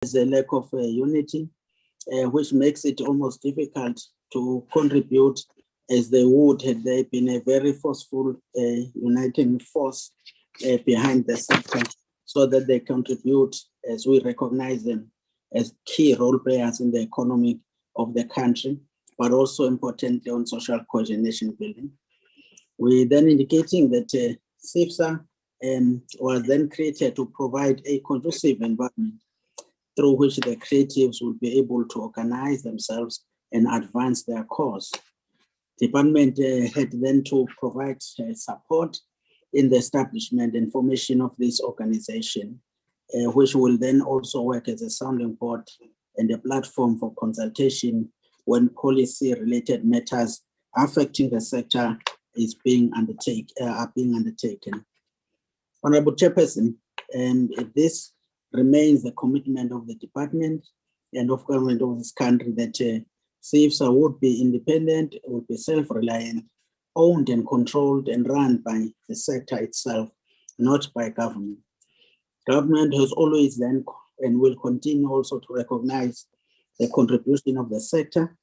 there's a lack of unity, which makes it almost difficult to contribute as they would had there been a very forceful uniting force behind the sector, so that they contribute as we recognize them as key role players in the economy of the country, but also importantly on social coordination building. We then indicating that Sifsa was then created to provide a conducive environment through which the creatives will be able to organize themselves and advance their cause. Department had then to provide support in the establishment and formation of this organization, which will then also work as a sounding board and a platform for consultation when policy-related matters affecting the sector are being undertaken. Honorable Chairperson, this remains the commitment of the department and of government of this country that CCIFSA would be independent, would be self-reliant, owned and controlled and run by the sector itself, not by government. Government has always then and will continue also to recognize the contribution of the sector,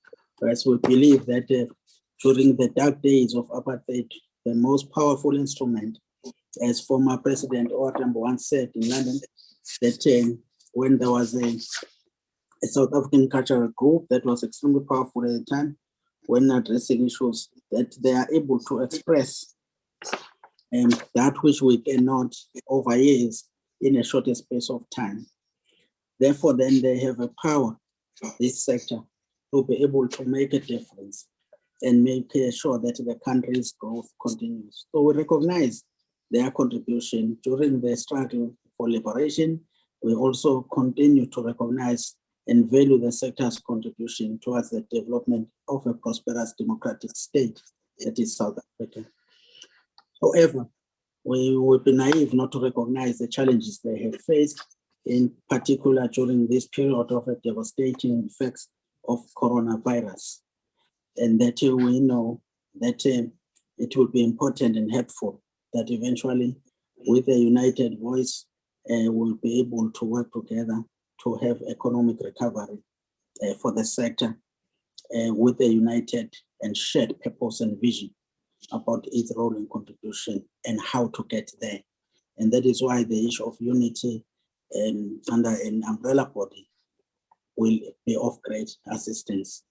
as we believe that during the dark days of apartheid, the most powerful instrument, as former President Ouattamba once said in London, that when there was a South African cultural group that was extremely powerful at the time, when addressing issues, that they are able to express that which we cannot over years in a shorter space of time. Therefore, then they have a power, this sector, to be able to make a difference and make sure that the country's growth continues. So we recognize their contribution during the struggle for liberation. We also continue to recognize and value the sector's contribution towards the development of a prosperous democratic state that is South Africa. However, we would be naive not to recognize the challenges they have faced, in particular during this period of devastating effects of coronavirus. And that we know that it will be important and helpful that eventually with a united voice, we'll be able to work together to have economic recovery for the sector with a united and shared purpose and vision about its role and contribution and how to get there. And that is why the issue of unity under an umbrella body will be of great assistance.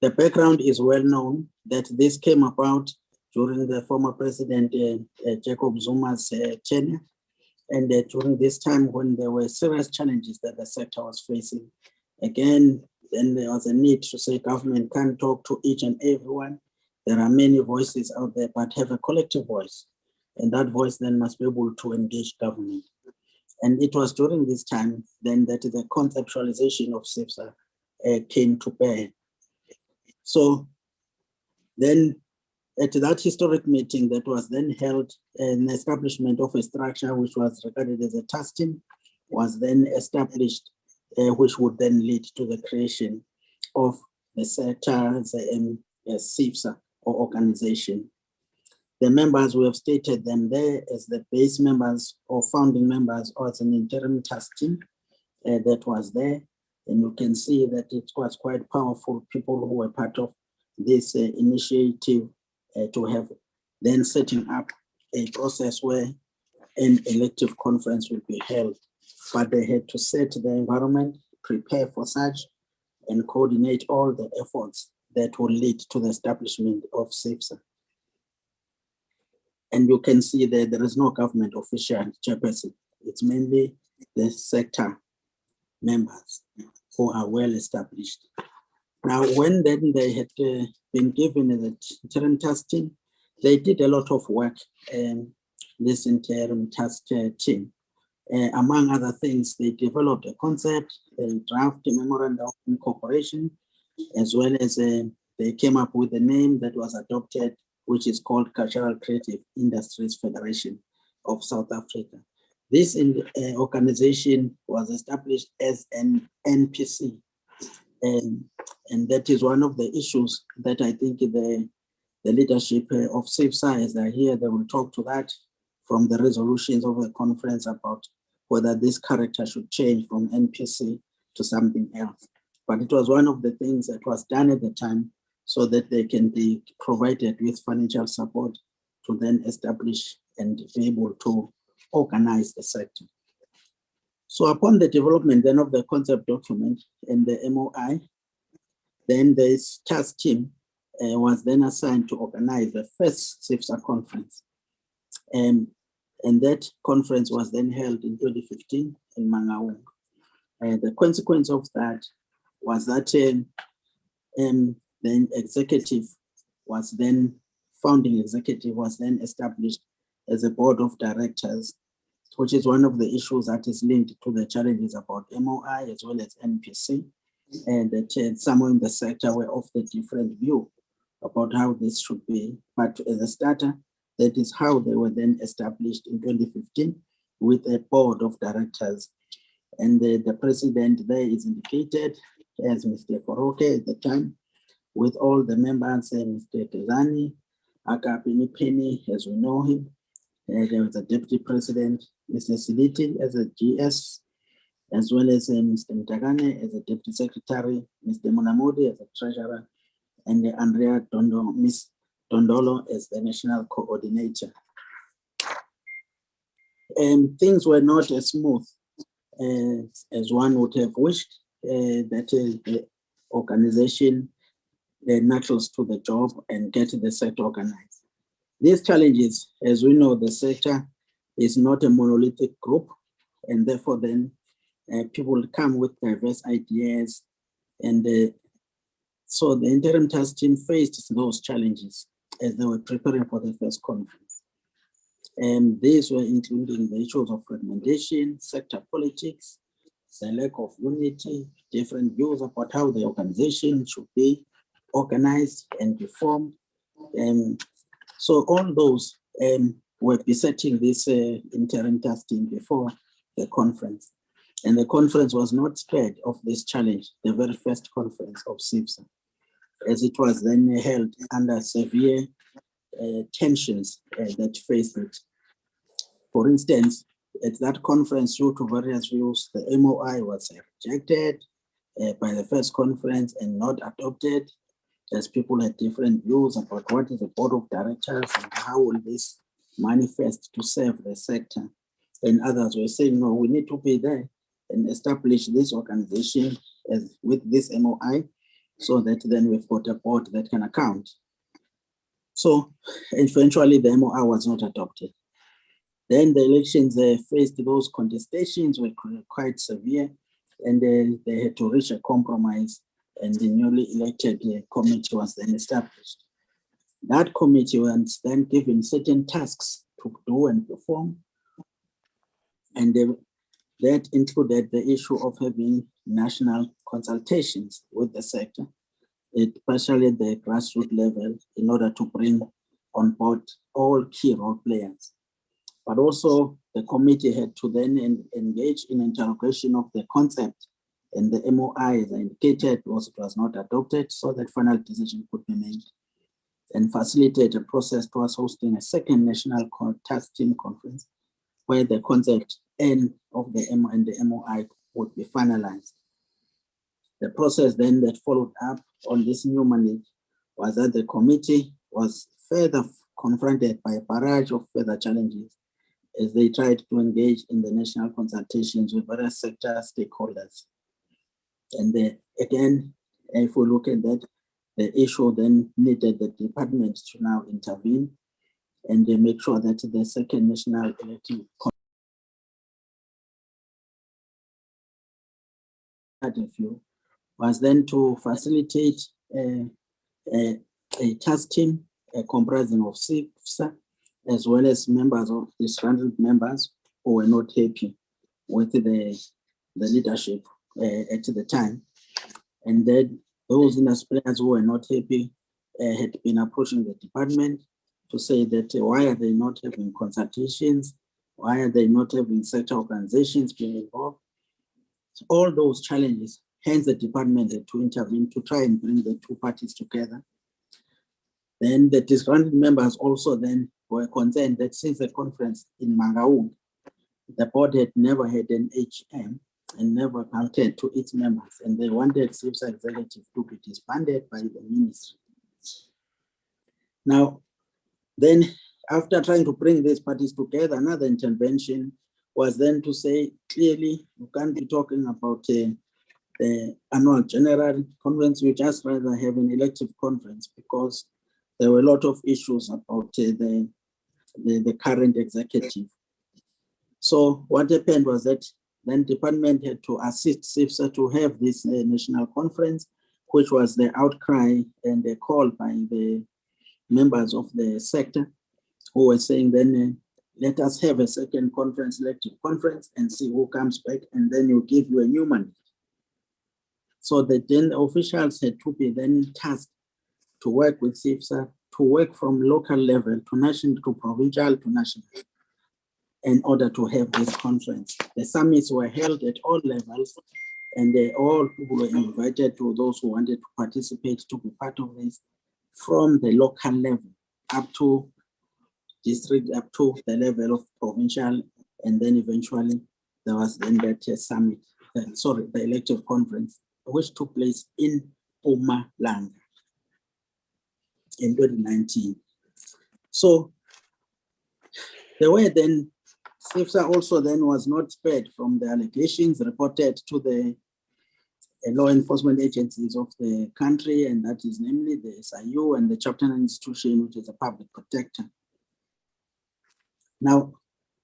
The background is well known that this came about during the former President Jacob Zuma's tenure, and during this time when there were serious challenges that the sector was facing. Again, then there was a need to say government can't talk to each and everyone. There are many voices out there, but have a collective voice. And that voice then must be able to engage government. And it was during this time then that the conceptualization of CCIFSA came to bear. So then at that historic meeting that was then held, an establishment of a structure which was regarded as a task team was then established, which would then lead to the creation of the sector, the CCIFSA or organization. The members, we have stated them there as the base members or founding members or as an interim task team that was there. And you can see that it was quite powerful people who were part of this initiative to have then setting up a process where an elective conference will be held. But they had to set the environment, prepare for such, and coordinate all the efforts that will lead to the establishment of CCIFSA. And you can see that there is no government official chairperson. It's mainly the sector members who are well established. Now, when then they had been given the interim task team, they did a lot of work, this interim task team. Among other things, they developed a concept, a draft memorandum of incorporation, as well as they came up with a name that was adopted, which is called Cultural Creative Industries Federation of South Africa. This organization was established as an NPC. And that is one of the issues that I think the leadership of CCIFSA, as they're here, they will talk to that from the resolutions of the conference about whether this character should change from NPC to something else. But it was one of the things that was done at the time so that they can be provided with financial support to then establish and be able to organize the sector. So upon the development then of the concept document and the MOI, then this task team was then assigned to organize the first Sifsa conference. And that conference was then held in 2015 in Mangaung. The consequence of that was that the executive was then, founding executive was then established as a board of directors, which is one of the issues that is linked to the challenges about MOI as well as NPC, and that some in the sector were of the different view about how this should be. But as a starter, that is how they were then established in 2015 with a board of directors. And the president there is indicated as Mr. Koroke at the time, with all the members, Mr. Tezani, Akapini Penny, as we know him. There was a deputy president, Mr. Siliti, as a GS, as well as Mr. Mtagane as a deputy secretary, Mr. Munamodi as a treasurer, and Andrea Miss Dondolo as the national coordinator. And things were not as smooth as one would have wished, that the organization knuckles to the job and get the sector organized. These challenges, as we know, the sector is not a monolithic group, and therefore then people come with diverse ideas. And so the interim task team faced those challenges as they were preparing for the first conference. And these were including the issues of fragmentation, sector politics, the lack of unity, different views about how the organization should be organized and reformed. So all those were besetting this interim task team before the conference. And the conference was not spared of this challenge, the very first conference of Sifsa, as it was then held under severe tensions that faced it. For instance, at that conference, due to various views, the MOI was rejected by the first conference and not adopted, as people had different views about what is the board of directors and how will this manifest to serve the sector. And others were saying, no, we need to be there and establish this organization as with this MOI, so that then we've got a board that can account. So eventually the MOI was not adopted. Then the elections faced those contestations were quite severe, and they had to reach a compromise, and the newly elected committee was then established. That committee was then given certain tasks to do and perform, and that included the issue of having national consultations with the sector, especially at the grassroots level, in order to bring on board all key role players. But also the committee had to then engage in interrogation of the concept, and the MOI, as I indicated, it was not adopted, so that final decision could be made, and facilitate a process towards hosting a second national task team conference where the concept of the MOI would be finalized. The process then that followed up on this new mandate was that the committee was further confronted by a barrage of further challenges as they tried to engage in the national consultations with various sector stakeholders. And again, if we look at that, the issue then needed the department to now intervene and make sure that the second national elective was then to facilitate a task team comprising of Sifsa, as well as members of the stranded members who were not happy with the leadership at the time. And then those industry players who were not happy had been approaching the department to say that why are they not having consultations? Why are they not having sector organizations being involved? So all those challenges, hence the department had to intervene to try and bring the two parties together. Then the disgruntled members also then were concerned that since the conference in Mangaung the board had never had an HM and never counted to its members, and they wanted Sifsa executive to be disbanded by the ministry. Now, then after trying to bring these parties together, another intervention was then to say clearly, you can't be talking about the annual general conference, you just rather have an elective conference, because there were a lot of issues about the current executive. So what happened was that then department had to assist Sifsa to have this national conference, which was the outcry and the call by the members of the sector who were saying then let us have a second conference, elective conference, and see who comes back, and then we'll give you a new mandate. So the then officials had to be then tasked to work with Sifsa, to work from local level to national, to provincial, to national, in order to have this conference. The summits were held at all levels, and they all were invited, to those who wanted to participate, to be part of this, from the local level up to district, up to the level of provincial, and then eventually there was then that summit, the elective conference, which took place in Mpumalanga in 2019. So the way then Sifsa also then was not spared from the allegations reported to the law enforcement agencies of the country, and that is namely the SIU and the chapter institution, which is a public protector. Now,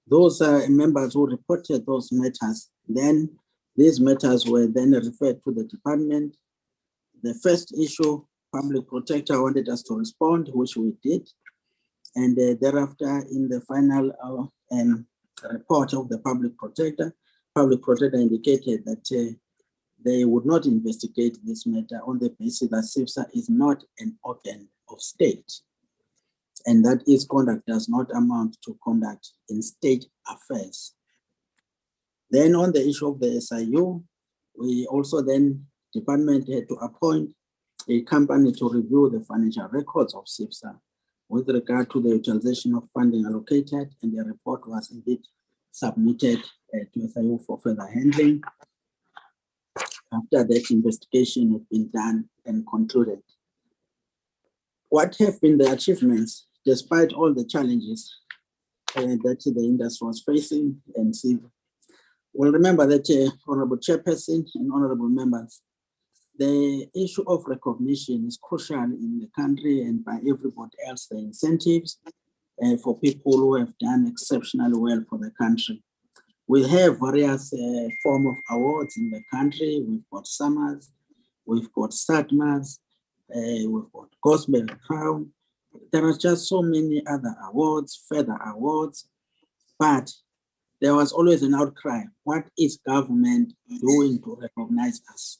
those members who reported those matters, then these matters were then referred to the department. The first issue, public protector wanted us to respond, which we did. And thereafter, in the final report of the public protector indicated that they would not investigate this matter on the basis that Sifsa is not an organ of state, and that its conduct does not amount to conduct in state affairs. Then on the issue of the SIU, we also then, department had to appoint a company to review the financial records of Sifsa with regard to the utilization of funding allocated, and the report was indeed submitted to SIU for further handling after that investigation had been done and concluded. What have been the achievements despite all the challenges that the industry was facing? And see, well, remember that Honorable Chairperson and Honorable Members, the issue of recognition is crucial in the country, and by everybody else, the incentives for people who have done exceptionally well for the country. We have various forms of awards in the country. We've got Summers, we've got Satmas, we've got Gospel Crown. There are just so many other awards, further awards, but there was always an outcry. What is government doing to recognize us?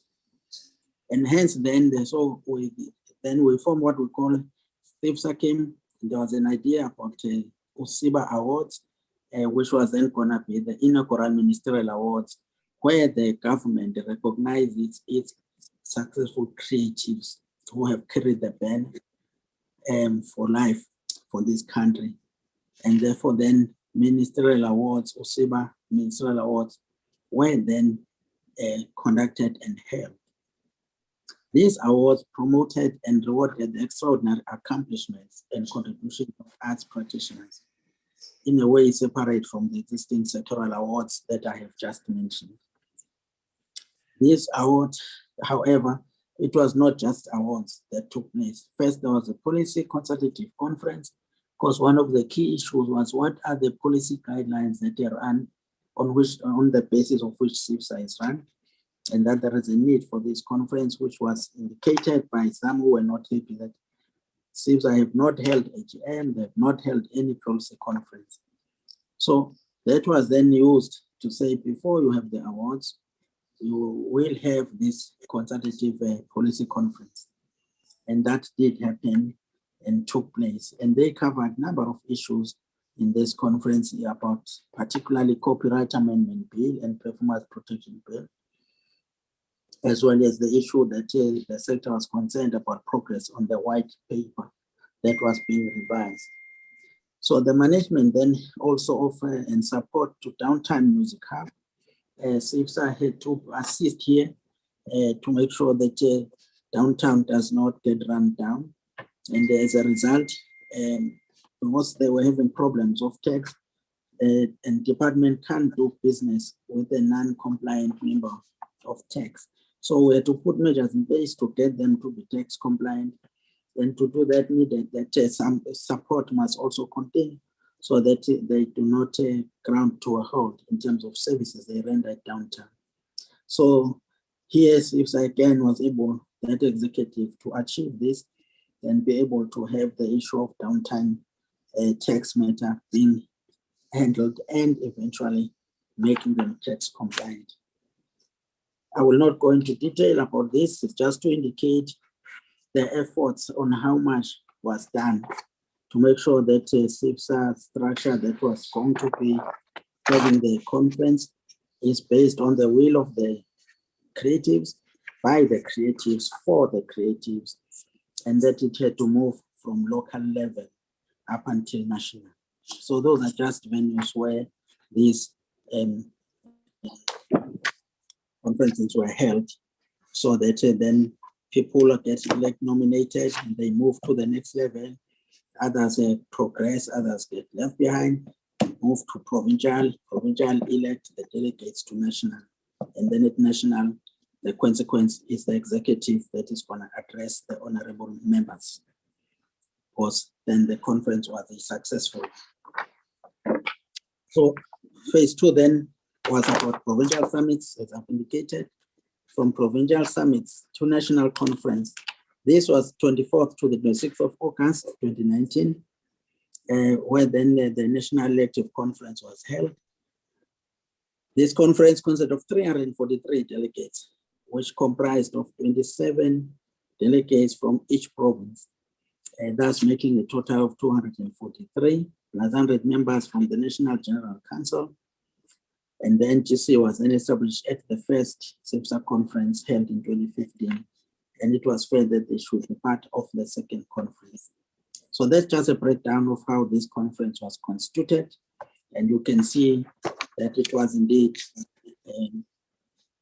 And hence then, we formed what we call Sifsa came. There was an idea about USIBA Awards, which was then going to be the inaugural Ministerial Awards, where the government recognizes its successful creatives who have carried the banner for life for this country. And therefore then Ministerial Awards, USIBA Ministerial Awards, were then conducted and held. These awards promoted and rewarded the extraordinary accomplishments and contributions of arts practitioners, in a way separate from the existing sectoral awards that I have just mentioned. These awards, however, it was not just awards that took place. First, there was a policy consultative conference, because one of the key issues was what are the policy guidelines that are run on the basis of which Sifsa is run, and that there is a need for this conference, which was indicated by some who were not happy that Sifsa have not held AGM, they have not held any policy conference. So that was then used to say, before you have the awards, you will have this consultative policy conference. And that did happen and took place. And they covered a number of issues in this conference about particularly Copyright Amendment Bill and Performance Protection Bill, as well as the issue that the sector was concerned about progress on the white paper that was being revised. So the management then also offer and support to Downtime Music Hub. Sifsa had to assist here to make sure that downtown does not get run down. And as a result, because they were having problems of tax, and department can't do business with a non-compliant member of tax. So we had to put measures in place to get them to be tax compliant. And to do that needed that some support must also continue so that they do not ground to a halt in terms of services they render downtown. So here, Sifsa again was able, that executive, to achieve this and be able to have the issue of downtime tax matter being handled and eventually making them tax compliant. I will not go into detail about this, it's just to indicate the efforts on how much was done to make sure that Sifsa structure that was going to be having the conference is based on the will of the creatives, by the creatives, for the creatives, and that it had to move from local level up until national. So those are just venues where these conferences were held so that then people get nominated and they move to the next level. Others progress, others get left behind, move to provincial elect the delegates to national. And then at national, the consequence is the executive that is going to address the honorable members. Because then the conference was successful. So phase 2 then was about provincial summits, as I've indicated. From provincial summits to national conference. This was 24th to the 26th of August 2019, where then the National Elective Conference was held. This conference consisted of 343 delegates, which comprised of 27 delegates from each province, thus making a total of 243, plus 100 members from the National General Council. And the NGC was then established at the first CCIFSA conference held in 2015. And it was felt that they should be part of the second conference. So that's just a breakdown of how this conference was constituted. And you can see that it was indeed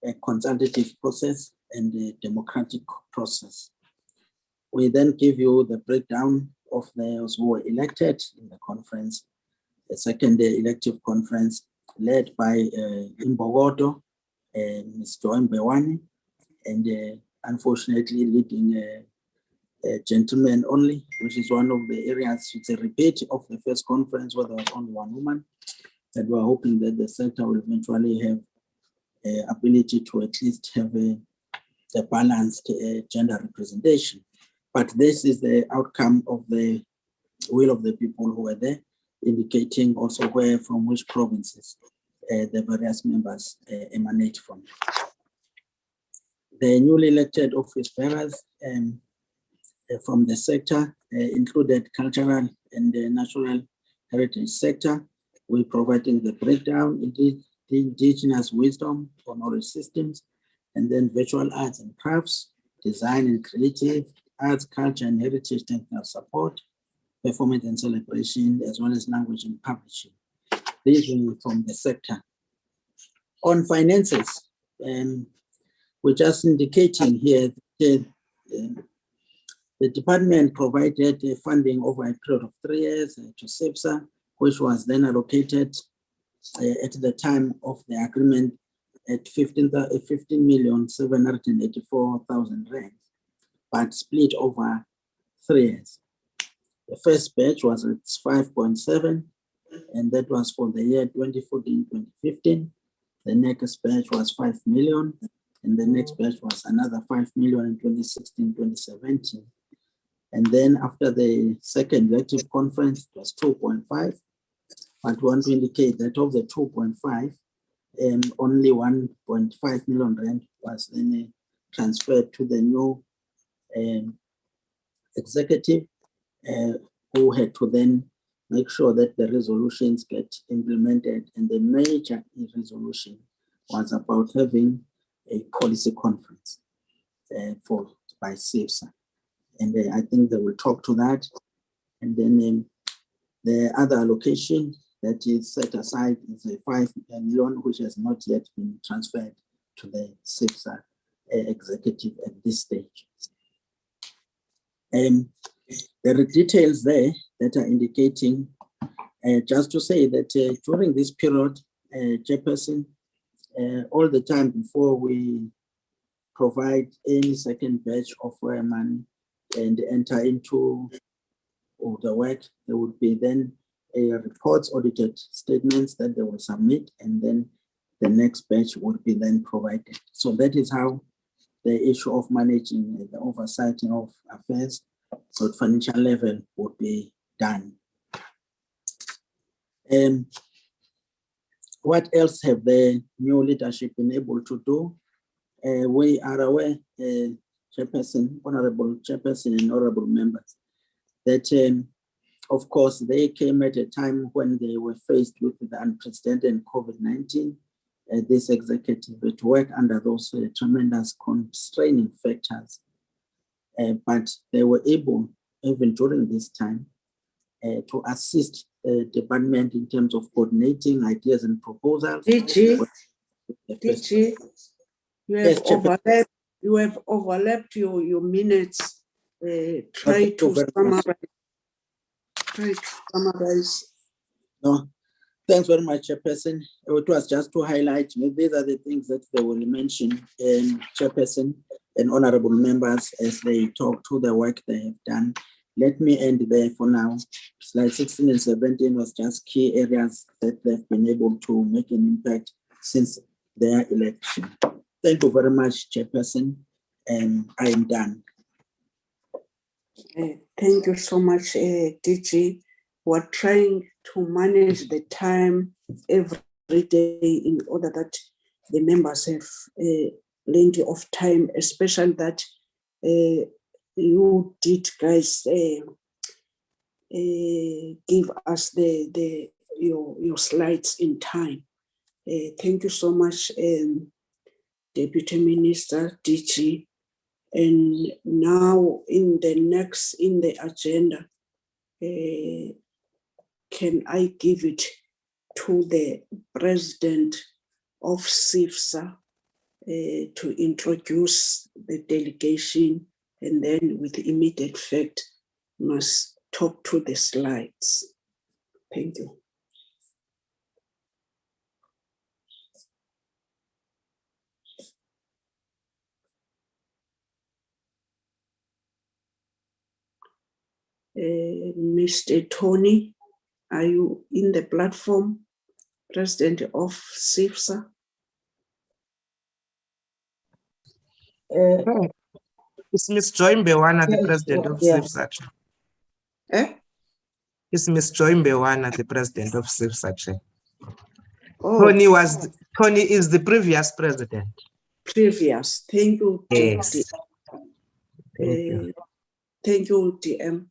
a consultative process and a democratic process. We then give you the breakdown of those who were elected in the conference, the second elective conference, led by Imbogodo, Ms. Joy Mbewani, and unfortunately leading a gentleman only, which is one of the areas, it's a repeat of the first conference where there was only one woman. And we're hoping that the sector will eventually have ability to at least have a balanced gender representation. But this is the outcome of the will of the people who were there, indicating also where, from which provinces the various members emanate from. The newly elected office bearers from the sector included cultural and natural heritage sector. We're providing the breakdown into the indigenous wisdom for knowledge systems, and then virtual arts and crafts, design and creative, arts, culture and heritage technical support, performance and celebration, as well as language and publishing. These were from the sector. On finances, we're just indicating here that the department provided funding over a period of 3 years to Sifsa, which was then allocated at the time of the agreement at 15,784,000 rand, but split over 3 years. The first batch was at 5.7, and that was for the year 2014-2015. The next batch was 5 million, and the next batch was another 5 million in 2016-2017. And then after the second elective conference, it was 2.5. But we want to indicate that of the 2.5, only 1.5 million rand was then transferred to the new executive, who had to then make sure that the resolutions get implemented. And the major resolution was about having a policy conference by Sifsa. And I think they will talk to that. And then The other allocation that is set aside is a 5 million, which has not yet been transferred to the Sifsa executive at this stage. There are details there that are indicating, just to say that during this period, Chairperson, all the time before we provide any second batch of money and enter into the work, there would be then reports, audited statements that they will submit, and then the next batch would be then provided. So that is how the issue of managing the oversight of affairs, so at financial level, would be done. What else have the new leadership been able to do? We are aware, Chairperson, Honorable Chairperson and Honorable members, that of course they came at a time when they were faced with the unprecedented COVID-19. This executive had to work under those tremendous constraining factors, but they were able, even during this time, to assist the department in terms of coordinating ideas and proposals. DG, you have overlapped your minutes. Try to summarize. No, thanks very much, Chairperson. It was just to highlight, these are the things that they will mention, Chairperson and honorable members, as they talk to the work they have done. Let me end there for now. Slide 16 and 17 was just key areas that they've been able to make an impact since their election. Thank you very much, Chairperson, and I am done. Thank you so much, DG. We're trying to manage the time every day in order that the members have plenty of time, especially that you did, guys, give us your slides in time. Thank you so much, Deputy Minister, DG. And now in the agenda, can I give it to the President of Sifsa to introduce the delegation, and then with immediate effect must talk to the slides. Thank you. Mr. Tony, are you in the platform? President of Sifsa? It's Ms. Joy Mbewana, the president of Sifsa. It's Ms. Joy Mbewana, the president of Sifsa. Oh. Tony is the previous president. Previous. Thank you. Yes. Thank you. Thank you, DM.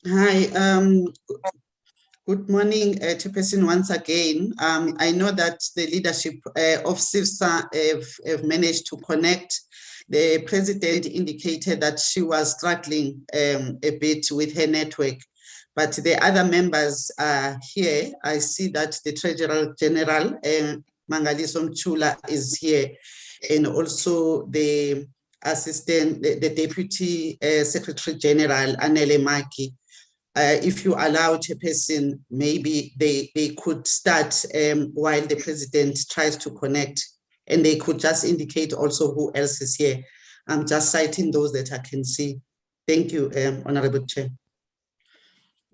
Hi, good morning, Chairperson, once again. I know that the leadership of Sifsa have managed to connect. The president indicated that she was struggling a bit with her network, but the other members are here. I see that the Treasurer General, Mangaliso Mchula, is here, and also the Assistant, the Deputy Secretary General, Anele Maki. If you allow, Chairperson, maybe they could start while the president tries to connect, and they could just indicate also who else is here. I'm just citing those that I can see. Thank you, Honorable Chair.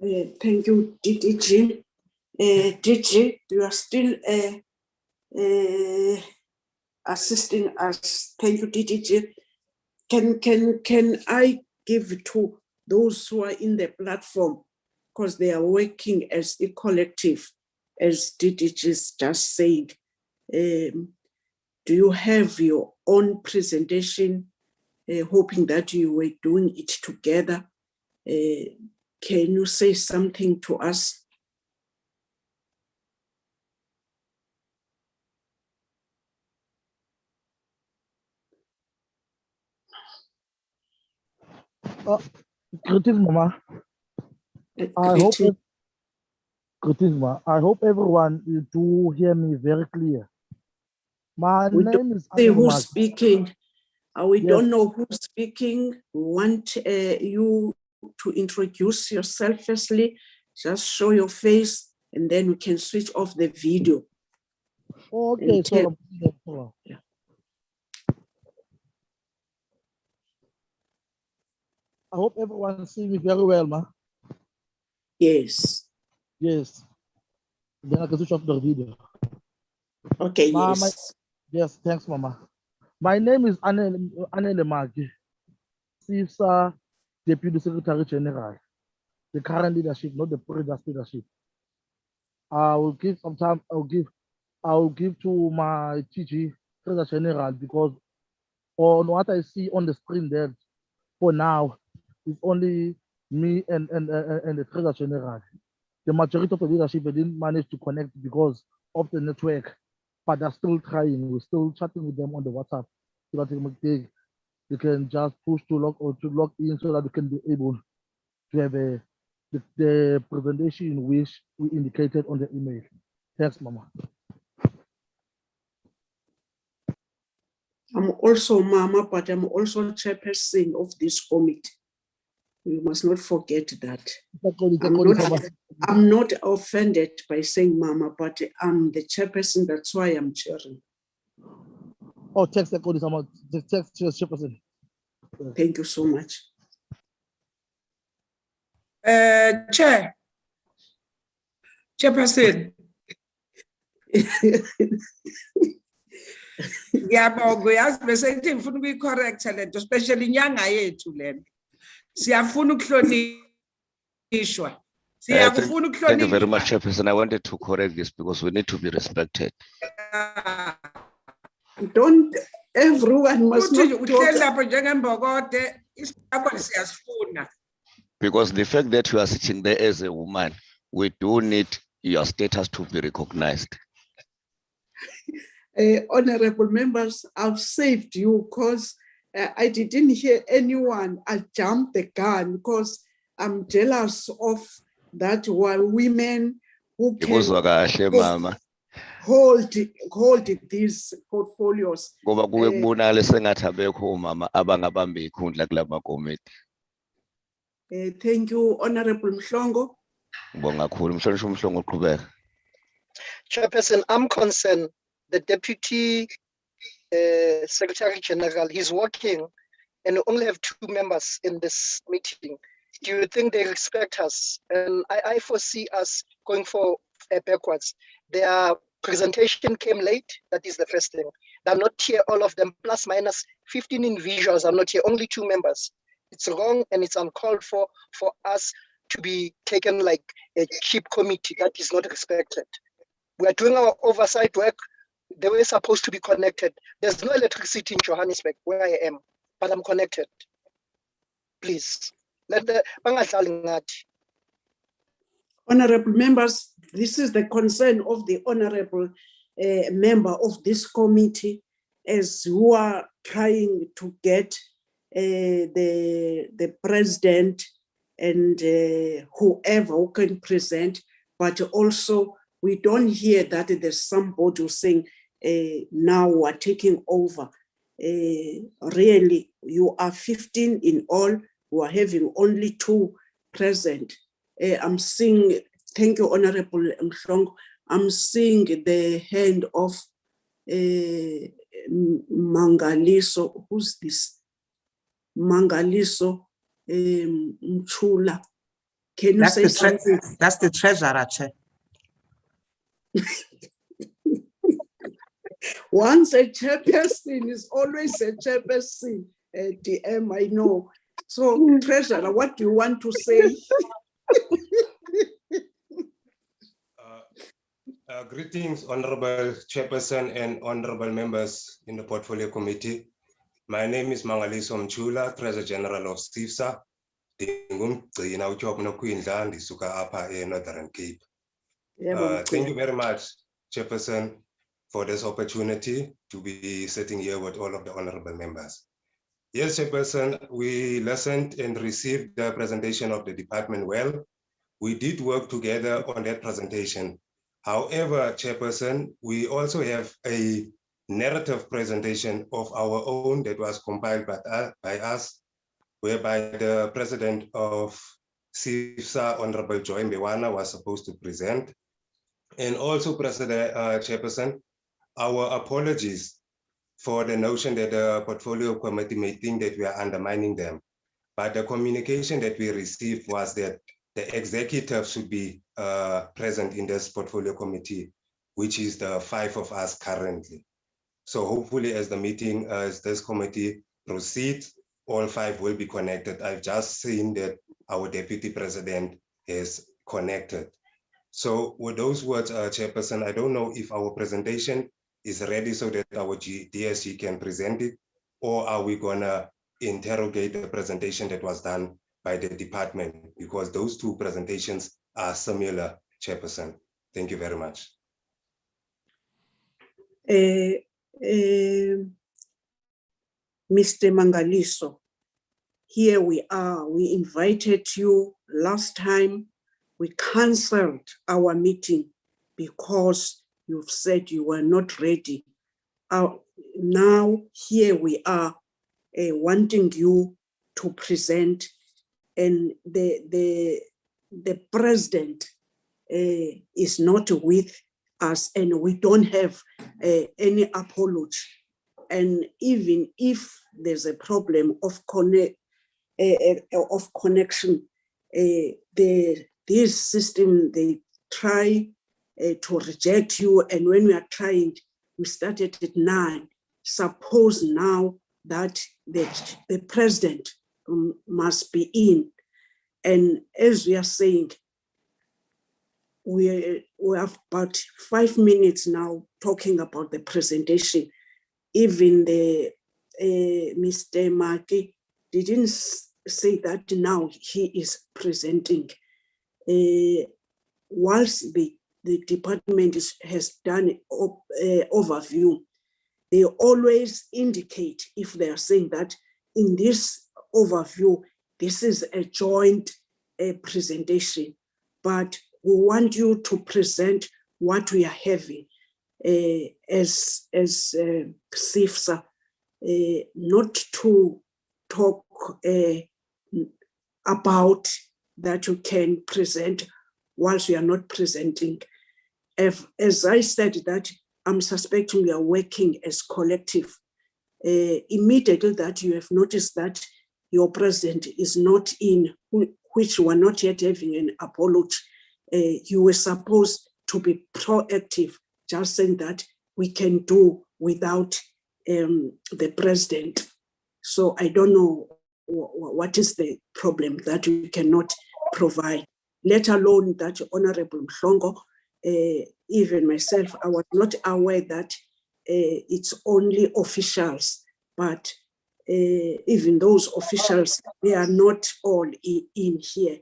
Thank you, DG. DG, you are still assisting us. Thank you, DG. Can I give to those who are in the platform, because they are working as a collective, as DDG just said? Do you have your own presentation, hoping that you were doing it together? Can you say something to us? Greetings, Mama. Greetings, Ma. I hope everyone you do hear me very clear. My We name is say Anel who's Maki. speaking. We Yes. don't know who's speaking. We want you to introduce yourself firstly. Just show your face, and then we can switch off the video. Okay, And so Yeah. I hope everyone see me very well, Ma. Yes. Yes. Then I can switch off the video. Okay, Ma, yes. Yes, thanks, Mama. My name is Anel Maki, Sifsa Deputy Secretary General, the current leadership, not the previous leadership. I will give some time. I will give to my TG Secretary General because on what I see on the screen there, for now, it's only me and the Treasurer General. The majority of the leadership didn't manage to connect because of the network, but they're still trying. We're still chatting with them on the WhatsApp so that they can just push to log in so that they can be able to have the presentation which we indicated on the email. Thanks, Mama. I'm also Mama, but I'm also chairperson of this committee. We must not forget that. I'm not offended by saying Mama, but I'm the chairperson. That's why I'm chairing. Oh, text the code is about the text chairperson. Thank you so much. Chairperson. Ngiyabonga yazi bese ngithi ngifuna ukuyicorrect lento especially inyanga yethu lena. Siyafuna ukuhlonishwa. Siyakufuna ukuhlonishwa. Thank you very much, Chairperson. I wanted to correct this because we need to be respected. Don't everyone must not uhleli lapho njengembokodo isakho siyasifuna. Because the fact that you are sitting there as a woman, we do need your status to be recognized. Honorable members, I've saved you because I didn't hear anyone. I jumped the gun because I'm jealous of that while women who can hold these portfolios. Thank you, Honorable Mhlongo. Chairperson, I'm concerned the Deputy Secretary General, he's working and we only have 2 members in this meeting. Do you think they respect us? And I foresee us going for backwards. Their presentation came late. That is the first thing. They're not here, all of them, plus minus 15 individuals are not here, only 2 members. It's wrong and it's uncalled for us to be taken like a cheap committee that is not respected. We are doing our oversight work. They were supposed to be connected. There's no electricity in Johannesburg where I am, but I'm connected. Please. Honorable members, this is the concern of the honorable member of this committee as who are trying to get the president and whoever who can present, but also we don't hear that there's somebody who's saying now we're taking over. Really, you are 15 in all, we are having only 2 present. I'm seeing, thank you, Honorable Mhlongo, I'm seeing the hand of Mangaliso. Who's this? Mangaliso Mchula. Can you say something? That's the treasurer, Chair. Once a chairperson is always a chairperson, DM, I know. So, Treasurer, what do you want to say? Greetings, Honorable Chairperson and Honorable members in the Portfolio Committee. My name is Mangaliso Mchula, Treasurer General of Sifsa. Northern Cape. Thank you very much, Chairperson, for this opportunity to be sitting here with all of the honorable members. Yes, Chairperson, we listened and received the presentation of the department well. We did work together on that presentation. However, Chairperson, we also have a narrative presentation of our own that was compiled by us, whereby the president of CCIFSA, Honorable Joy Mbewana, was supposed to present. And also, Chairperson, our apologies for the notion that the portfolio committee may think that we are undermining them. But the communication that we received was that the executive should be present in this portfolio committee, which is the 5 of us currently. So hopefully as the meeting, as this committee proceeds, all 5 will be connected. I've just seen that our deputy president is connected. So with those words, Chairperson, I don't know if our presentation is ready so that our DSG can present it, or are we gonna interrogate the presentation that was done by the department, because those 2 presentations are similar, Chairperson. Thank you very much. Mr. Mangaliso, here we are. We invited you last time. We cancelled our meeting because you've said you were not ready. Now here we are wanting you to present, and the president is not with us, and we don't have any apology. And even if there's a problem of connection, this system, they try to reject you, and when we are trying, we started at 9. Suppose now that the president must be in, and as we are saying, we have about 5 minutes now talking about the presentation. Even the Mr. Maki didn't say that now he is presenting. Whilst the department has done an overview, they always indicate if they are saying that in this overview, this is a joint presentation, but we want you to present what we are having as CCIFSA, not to talk about that you can present whilst you are not presenting. As I said, that I'm suspecting we are working as collective. Immediately that you have noticed that your president is not in, which you are not yet having an apology, you were supposed to be proactive, just saying that we can do without the president. So I don't know what is the problem that you cannot provide, let alone that Honorable Mhlongo, even myself, I was not aware that it's only officials, but even those officials, they are not all in here.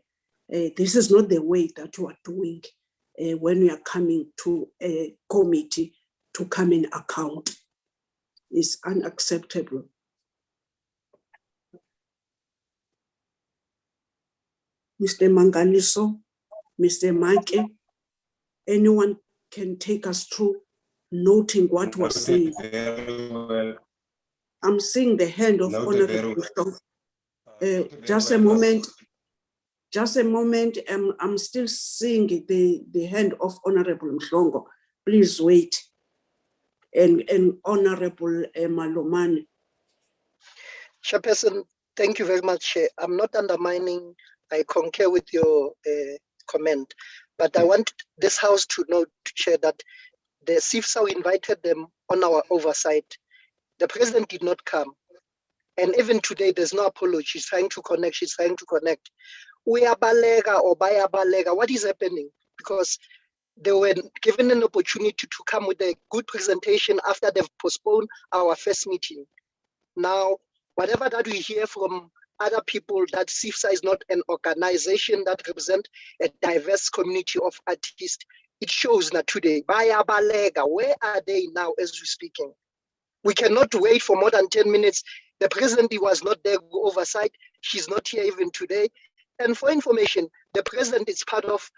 This is not the way that we are doing when we are coming to a committee to come in account. It's unacceptable. Mr. Mangaliso, Mr. Make, anyone can take us through noting what was said. Well. I'm seeing the hand of Honorable Mhlongo. Just a moment. Just a moment. I'm still seeing the hand of Honorable Mhlongo. Please wait. And Honorable Malomane. Chairperson, thank you very much. I'm not undermining. I concur with your comment, but I want this House to know, Chair, that the CCIFSA, we invited them on our oversight. The president did not come. And even today, there's no apology. She's trying to connect. She's trying to connect. We are balega or baya balega. What is happening? Because they were given an opportunity to come with a good presentation after they've postponed our first meeting. Now, whatever that we hear from other people, that CCIFSA is not an organization that represents a diverse community of artists, it shows that today, baya balega, where are they now as we're speaking? We cannot wait for more than 10 minutes The president was not there oversight. She's not here even today. And for information, the president is part of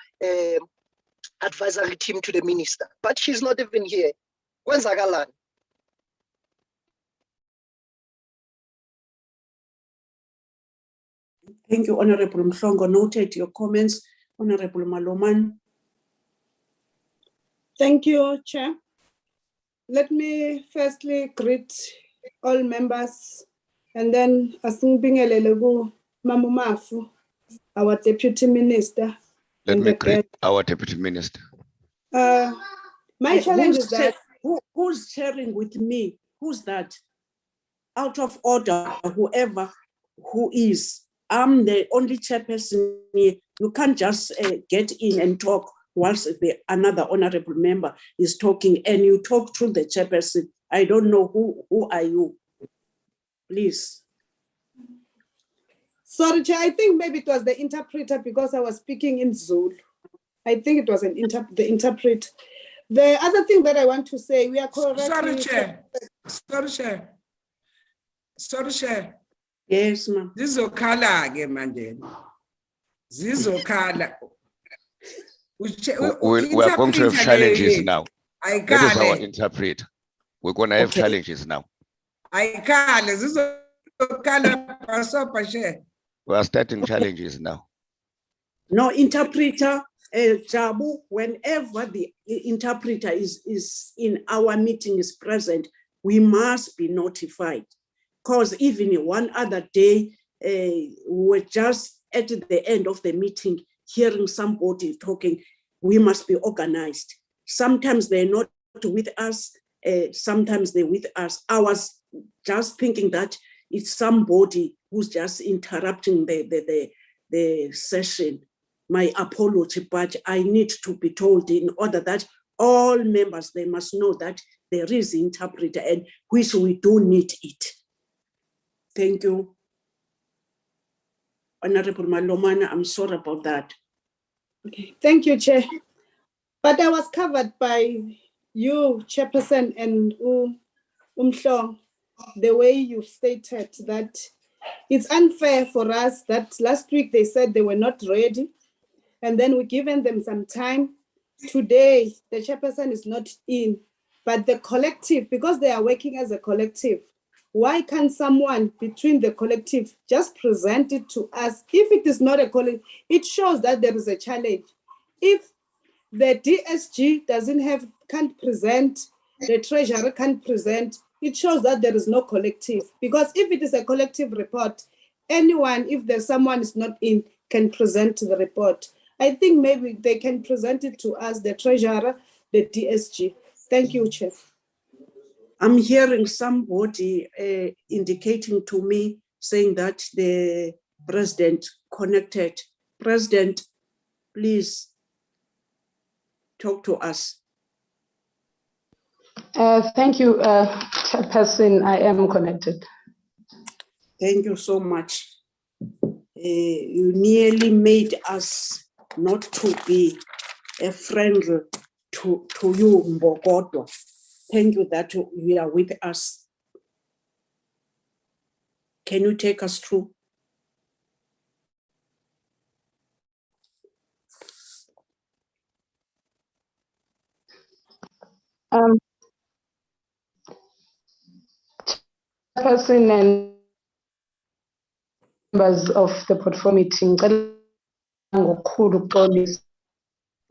advisory team to the minister, but she's not even here. Kwenzakalani? Thank you, Honorable Mhlongo. Noted your comments, Honorable Maloman. Thank you, Chair. Let me firstly greet all members and then Asingibingelele ku Mama Mafu, our Deputy Minister. Let and me the greet guest. our Deputy Minister. My challenge is that Who's sharing with me? Who's that? Out of order, whoever who is. I'm the only chairperson here. You can't just get in and talk whilst another honorable member is talking and you talk through the chairperson. I don't know who are you. Please. Sorry, Chair, I think maybe it was the interpreter because I was speaking in Zulu. I think it was the interpreter. The other thing that I want to say, we are correct. Sorry, Chair. Sorry, Chair. Sorry, Chair. Yes, ma'am. Zizokhala-ke manje. Zizokhala. We are going to have challenges now. That is our Ayikhale. interpreter. We're going to have challenges now. Ayikhale. Zizokhala basopa, Chair. We are starting challenges now. No interpreter, Jabu, whenever the interpreter is in our meeting is present, we must be notified. Because even one other day, we were just at the end of the meeting, hearing somebody talking, we must be organized. Sometimes they're not with us, sometimes they're with us. I was just thinking that it's somebody who's just interrupting the session. My apology, but I need to be told in order that all members, they must know that there is interpreter and which we do need it. Thank you. Honorable Malomana, I'm sorry about that. Okay, thank you, Chair. But I was covered by you, Chairperson, and Umhlong, the way you stated that it's unfair for us that last week they said they were not ready, and then we've given them some time. Today, the Chairperson is not in, but the collective, because they are working as a collective, why can't someone between the collective just present it to us? If it is not a collective, it shows that there is a challenge. If the DSG can't present, the treasurer can't present, it shows that there is no collective. Because if it is a collective report, anyone, if there's someone is not in, can present the report. I think maybe they can present it to us, the treasurer, the DSG. Thank you, Chair. I'm hearing somebody indicating to me, saying that the president connected. President, please talk to us. Thank you, Chairperson. I am connected. Thank you so much. You nearly made us not to be a friend to you, Mbogodo. Thank you that you are with us. Can you take us through? Person and members of the portfolio meeting,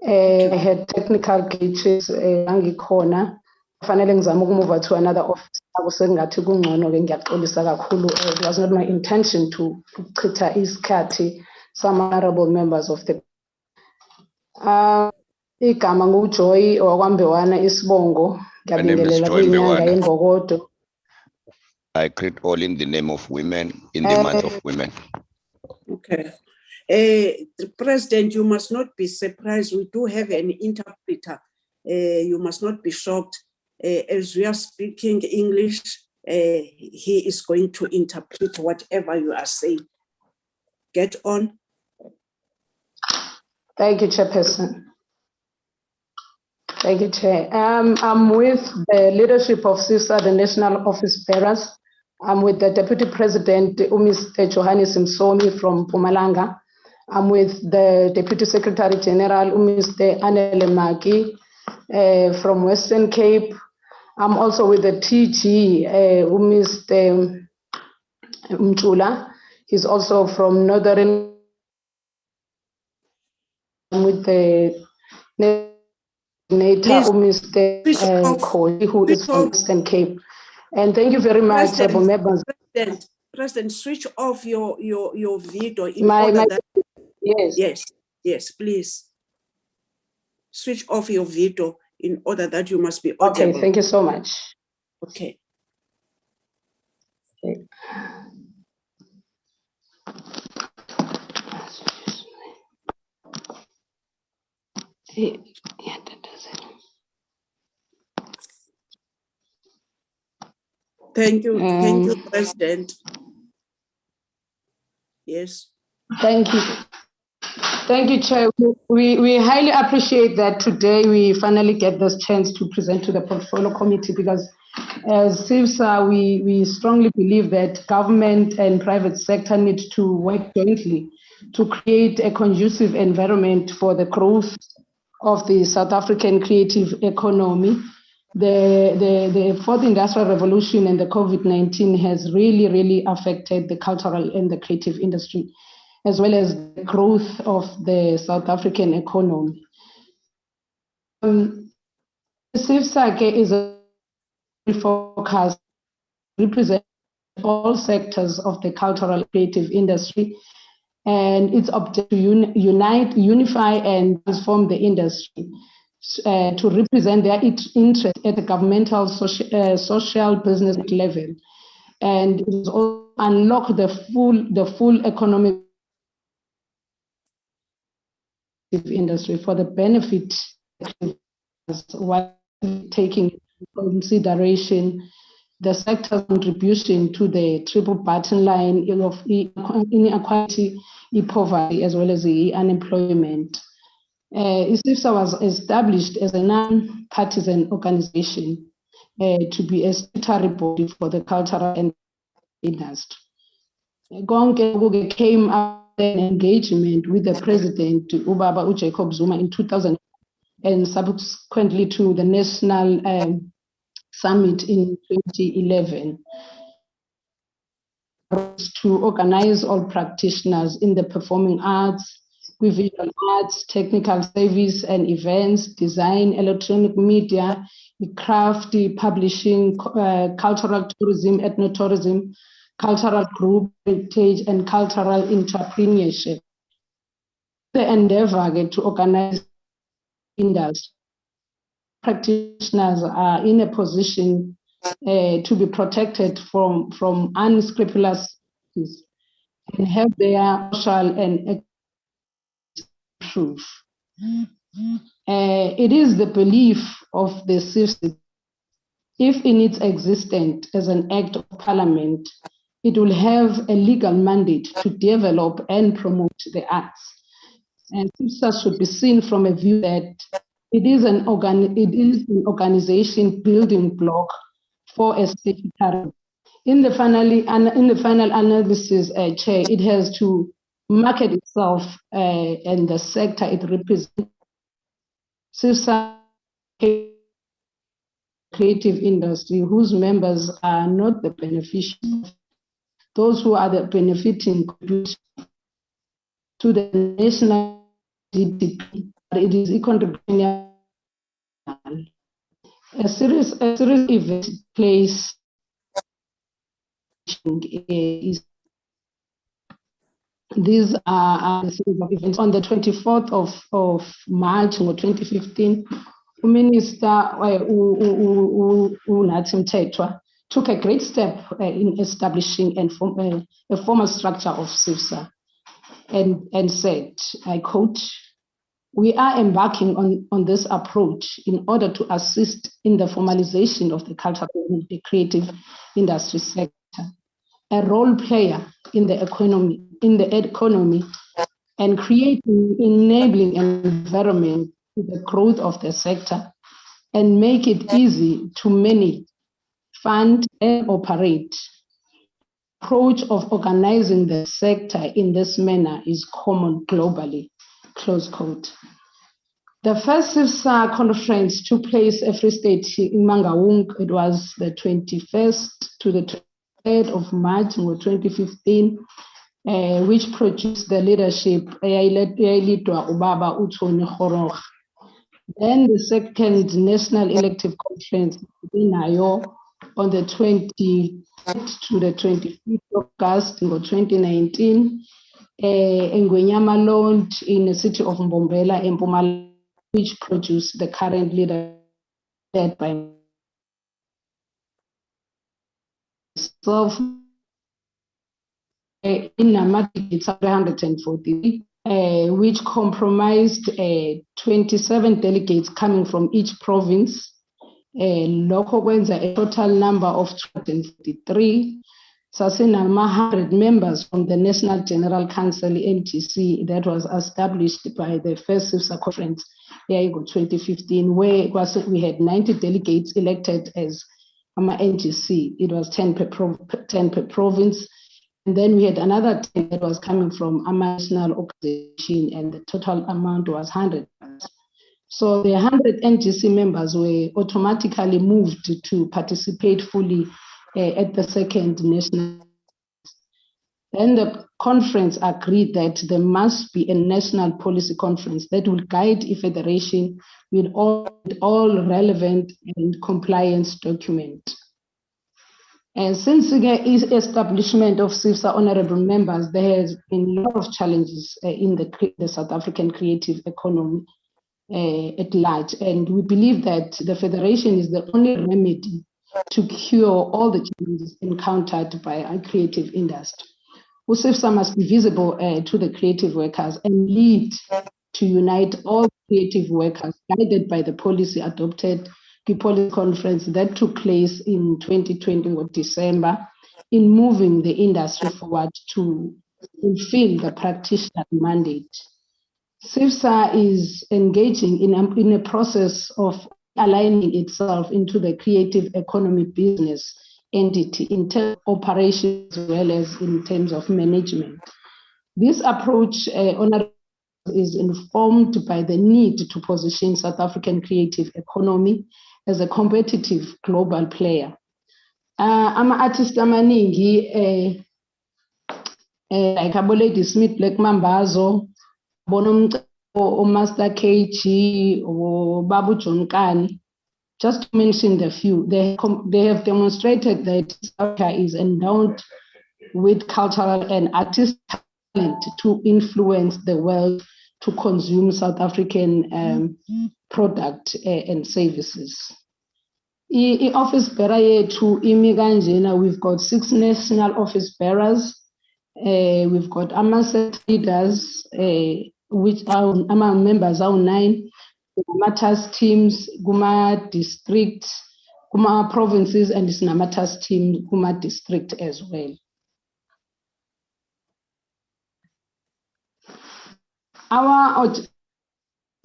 I had technical glitches angikhona fanele ngizama ukumove to another office akusengathi kungcono ke ngiyaxolisa kakhulu. It was not my intention to chitha isikhathi some honorable members of the igama nguJoy okwambewana isibongo ngiyabingelela kwinyanga yembokodo. I greet all in the name of women, in the month of women. Okay. President, you must not be surprised. We do have an interpreter. You must not be shocked. As we are speaking English, he is going to interpret whatever you are saying. Get on. Thank you, Chairperson. Thank you, Chair. I'm with the leadership of CIFSA, the National Office Bearers. I'm with the Deputy President, Mr. Johannes Msomi from Mpumalanga. I'm with the Deputy Secretary General, Mr. Anele Maki from Western Cape. I'm also with the TG, Mr. Mchula. He's also from Northern, with the Nator, Mr. Khoi, who is from Western Cape. And thank you very much, members. President, switch off your video in My- order my- that. Yes. Yes, please. Switch off your video in order that you must be audible. Okay, thank you so much. Okay. Okay. Yeah, that does it. Thank you, President. Yes. Thank you. Thank you, Chair. We highly appreciate that today we finally get this chance to present to the Portfolio Committee, because as Sifsa, we strongly believe that government and private sector need to work jointly to create a conducive environment for the growth of the South African creative economy. The fourth industrial revolution and the COVID-19 has really affected the cultural and the creative industry, as well as the growth of the South African economy. Sifsa is a focus represent all sectors of the cultural creative industry, and its objective to unite, unify, and transform the industry to represent their interest at the governmental, social business level, and it is also unlock the full economic industry for the benefit while taking into consideration the sector's contribution to the triple bottom line of inequality, poverty, as well as the unemployment. Sifsa was established as a non-partisan organization to be a statutory body for the cultural and industry. Gonke came after an engagement with the president, Ubaba Jacob Zuma, in 2000, and subsequently to the National Summit in 2011, to organize all practitioners in the performing arts, visual arts, technical service and events, design, electronic media, craft, publishing, cultural tourism, ethnotourism, cultural group, heritage, and cultural entrepreneurship. The endeavor to organize industry practitioners are in a position to be protected from unscrupulous practices and have their social and proof. It is the belief of the Sifsa, if in its existence as an act of parliament, it will have a legal mandate to develop and promote the arts. And Sifsa should be seen from a view that it is an organization building block for a statutory. In the final analysis, Chair, it has to market itself and the sector it represents. Sifsa creative industry whose members are not the beneficiaries, those who are the benefiting to the national GDP, but it is a contribution. A series of events place is these are a series of events. On the 24th of March 2015, Minister Nathi Mthethwa took a great step in establishing a formal structure of Sifsa and said, I quote, "We are embarking on this approach in order to assist in the formalization of the cultural and the creative industry sector, a role player in the economy, and creating enabling environment to the growth of the sector and make it easy to manage, fund, and operate approach of organizing the sector in this manner is common globally, close quote. The first Sifsa conference took place at Free State in Mangaung. It was the 21st to the 23rd of March 2015, which produced the leadership eyayilethwa ubaba uThoni Kgoroga. Then the second National Elective Conference in Nayo on the 20th to the 25th of August in 2019, in Ngwenyama in the city of Mbombela in Mpumalanga, which produced the current leader led by myself. In Namati, it's 340, which comprised 27 delegates coming from each province. Local wins a total number of 243. Sasinama 100 members from the National General Council NGC that was established by the first Sifsa conference here in 2015, where we had 90 delegates elected as NGC. It was 10 per province. And then we had another 10 that was coming from a national organization, and the total amount was 100. So the 100 NGC members were automatically moved to participate fully at the second national. Then the conference agreed that there must be a national policy conference that will guide a federation with all relevant and compliance documents. And since the establishment of Sifsa, honorable members, there has been a lot of challenges in the South African creative economy at large. And we believe that the federation is the only remedy to cure all the challenges encountered by our creative industry. Sifsa must be visible to the creative workers and lead to unite all creative workers, guided by the policy adopted the policy conference that took place in 2020 of December, in moving the industry forward to fulfill the practitioner mandate. Sifsa is engaging in a process of aligning itself into the creative economy business entity in terms of operations as well as in terms of management. This approach is informed by the need to position South African creative economy as a competitive global player. Ama-artists amaningi like Lady Smith, Black Mambazo, Bonomco, or Master KG, or Babu John Kani, just to mention the few, they have demonstrated that South Africa is endowed with cultural and artistic talent to influence the world to consume South African product and services. Office bearer yethu imi kanjena, we've got 6 national office bearers. We've got AMA leaders, which are among members are 9. Task teams, Guma district, Guma provinces, and Sinamatas team, Guma district as well. Our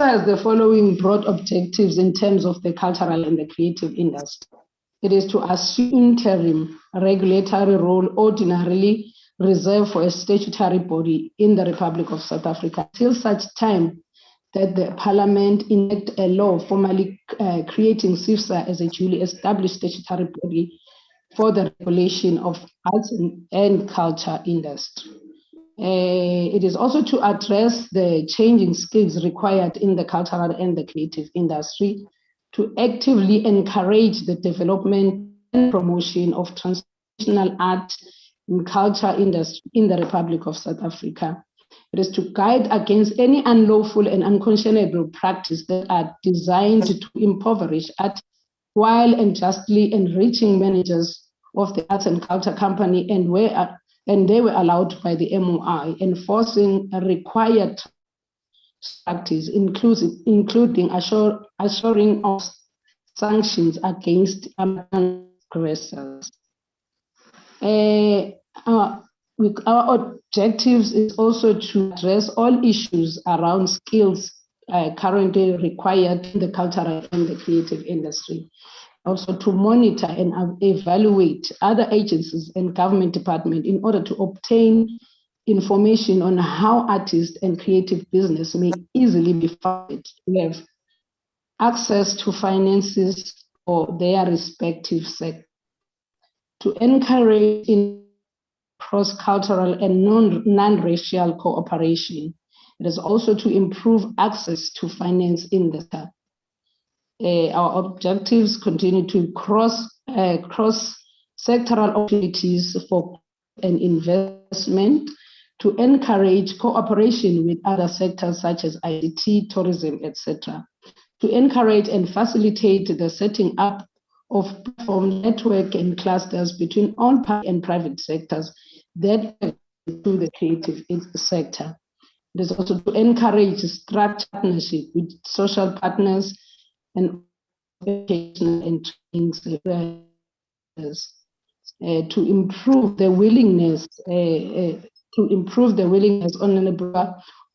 has the following broad objectives in terms of the cultural and the creative industry. It is to assume interim regulatory role ordinarily reserved for a statutory body in the Republic of South Africa till such time that the Parliament enact a law formally creating Sifsa as a duly established statutory body for the regulation of arts and culture industry. It is also to address the changing skills required in the cultural and the creative industry, to actively encourage the development and promotion of traditional art and culture industry in the Republic of South Africa. It is to guide against any unlawful and unconscionable practice that are designed to impoverish art while unjustly enriching managers of the arts and culture company, and they were allowed by the MOI, enforcing a required practice, including assuring of sanctions against aggressors. Our objectives is also to address all issues around skills currently required in the cultural and the creative industry. also to monitor and evaluate other agencies and government departments in order to obtain information on how artists and creative business may easily be funded to have access to finances for their respective sectors, to encourage in cross-cultural and non-racial cooperation. It is also to improve access to finance in the sector. Our objectives continue to cross-sectoral opportunities for an investment, to encourage cooperation with other sectors such as ICT, tourism, etc., to encourage and facilitate the setting up of platform network and clusters between all public and private sectors that to the creative sector. It is also to encourage structured partnership with social partners and educational and training sectors to improve the willingness on the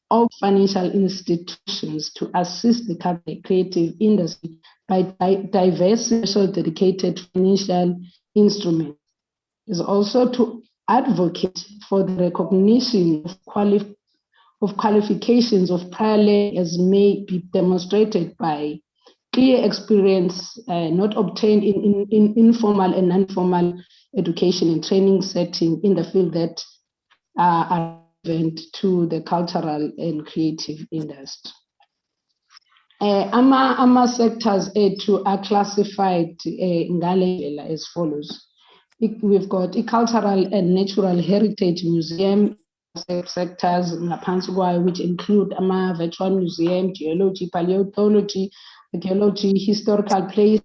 of financial institutions to assist the creative industry by diverse special dedicated financial instruments. It is also to advocate for the recognition of qualifications of prior learning as may be demonstrated by clear experience not obtained in informal and non-formal education and training setting in the field that are relevant to the cultural and creative industry. Ama sectors are classified as follows. We've got a cultural and natural heritage museum sectors which include virtual museum, geology, paleontology, archaeology, historical place,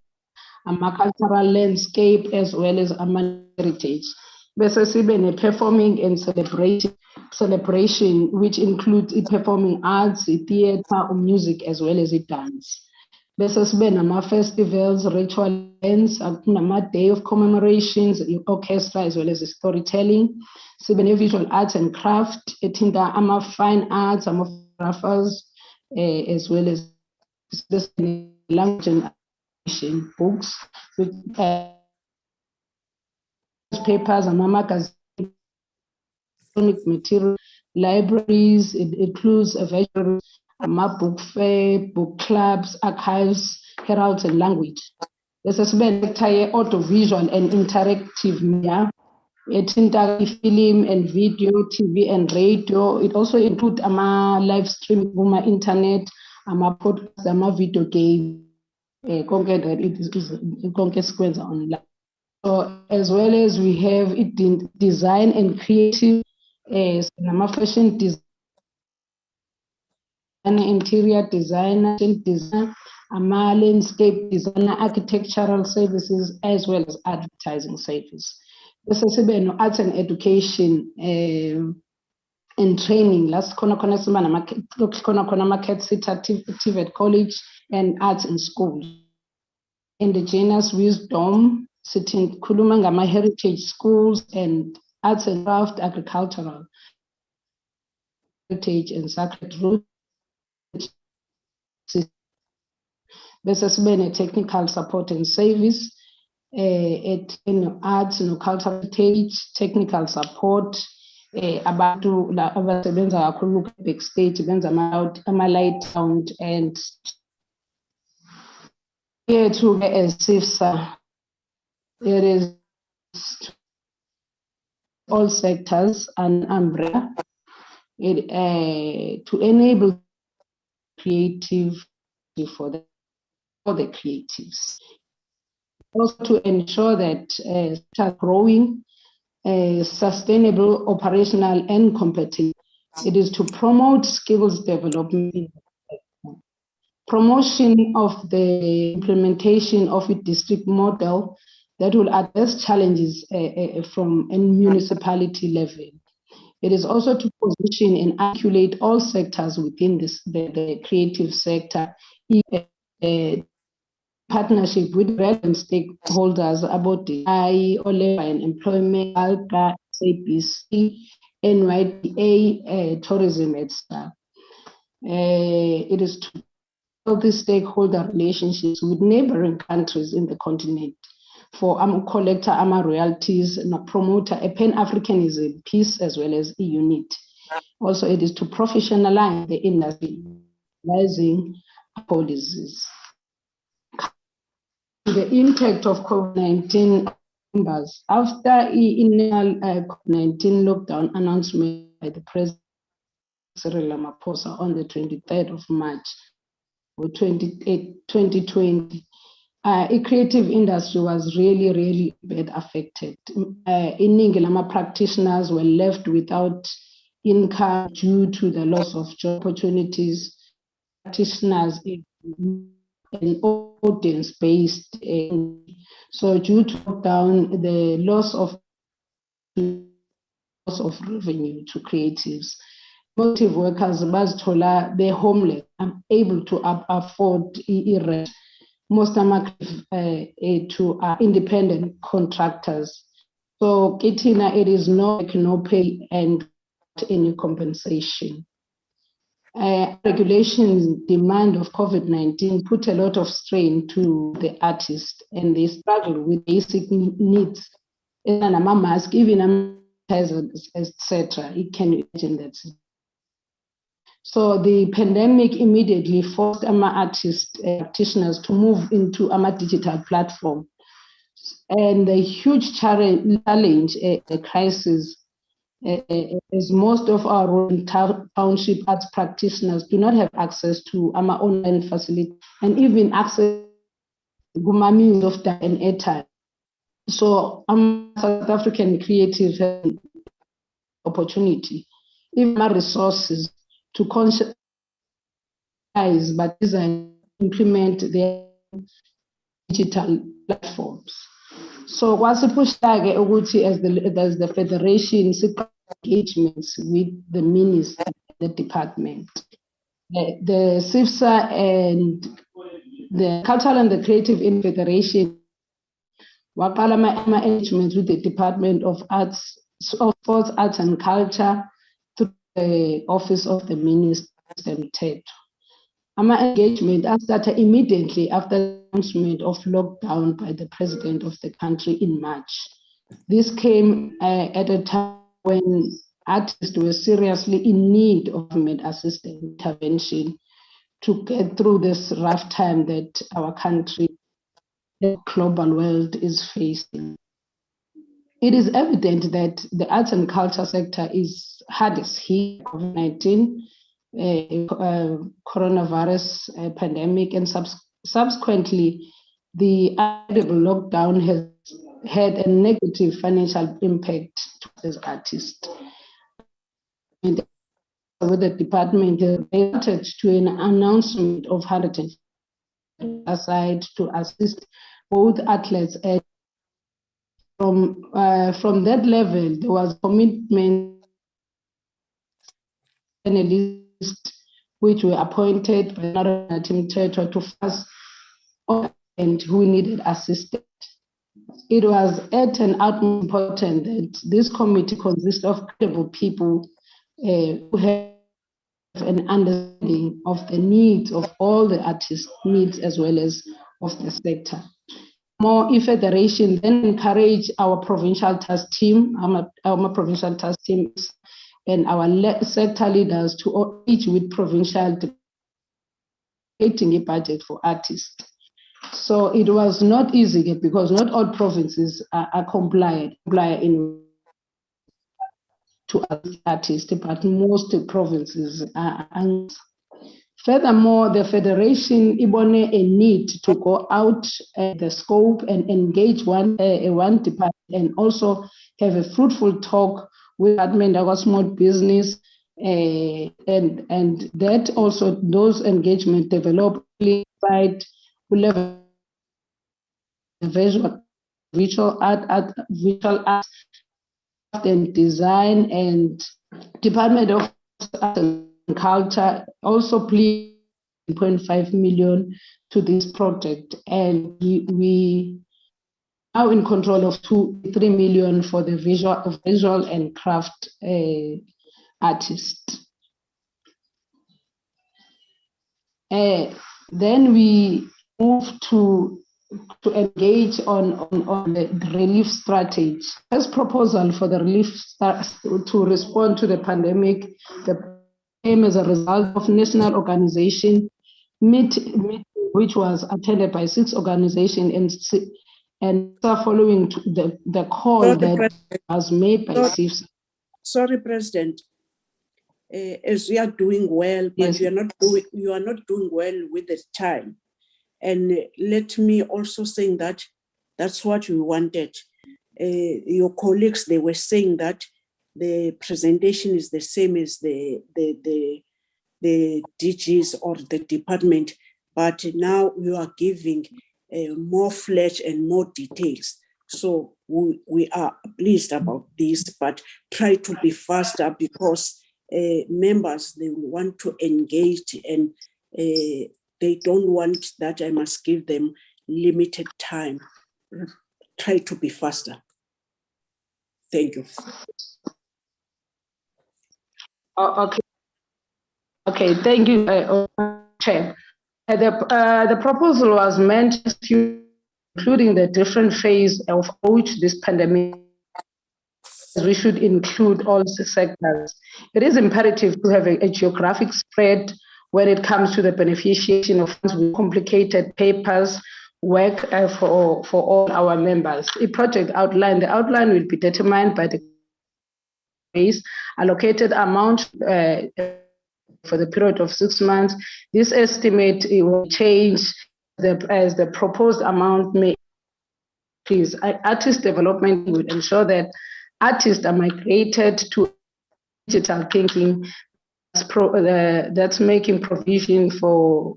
cultural landscape, as well as heritage. There's even a performing and celebration, which includes performing arts, theater, or music, as well as dance. There's been festivals, ritual events, day of commemorations, orchestra, as well as storytelling. Visual arts and craft, fine arts, photographers, as well as language and books, papers, magazines, material, libraries. It includes a visual book fair, book clubs, archives, heralds, and language. There's a audiovisual and interactive media. It's film and video, TV and radio. It also includes live streaming, internet, podcast, video game. It is online. So as well as we have it in design and creative, fashion design, interior designer, landscape designer, architectural services, as well as advertising services. This is arts and education and training. Last corner market TVET college and arts in schools. Indigenous wisdom, sitting Kulumangama heritage schools and arts and craft, agricultural heritage and sacred roots. This has been a technical support and service. Arts and cultural heritage, technical support, about to backstage, light sound, and here to Sifsa. It is all sectors and umbrella to enable creative for the creatives. Also to ensure that start growing, sustainable, operational, and competitive. It is to promote skills development, promotion of the implementation of a district model that will address challenges from a municipality level. It is also to position and articulate all sectors within the creative sector, partnership with relevant stakeholders about the labor and employment, ALCA, SABC, NYDA, tourism, etc. It is to healthy stakeholder relationships with neighboring countries in the continent for collector royalties and promote a Pan-Africanism, peace as well as unity. Also, it is to professionalize the industry, rising policies. The impact of COVID-19 numbers. After the initial COVID-19 lockdown announcement by the President Cyril Ramaphosa on the 23rd of March 2020, the creative industry was really bad affected. Iningi practitioners were left without income due to the loss of job opportunities. Practitioners in audience-based, so due to lockdown, the loss of revenue to creatives. Motive workers, they're homeless, unable to afford rent. Most are to independent contractors. So it is no pay and any compensation. Regulations demand of COVID-19 put a lot of strain to the artists, and they struggle with basic needs. And a mask, even etc. You can imagine that. So the pandemic immediately forced artists, practitioners to move into a digital platform. And the huge challenge, a crisis, as most of our rural township arts practitioners do not have access to our online facility and even access to means of data and airtime. So South African creative opportunity, even resources to conscientize but design, implement their digital platforms. So what's the push as the federation engagements with the ministry, the department, the Sifsa and the Cultural and the Creative in Federation. Engagement with the Department of Arts, Sports, Arts and Culture through the Office of the Minister. Our engagement started immediately after the announcement of lockdown by the President of the country in March. This came at a time when artists were seriously in need of government assistance intervention to get through this rough time that our country, the global world, is facing. It is evident that the arts and culture sector is hardest hit by COVID-19, coronavirus pandemic, and subsequently the lockdown has had a negative financial impact to these artists. And with the department, they wanted to an announcement of 100 aside to assist both athletes. And from that level, there was commitment analysts which were appointed by another team territory to first and who needed assistance. It was at an utmost important that this committee consists of credible people who have an understanding of the needs of all the artists' needs as well as of the sector. More federation then encourage our provincial task team, our provincial task teams, and our sector leaders to each with provincial creating a budget for artists. So it was not easy because not all provinces are compliant in to artists, but most provinces are. Furthermore, the federation ibone a need to go out the scope and engage one department and also have a fruitful talk with department of small business, and that also those engagement develop side level visual art and design, and Department of Art and Culture also please 0.5 million to this project, and we are in control of 3 million for the visual and craft artists. Then we moved to engage on the relief strategy. First proposal for the relief to respond to the pandemic, came as a result of national organization meeting, which was attended by 6 organizations and following the call that was made by Sifsa. Sorry, President. As you are doing well, but Yes. you are not doing well with the time. And let me also say that that's what we wanted. Your colleagues, they were saying that the presentation is the same as the DGs or the department, but now you are giving more flesh and more details. So we are pleased about this, but try to be faster because members, they want to engage and they don't want that I must give them limited time. Try to be faster. Thank you. Okay. Okay, thank you, Chair. The proposal was meant to, including the different phase of which this pandemic, we should include all the sectors. It is imperative to have a geographic spread when it comes to the beneficiation of funds with complicated papers, work for all our members. The outline will be determined by the base allocated amount for the period of 6 months. This estimate will change as the proposed amount may increase. Artist development will ensure that artists are migrated to digital thinking that's making provision for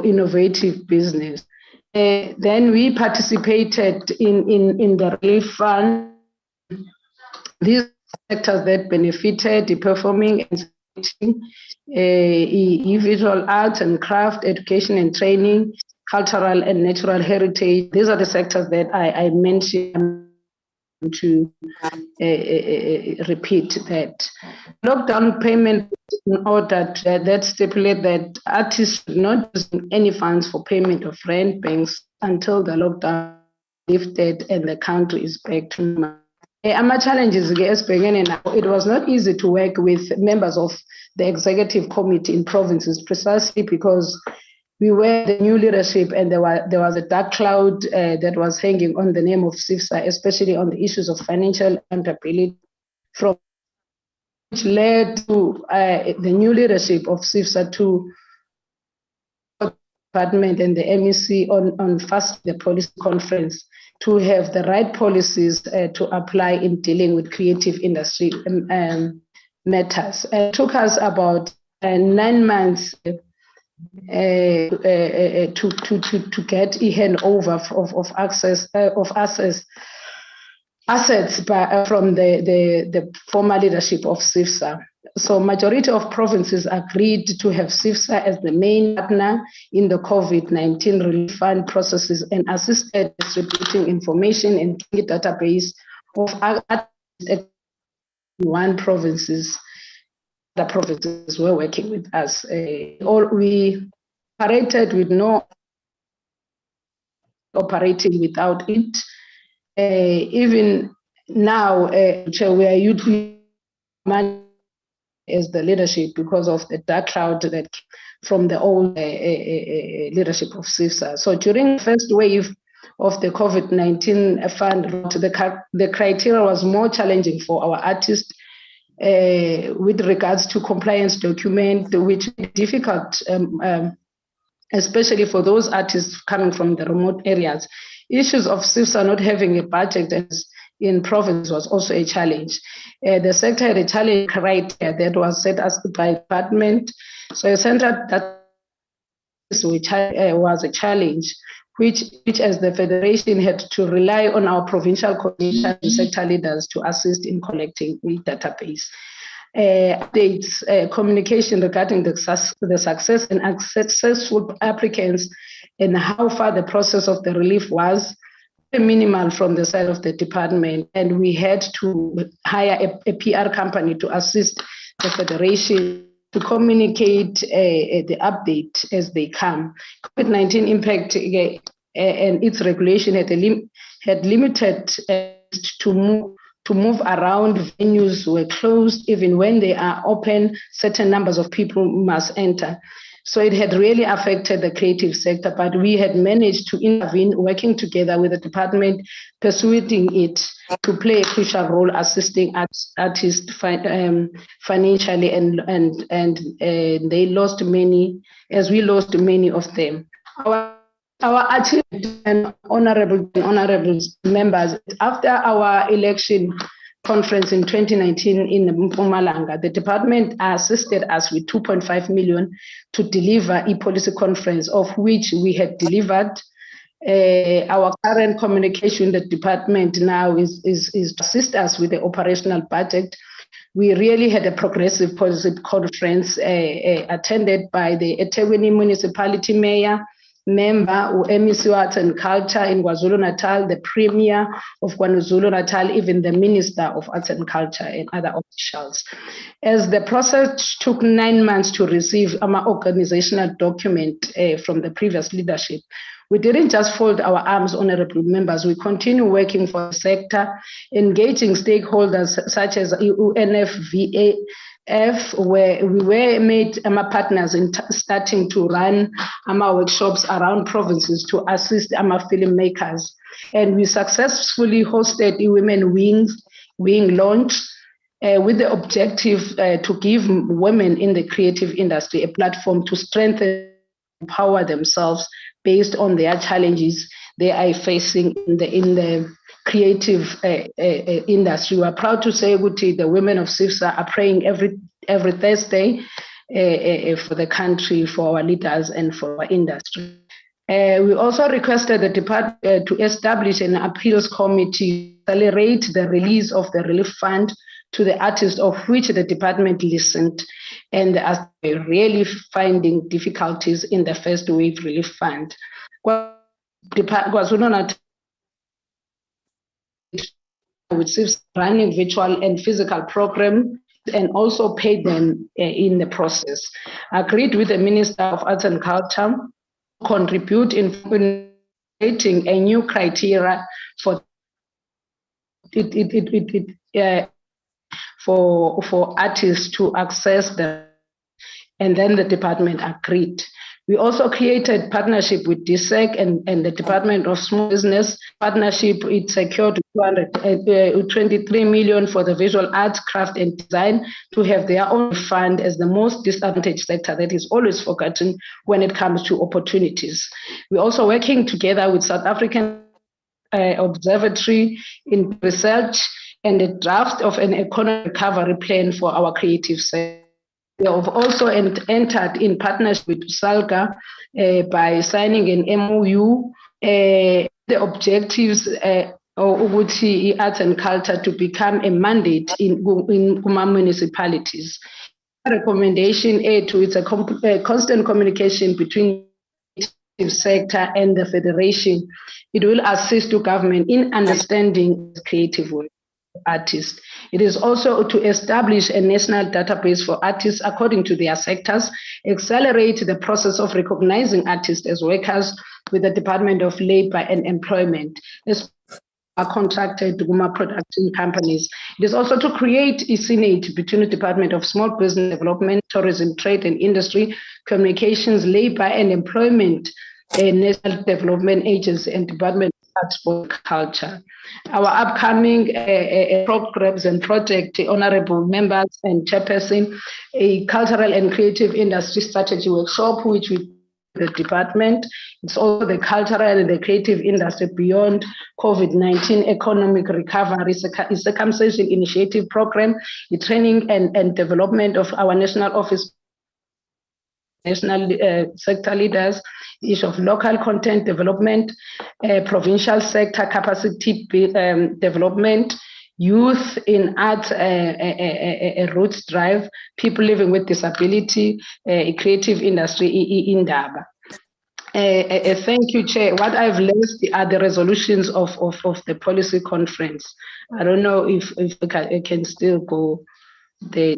innovative business. Then we participated in the relief fund. These sectors that benefited the performing and visual arts and craft, education and training, cultural and natural heritage. These are the sectors that I mentioned to repeat that. Lockdown payment order that stipulate that artists should not use any funds for payment of rent banks until the lockdown lifted and the country is back to normal. Our challenges, it was not easy to work with members of the executive committee in provinces precisely because we were the new leadership and there was a dark cloud that was hanging on the name of Sifsa, especially on the issues of financial accountability, from which led to the new leadership of Sifsa to department and the MEC on first the policy conference to have the right policies to apply in dealing with creative industry matters. It took us about 9 months to get a handover of assets from the former leadership of Sifsa. So majority of provinces agreed to have Sifsa as the main partner in the COVID-19 relief fund processes and assisted distributing information and database of one provinces. The provinces were working with us. We operated with no operating without it. Even now, we are using money as the leadership because of the dark cloud that from the old leadership of Sifsa. So during the first wave of the COVID-19 fund, the criteria was more challenging for our artists with regards to compliance document, which is difficult, especially for those artists coming from the remote areas. Issues of Sifsa not having a budget in province was also a challenge. The sector had a challenge criteria that was set as by department. So a center that was a challenge, which as the federation had to rely on our provincial coordination and sector leaders to assist in collecting the database. Updates, communication regarding the success and successful applicants and how far the process of the relief was minimal from the side of the department, and we had to hire a PR company to assist the federation to communicate the update as they come. COVID-19 impact and its regulation had limited to move around. Venues were closed. Even when they are open, certain numbers of people must enter. So it had really affected the creative sector, but we had managed to intervene, working together with the department, persuading it to play a crucial role, assisting artists financially, and they lost many, as we lost many of them. Our artists and honorable members, after our election conference in 2019 in Mpumalanga, the department assisted us with 2.5 million to deliver a policy conference, of which we had delivered. Our current communication, the department now is to assist us with the operational budget. We really had a progressive policy conference attended by the eThekwini Municipality Mayor, member, MEC Arts and Culture in KwaZulu-Natal, the Premier of KwaZulu-Natal, even the Minister of Arts and Culture and other officials. As the process took 9 months to receive our organizational document from the previous leadership, we didn't just fold our arms, honorable members. We continue working for the sector, engaging stakeholders such as UNFVA, where we were made partners in starting to run workshops around provinces to assist filmmakers. And we successfully hosted a women wing launch with the objective to give women in the creative industry a platform to strengthen, empower themselves based on their challenges they are facing in the creative industry. We are proud to say, Guti, the women of Sifsa are praying every Thursday for the country, for our leaders, and for our industry. We also requested the department to establish an appeals committee to accelerate the release of the relief fund to the artists, of which the department listened, and are really finding difficulties in the first wave relief fund. KwaZulu-Natal with Sifsa running virtual and physical program, and also paid them in the process. Agreed with the Minister of Arts and Culture to contribute in creating a new criteria for for artists to access them, and then the department agreed. We also created partnership with DSEC and the Department of Small Business. Partnership, it secured 23 million for the visual arts, craft and design to have their own fund as the most disadvantaged sector that is always forgotten when it comes to opportunities. We're also working together with South African Observatory in research and a draft of an economic recovery plan for our creative sector. We have also entered in partnership with SALGA by signing an MOU. The objectives of arts and culture to become a mandate in municipalities. Recommendation A to it's a constant communication between the sector and the federation. It will assist the government in understanding the creative work. Artists. It is also to establish a national database for artists according to their sectors, accelerate the process of recognizing artists as workers with the Department of Labor and Employment, as are contracted production companies. It is also to create a synergy between the Department of Small Business Development, Tourism, Trade and Industry, Communications, Labor and Employment, National Development Agency and Department for Culture. Our upcoming programs and project, honorable members and chairperson, a cultural and creative industry strategy workshop, which we the department. It's also the cultural and the creative industry beyond COVID-19 economic recovery, circumcision initiative program, the training and development of our national office, national sector leaders, issue of local content development, provincial sector capacity development, youth in arts, a roots drive, people living with disability, a creative industry in Daba. Thank you, Chair. What I've left are the resolutions of the policy conference. I don't know if I can still go Go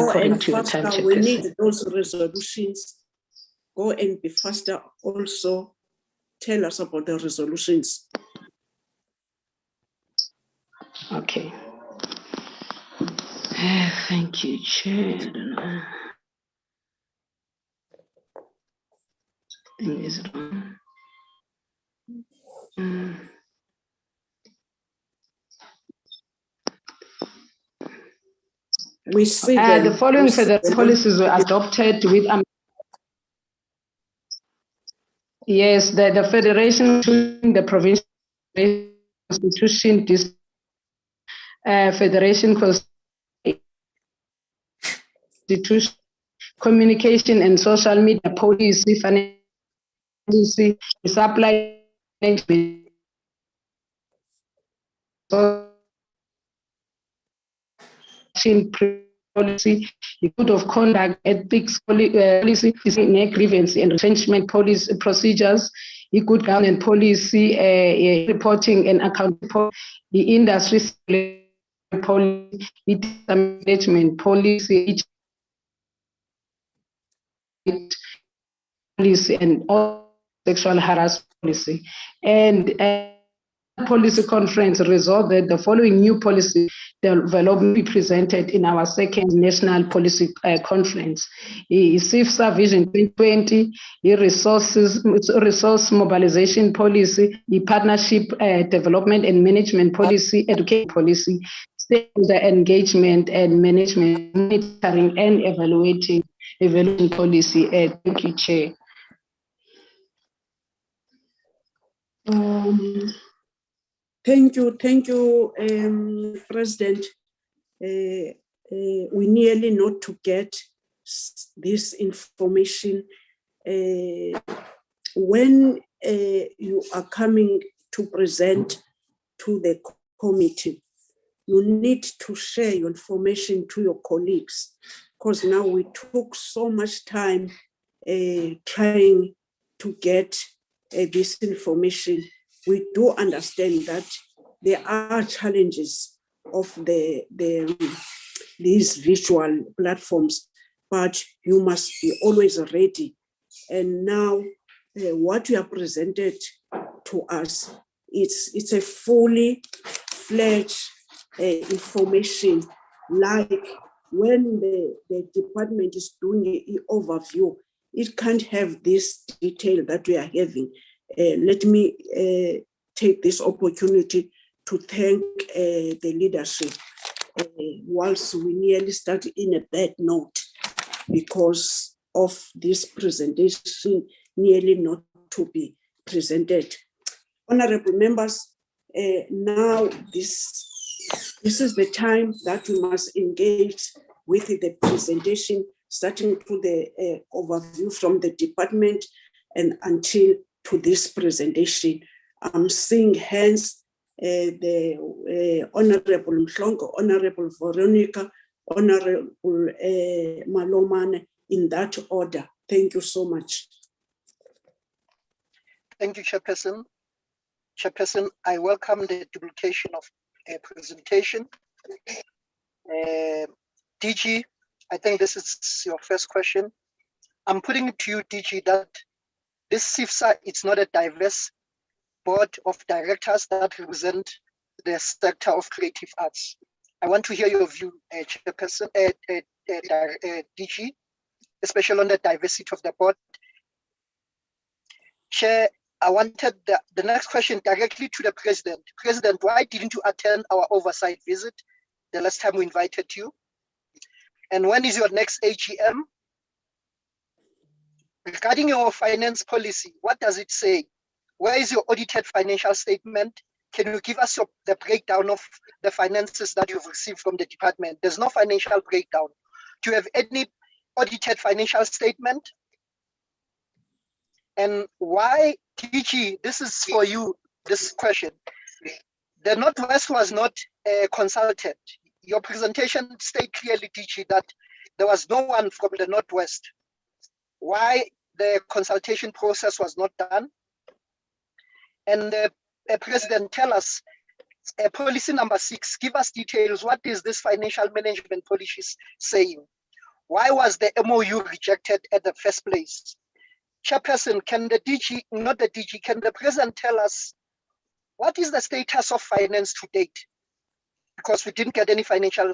according and to your time, faster. We Chairperson. need those resolutions. Go and be faster. Also, tell us about the resolutions. Okay. Thank you, Chair. Is it on? We see them. The following We see federal them. policies were adopted with yes, the federation, the provincial constitution, this federation constitution, communication and social media policy, financial policy, supply management, policy, the code of conduct, ethics policy, grievance and retrenchment policy procedures, the good governance policy, reporting and accounting, the industry policy, the management policy, policy, and all sexual harassment policy. And policy conference resolved that the following new policy development be presented in our second national policy conference. Sifsa Vision 2020, the resource mobilization policy, the partnership development and management policy, education policy, stakeholder engagement and management, monitoring and evaluation policy. Thank you, Chair. Thank you, President. We nearly not to get this information. When you are coming to present to the committee, you need to share your information to your colleagues, because now we took so much time trying to get this information. We do understand that there are challenges of these visual platforms, but you must be always ready. And now what you have presented to us, it's a fully fledged information, like when the department is doing an overview, it can't have this detail that we are having. Let me take this opportunity to thank the leadership. Whilst we nearly started in a bad note because of this presentation nearly not to be presented. Honorable members, now this is the time that we must engage with the presentation, starting to the overview from the department and until to this presentation. I'm seeing hands, the Honorable Mhlongo, Honorable Veronica, Honorable Malomane, in that order. Thank you so much. Thank you, Chairperson. Chairperson, I welcome the duplication of a presentation. DG, I think this is your first question. I'm putting it to you, DG, that this Sifsa, it's not a diverse board of directors that represent the sector of creative arts. I want to hear your view, Chairperson, DG, especially on the diversity of the board. Chair, I wanted the next question directly to the President. President, why didn't you attend our oversight visit the last time we invited you? And when is your next AGM? Regarding your finance policy, what does it say? Where is your audited financial statement? Can you give us the breakdown of the finances that you've received from the department? There's no financial breakdown. Do you have any audited financial statement? And why, DG, this is for you, this question. The Northwest was not consulted. Your presentation stated clearly, DG, that there was no one from the Northwest. Why the consultation process was not done? And the President, tell us, Policy number 6, give us details. What is this financial management policy saying? Why was the MOU rejected at the first place? Chairperson, can the DG, not the DG, can the president tell us what is the status of finance to date? Because we didn't get any financial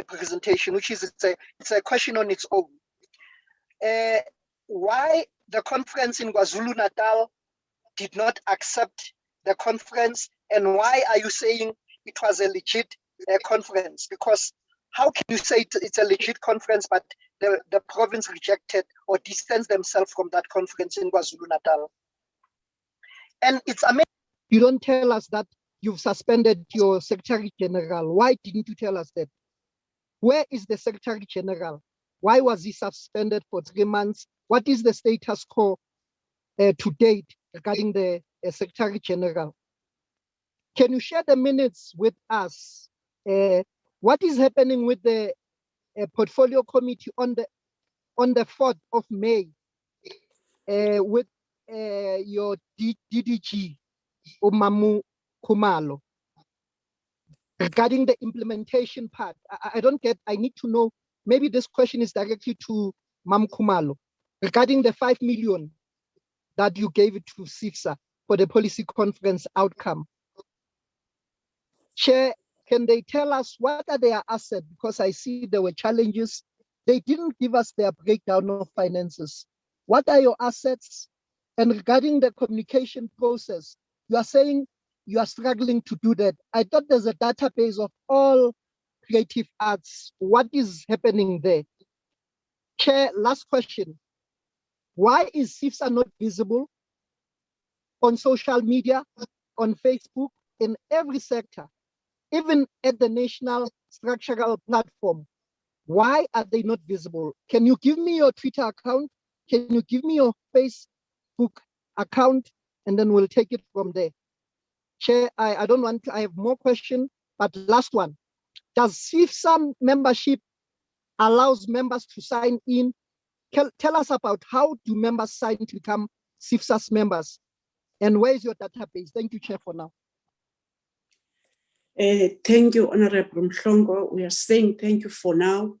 presentation, which is it's a question on its own. Why the conference in KwaZulu-Natal did not accept the conference, and why are you saying it was a legit conference? Because how can you say it's a legit conference, but the province rejected or distanced themselves from that conference in KwaZulu-Natal? And it's amazing. You don't tell us that you've suspended your Secretary General. Why didn't you tell us that? Where is the Secretary General? Why was he suspended for 3 months? What is the status quo to date regarding the Secretary General? Can you share the minutes with us? What is happening with the portfolio committee on the 4th of May with your DDG, Umamu Kumalo, regarding the implementation part? I don't get, I need to know, maybe this question is directly to Mam Kumalo, regarding the 5 million that you gave it to Sifsa for the policy conference outcome. Chair, can they tell us what are their assets? Because I see there were challenges. They didn't give us their breakdown of finances. What are your assets? And regarding the communication process, you are saying you are struggling to do that. I thought there's a database of all creative arts. What is happening there? Chair, last question. Why is Sifsa not visible on social media, on Facebook, in every sector, even at the national structural platform? Why are they not visible? Can you give me your Twitter account? Can you give me your Facebook account? And then we'll take it from there. Chair, I don't want to, I have more questions, but last one. Does Sifsa membership allows members to sign in? Tell us about how do members sign to become Sifsa's members? And where is your database? Thank you, Chair, for now. Thank you, Honorable Mhlongo. We are saying thank you for now.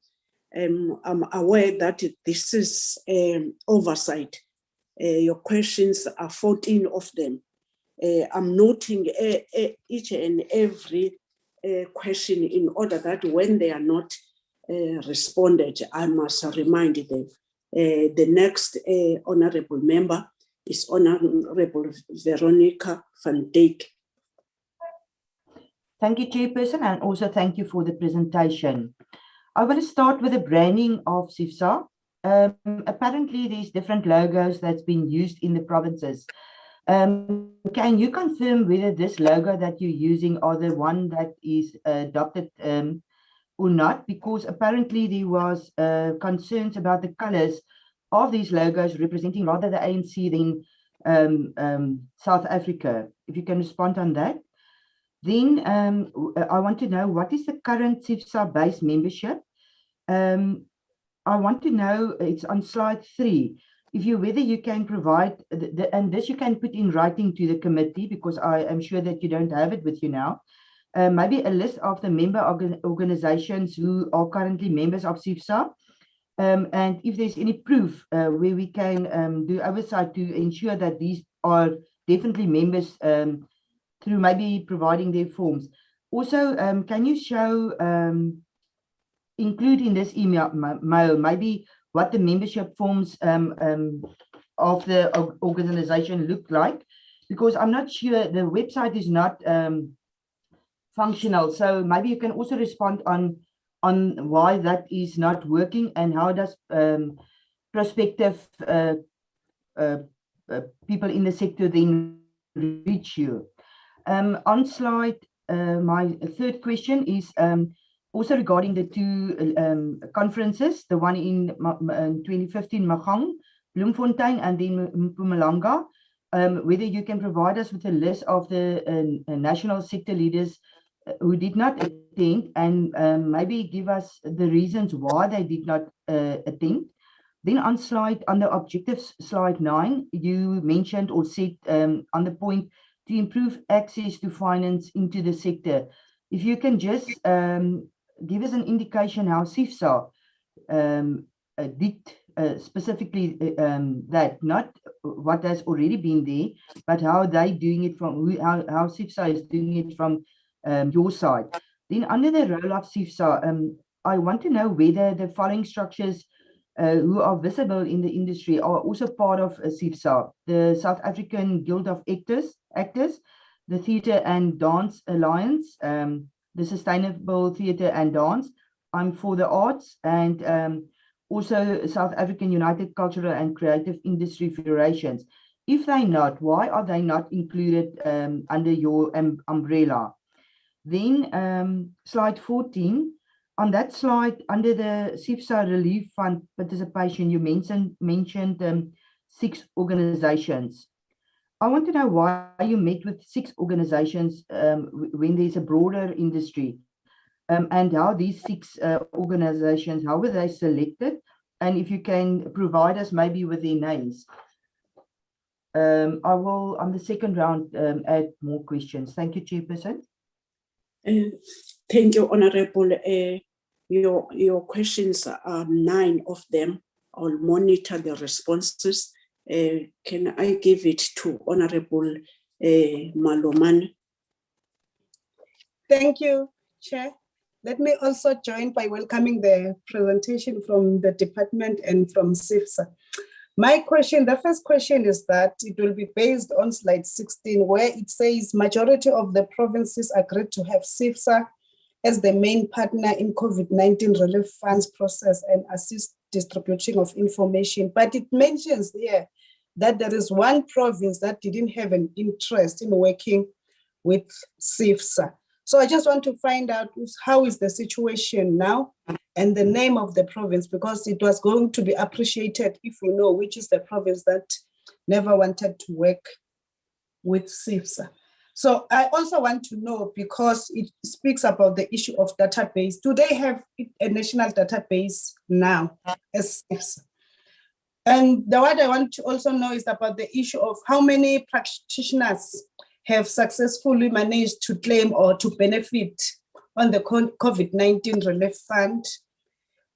I'm aware that this is oversight. Your questions are 14 of them. I'm noting each and every question in order that when they are not responded, I must remind them. The next honorable member is Honorable Veronica van Dijk. Thank you, Chairperson, and also thank you for the presentation. I want to start with the branding of Sifsa. Apparently, there's different logos that's been used in the provinces. Can you confirm whether this logo that you're using are the one that is adopted or not? Because apparently there was concerns about the colors of these logos representing rather the ANC than South Africa. If you can respond on that. Then I want to know, what is the current Sifsa base membership? I want to know, it's on slide 3, whether you can provide, and this you can put in writing to the committee, because I am sure that you don't have it with you now, maybe a list of the member organizations who are currently members of Sifsa, and if there's any proof where we can do oversight to ensure that these are definitely members through maybe providing their forms. Also, can you show, include in this email maybe what the membership forms of the organization look like? Because I'm not sure, the website is not functional. So maybe you can also respond on why that is not working, and how does prospective people in the sector then reach you. On slide, my third question is also regarding the 2 conferences, the one in 2015, Magang, Bloemfontein, and then Mpumalanga, whether you can provide us with a list of the national sector leaders who did not attend, and maybe give us the reasons why they did not attend. Then on the objectives, slide 9, you mentioned or said on the point to improve access to finance into the sector. If you can just give us an indication how Sifsa did specifically that, not what has already been there, but how they doing it from, how Sifsa is doing it from your side. Then under the role of Sifsa, I want to know whether the following structures who are visible in the industry are also part of Sifsa: the South African Guild of Actors, the Theatre and Dance Alliance, the Sustainable Theatre and Dance, I'm for the Arts, and also South African United Cultural and Creative Industry Federations. If they're not, why are they not included under your umbrella? Then slide 14, on that slide, under the Sifsa Relief Fund participation, you mentioned 6 organizations. I want to know why you met with 6 organizations when there's a broader industry, and how these 6 organizations, how were they selected? And if you can provide us maybe with their names. I will, on the second round, add more questions. Thank you, Chairperson. Thank you, Honorable. Your questions are 9 of them. I'll monitor the responses. Can I give it to Honorable Maloman? Thank you, Chair. Let me also join by welcoming the presentation from the department and from Sifsa. My question, the first question is that it will be based on slide 16, where it says majority of the provinces agreed to have Sifsa as the main partner in COVID-19 relief funds process and assist distributing of information. But it mentions here that there is one province that didn't have an interest in working with Sifsa. So I just want to find out how is the situation now and the name of the province, because it was going to be appreciated if we know which is the province that never wanted to work with Sifsa. So I also want to know, because it speaks about the issue of database, do they have a national database now as Sifsa? And what I want to also know is about the issue of how many practitioners have successfully managed to claim or to benefit on the COVID-19 relief fund.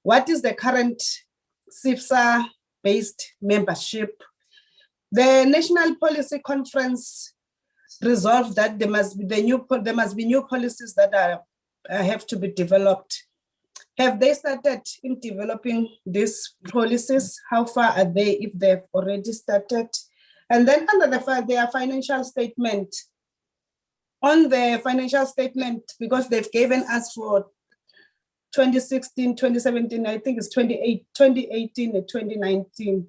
What is the current Sifsa-based membership? The National Policy Conference resolved that there must be new policies that have to be developed. Have they started in developing these policies? How far are they, if they've already started? And then under their financial statement, on the financial statement, because they've given us for 2016, 2017, I think it's 2018 and 2019.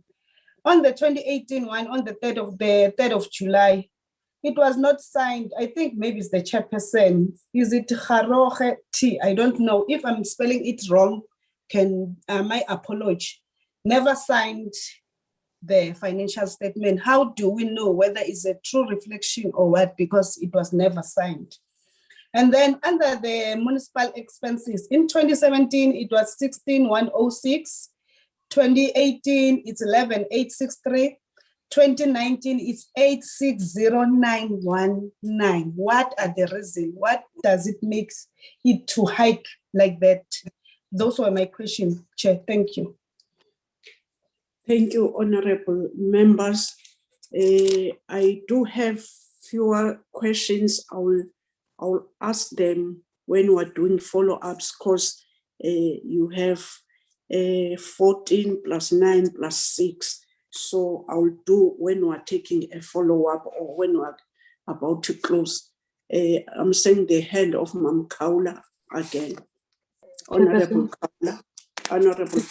On the 2018 one, on the 3rd of July, it was not signed. I think maybe it's the chairperson. Is it Haroche T? I don't know. If I'm spelling it wrong, my apology. Never signed the financial statement. How do we know whether it's a true reflection or what? Because it was never signed. And then under the municipal expenses, in 2017, it was 16,106. 2018, it's 11,863. 2019, it's 860919. What are the reasons? What does it make it to hike like that? Those were my questions, Chair. Thank you. Thank you, honorable members. I do have fewer questions. I'll ask them when we're doing follow-ups, because you have 14 plus 9 plus 6. So I'll do when we're taking a follow-up or when we're about to close. I'm saying the hand of Mam Kaula again. Honorable Kaula. Honorable.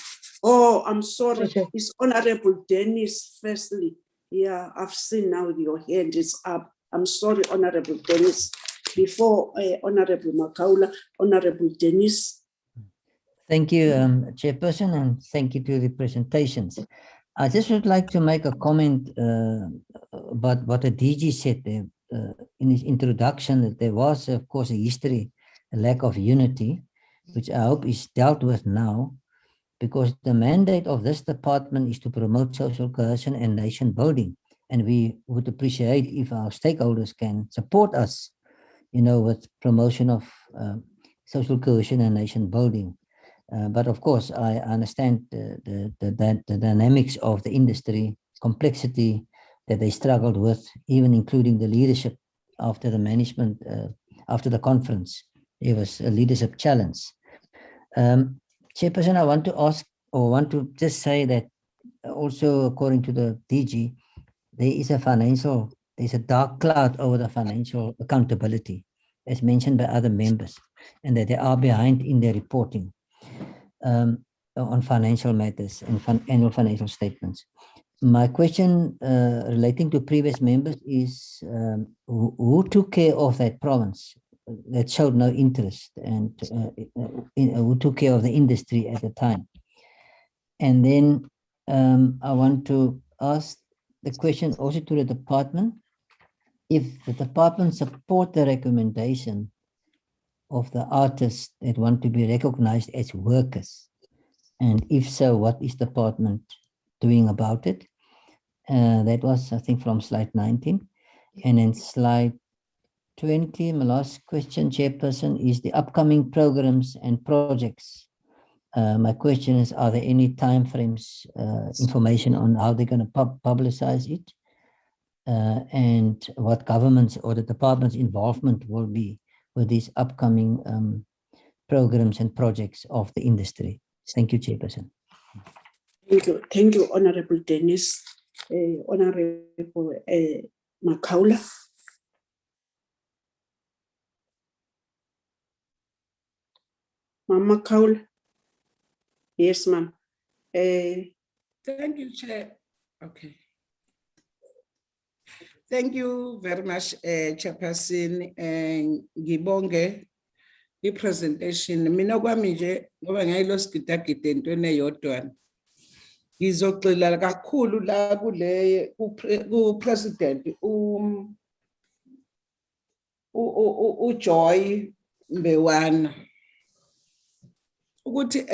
Oh, I'm sorry. It's Honorable Dennis firstly. Yeah, I've seen now your hand is up. I'm sorry, Honorable Dennis. Before Honorable Makaula, Honorable Dennis. Thank you, Chairperson, and thank you to the presentations. I just would like to make a comment about what the DG said there, in his introduction, that there was, of course, a history, a lack of unity, which I hope is dealt with now, because the mandate of this department is to promote social cohesion and nation building. And we would appreciate if our stakeholders can support us, with promotion of social cohesion and nation building. But of course, I understand the dynamics of the industry, complexity that they struggled with, even including the leadership after the management, after the conference. It was a leadership challenge. Chairperson, I want to ask, or want to just say that also according to the DG, there's a dark cloud over the financial accountability, as mentioned by other members, and that they are behind in their reporting on financial matters and annual financial statements. My question relating to previous members is who took care of that province that showed no interest, and who took care of the industry at the time? And then I want to ask the question also to the department, if the department support the recommendation of the artists that want to be recognized as workers, and if so, what is the department doing about it? That was, I think, from slide 19. And then slide 20, my last question, Chairperson, is the upcoming programs and projects. My question is, are there any timeframes, information on how they're going to publicize it? And what government's or the department's involvement will be with these upcoming programs and projects of the industry? Thank you, Chairperson. Thank you, Honorable Dennis. Honorable Makaula. Mama Kaula. Yes, ma'am. Thank you, Chair. Okay. Thank you very much, Chairperson. Ngibonge i-presentation. Mina kwami nje ngoba ngayilo sigidagide entweni eyodwa. Ngizogxila kakhulu la kule ku-president uJoy Mbewana. Ukuthi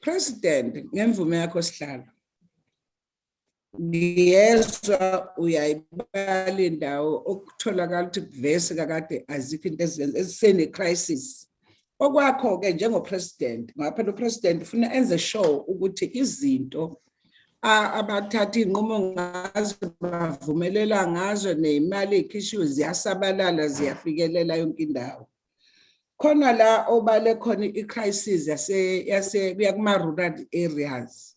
President, ngemvume yakho sihlalo. Ngiyezwa uyayibala indawo okutholakala ukuthi kuvese kakade azikho into ezisene crisis. Okwakho ke njengopresident, ngaphela upresident ufuna enze show ukuthi izinto abathatha inqumo ngazo bavumelela ngazo nezimali ekhishiwe ziyasabalala ziyafikelela yonke indawo. Khona la obale khona icrisis yase kuya kuma rural areas.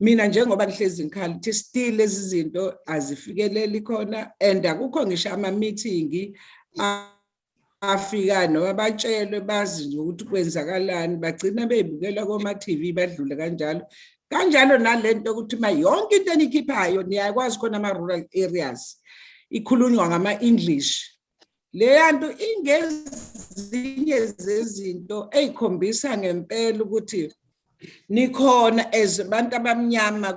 Mina njengoba ngihlezi ngikhala ukuthi still lezi zinto azifikeleli khona, and akukho ngisho ama meeting afika noma batshelwe bazi ukuthi kwenzakalani, bagcina beyibukela koma TV badlule kanjalo. Kanjalo nalento ukuthi yonke into enikhiphayo niyakwazi khona ama rural areas ikhulunywa ngama English. Leyanto ingezinye zezinto ezikhombisa ngempela ukuthi nikhona as abantu abamnyama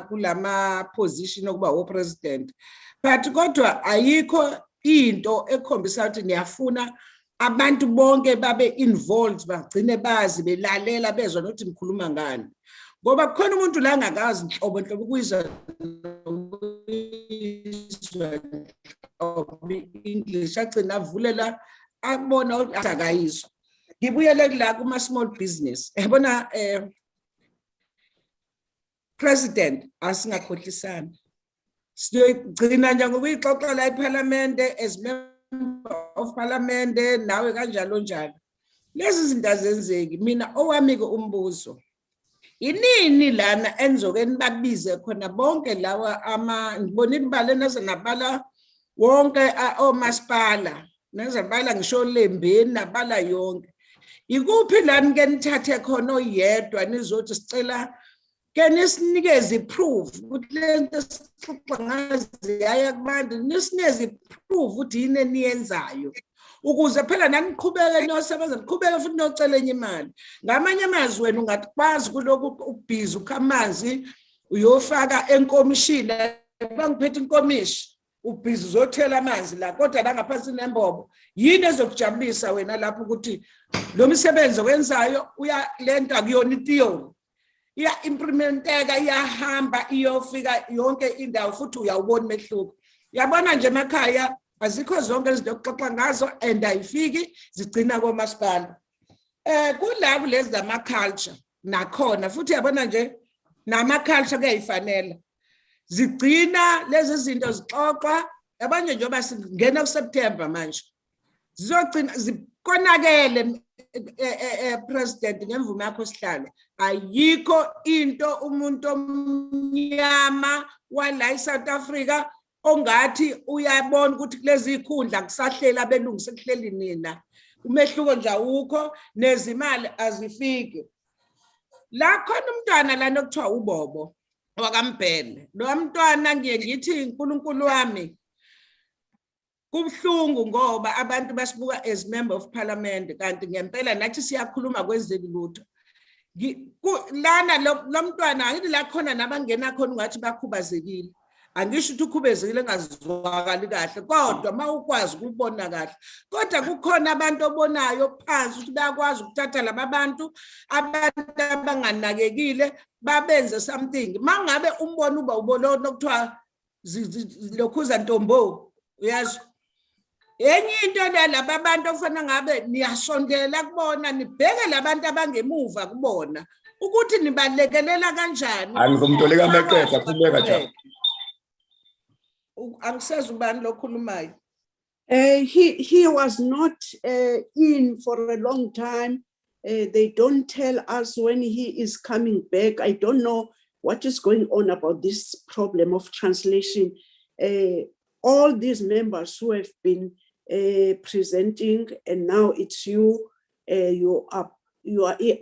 kulama position okuba upresident, but kodwa ayikho into ekhombisa ukuthi niyafuna abantu bonke babe involved, bagcine bazi belalela bezwa nokuthi nikhuluma ngani, ngoba kukhona umuntu la angakazi nhlobo kuyizwa English agcina avulela abona akayizwa. Ngibuyele la kuma small business. Yabona President asingakhohlisana. Sigcina nje ngokuyixoxa la eParliament as member of Parliament nawe kanjalo njalo. Lezi zinto azenzeki. Mina owami ke umbuzo. Inini lana enzoke nibabize khona bonke lawa ngibona ibale nazenabala wonke omasipala nazabala ngisho lembeni nabala yonke. Ikuphi lani ke nithathe khona oyedwa nizothi sicela ke nisinikeze proof ukuthi lento sixoxa ngazi yaya kubantu, nisinikeze proof ukuthi yini eniyenzayo ukuze phela nani niqhubeke nosebenza niqhubeke futhi nocela enye imali. Ngamanye amazwi wena ungakwazi kuloko ubhizi ukhamanzi uyofaka enkomishini bangiphethe inkomishi ubhizi uzothela amanzi la kodwa la ngaphansi nembobo. Yini ezokujabulisa wena lapho ukuthi lo msebenzi wenzayo uya lento akuyona theory. implementeka iyahamba iyofika yonke indawo futhi uyawubona umehluko. Yabona nje emakhaya azikho zonke izinto okuxoxa ngazo and ayifiki zigcina komasipala. Kulabo lezi zama culture nakhona futhi yabona nje nama culture kuyayifanela. Zigcina lezi zinto zixoxwa abanye njengoba singena kuSeptember manje. Zizogcina zikonakele president ngemvume yakho sihlalo. Ayikho into umuntu omnyama wala eSouth Africa ongathi uyabona ukuthi kulezi ikhundla kusahlela abelungise kuhleli nina. Umehluko nje awukho nezimali azifiki. La khona umntwana lana okuthiwa uBobo wakaMbhele. Lo mntwana ngiye ngithi uNkulunkulu wami kubhlungu ngoba abantu basibuka as member of parliament kanti ngempela nathi siyakhuluma kwezeli lutho. Lana lo mntwana angithi la khona nabangena khona ungathi bakhubazekile. Angisho ukuthi ukhubazekile engazwakali kahle kodwa mawukwazi ukubona kahle. Kodwa kukhona abantu obonayo phansi ukuthi bayakwazi ukuthatha laba bantu abanganakekile babenze something. Mangabe umbona uba ubolo nokuthiwa lokhuza ntombo uyazi. Enye into laba bantu ofana ngabe niyasondela kubona nibheke labantu abangemuva kubona ukuthi nibalekelela kanjani. Angizomtoleka amaqeda khuleka cha. Angisazi ubani lokhulumayo. He was not in for a long time. They don't tell us when he is coming back. I don't know what is going on about this problem of translation. All these members who have been presenting, and now it's you. You are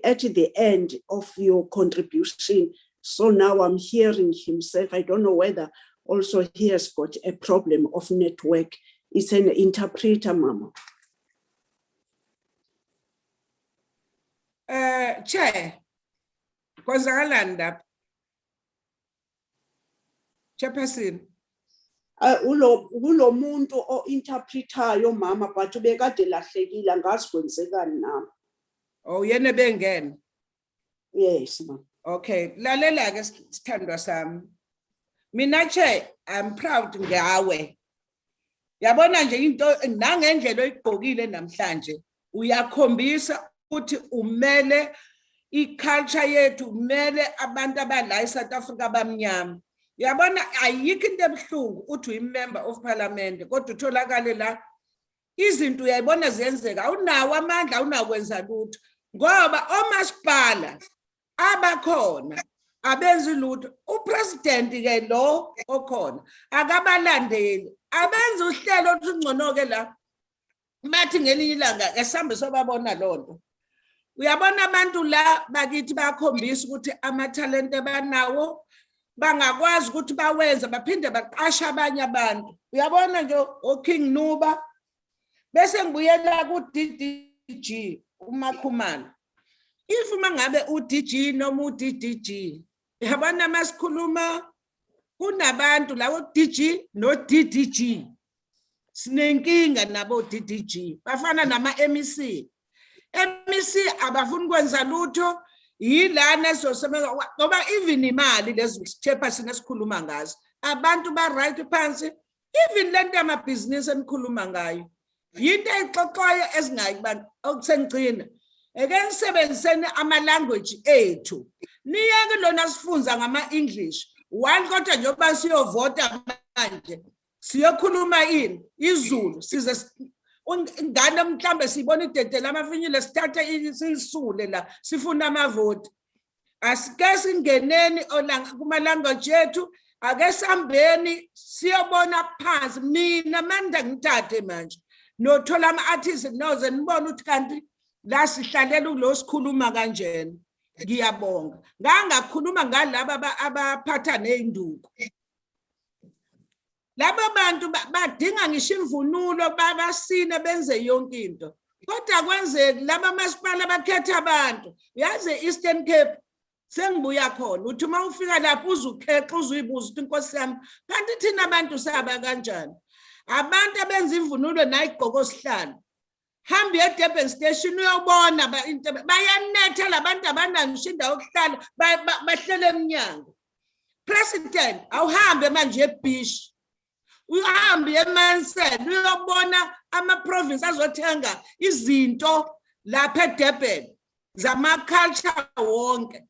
at the end of your contribution. So now I'm hearing himself. I don't know whether also he has got a problem of network. It's an interpreter, Mama. Chair, Kwazakalanda. Chairperson. Ulo muntu o interpreter yo mama but ubekade lahlekile angazi kwenzekani nami. Oh yena bengena. Yes ma. Okay, lalela ke sithandwa sami. Mina che I'm proud ngawe. Yabona nje into nangendlela oyigqokile namhlanje uyakhombisa ukuthi umele iculture yethu umele abantu abala eSouth Africa abamnyama. Yabona ayikho into ebuhlungu uthi uyimember of parliament kodwa utholakale la izinto uyayibona ziyenzeka awunawo amandla awunakwenza lutho ngoba omasipala abakhona abenzi lutho upresident ke lo okhona akabalandeli abenza uhlelo olungcono ke la mathi ngelinye ilanga esambe sobabona lonto. Uyabona abantu la bakithi bakhombisa ukuthi amathalente banawo bangakwazi ukuthi bawenza baphinde baqasha abanye abantu. Uyabona nje oKing Nuba bese ngibuyela kuDDG uMakhumana. If mangabe uDG noma uDDG yabona masikhuluma kunabantu lawo DG no DDG sinenkinga nabo DDG bafana nama MEC abafuni kwenza lutho yilana sosebenza ngoba even imali lezi chairperson esikhuluma ngazo abantu ba right phansi even lento yamabhizinisi enikhuluma ngayo yinto exoxwayo ezingayibantu okusengcina ekensebenziseni ama language ethu niyeke lona sifunza ngama English while kodwa njengoba siyovota manje siyokhuluma iZulu size ngane mhlambe sibona idedela amafinyile sithathe sisule la sifuna amavoti asike singeneni kuma language ethu ake sambeni siyobona phansi mina manje ngithathe manje nothola ama artists noze nibone ukuthi kanti la sihlalela kulo sikhuluma kanjena. Ngiyabonga ngangakhuluma ngalabo abaphatha nezinduku laba bantu badinga ngisho imvunulo babasine benze yonke into kodwa kwenzeki laba masipala bakhetha abantu yazi Eastern Cape sengibuya khona uthi uma ufika lapho uzukhexa uzuyibuza ukuthi inkosi yami kanti thina abantu saba kanjani abantu abenza imvunulo nayigqoko sihlalo Hambi eDurban station uyobona bayanetha labantu abanangisho indawo yokuhlala bahlele eminyango. President awuhambe manje eBish. Uhambe eMansfield uyobona ama-province azothenga izinto lapha eDurban zama-culture wonke.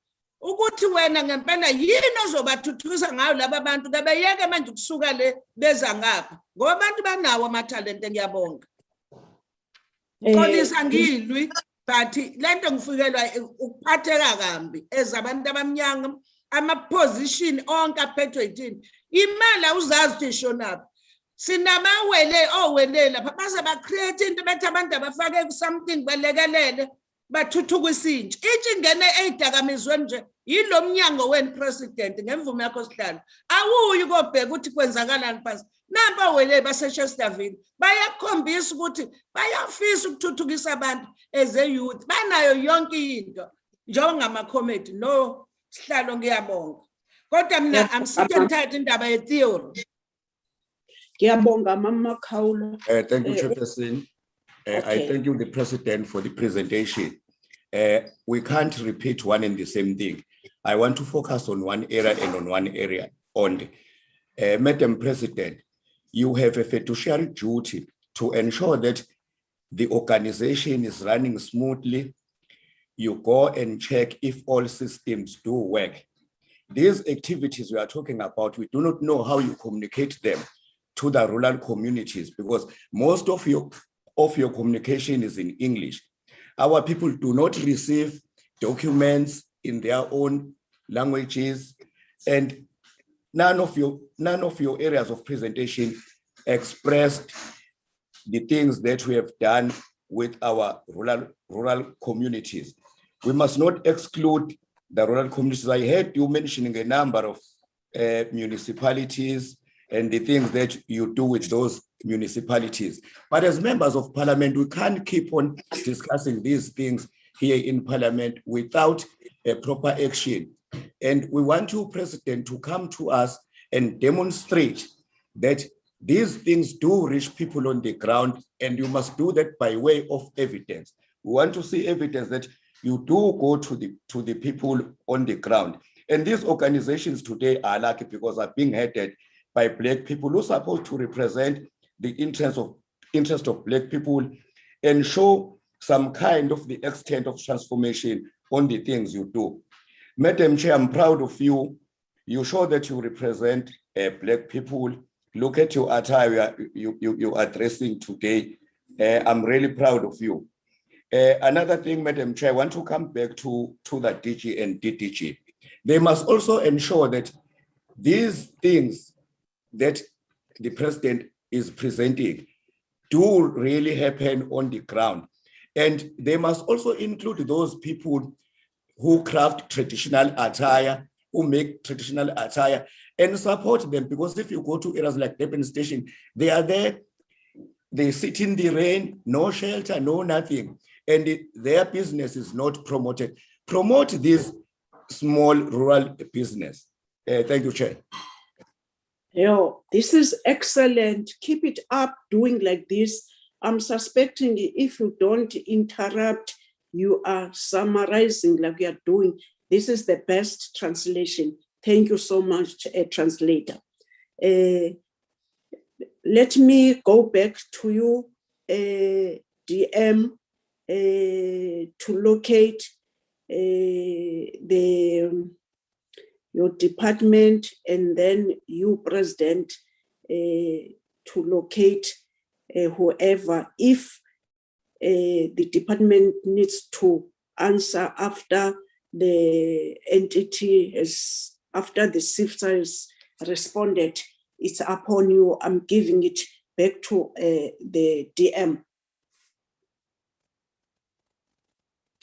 Ukuthi wena ngempela yini ozobathuthukisa ngayo laba bantu kabeyeke manje ukusuka le beza ngapha ngoba abantu banawo amathalente ngiyabonga. Xolisa ngilwi but lento ngifikelwa ukuphatheka kambi ezabantu abamnyama ama-position onke aphethwe yithini. Imali awuzazi ukuthi ishonaphi. Sinamawele owele lapha base ba-create into bethi abantu abafake something balekelele bathuthukisa intsha. Intsha ingene ey'dakamizweni nje yilo mnyango wenu president ngemvume yakho sihlalo. Awuyi kobheka ukuthi kwenzakalani phasi. Nampa wele baseChesterville bayakhombisa ukuthi bayafisa ukuthuthukisa abantu as a youth. Banayo yonke into njengama-committee. No, sihlalo ngiyabonga. Kodwa mina I'm sick and tired indaba ye-theory. Ngiyabonga Mama Khawula. Thank you, Chairperson. I thank you, the President, for the presentation. We can't repeat one and the same thing. I want to focus on one area and on one area only. Madam President, you have a fiduciary duty to ensure that the organization is running smoothly. You go and check if all systems do work. These activities we are talking about, we do not know how you communicate them to the rural communities because most of your communication is in English. Our people do not receive documents in their own languages, and none of your areas of presentation expressed the things that we have done with our rural communities. We must not exclude the rural communities. I heard you mentioning a number of municipalities and the things that you do with those municipalities. But as members of parliament, we can't keep on discussing these things here in parliament without a proper action. And we want you, President, to come to us and demonstrate that these things do reach people on the ground, and you must do that by way of evidence. We want to see evidence that you do go to the people on the ground. And these organizations today are lucky because are being headed by Black people who are supposed to represent the interest of Black people and show some kind of the extent of transformation on the things you do. Madam Chair, I'm proud of you. You show that you represent Black people. Look at your attire you're addressing today. I'm really proud of you. Another thing, Madam Chair, I want to come back to the DG and DDG. They must also ensure that these things that the President is presenting do really happen on the ground. And they must also include those people who craft traditional attire, who make traditional attire, and support them. Because if you go to areas like Durban Station, they are there, they sit in the rain, no shelter, no nothing, and their business is not promoted. Promote this small rural business. Thank you, Chair. Yo, this is excellent. Keep it up doing like this. I'm suspecting if you don't interrupt, you are summarizing like you are doing. This is the best translation. Thank you so much, translator. Let me go back to you, DM, to locate your department, and then you, President, to locate whoever. If the department needs to answer after the entity has, after the Sifsa has responded, it's upon you. I'm giving it back to the DM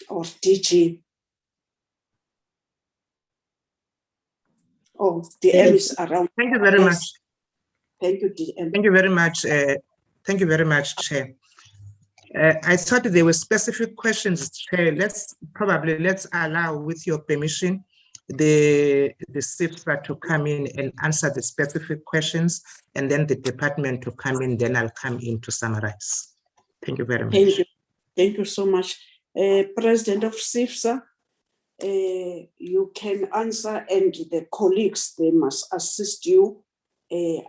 or DG. Oh, DM is around. Thank you very much. Thank you, DM. Thank you very much. Thank you very much, Chair. I thought there were specific questions, Chair. Let's allow, with your permission, the Sifsa to come in and answer the specific questions, and then the department to come in, then I'll come in to summarize. Thank you very much. Thank you. Thank you so much. President of CCIFSA, you can answer, and the colleagues, they must assist you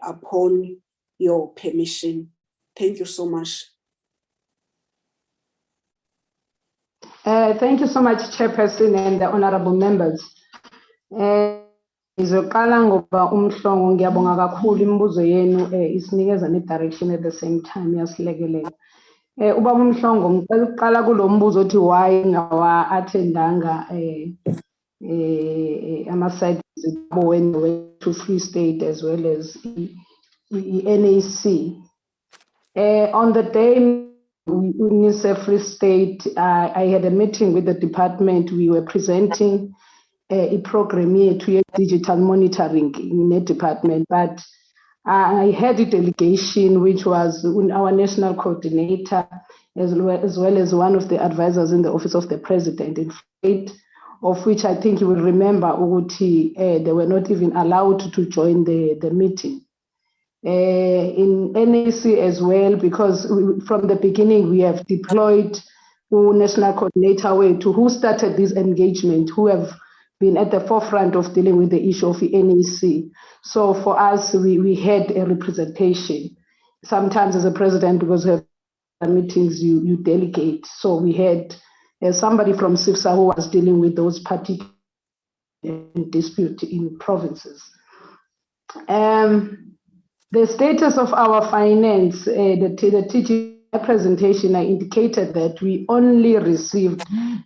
upon your permission. Thank you so much. Thank you so much, Chairperson and the honorable members. Ngizoqala ngoba umhlongo ngiyabonga kakhulu imibuzo yenu isinikeza ne-direction at the same time yasilekelela. Ubaba uMhlongo ngicela ukuqala kulo mbuzo othi why ngawa-attendanga ama-site visits when they went to Free State as well as NAC. On the day in Free State, I had a meeting with the department. We were presenting a program here to digital monitoring in the department, but I had a delegation which was our national coordinator as well as one of the advisors in the office of the president, in fact, of which I think you will remember Uguti, they were not even allowed to join the meeting. In NAC as well, because from the beginning we have deployed national coordinator to who started this engagement, who have been at the forefront of dealing with the issue of the NAC. So for us, we had a representation. Sometimes as a president, because we have meetings, you delegate. So we had somebody from Sifsa who was dealing with those particular disputes in provinces. The status of our finance, the teaching presentation, I indicated that we only received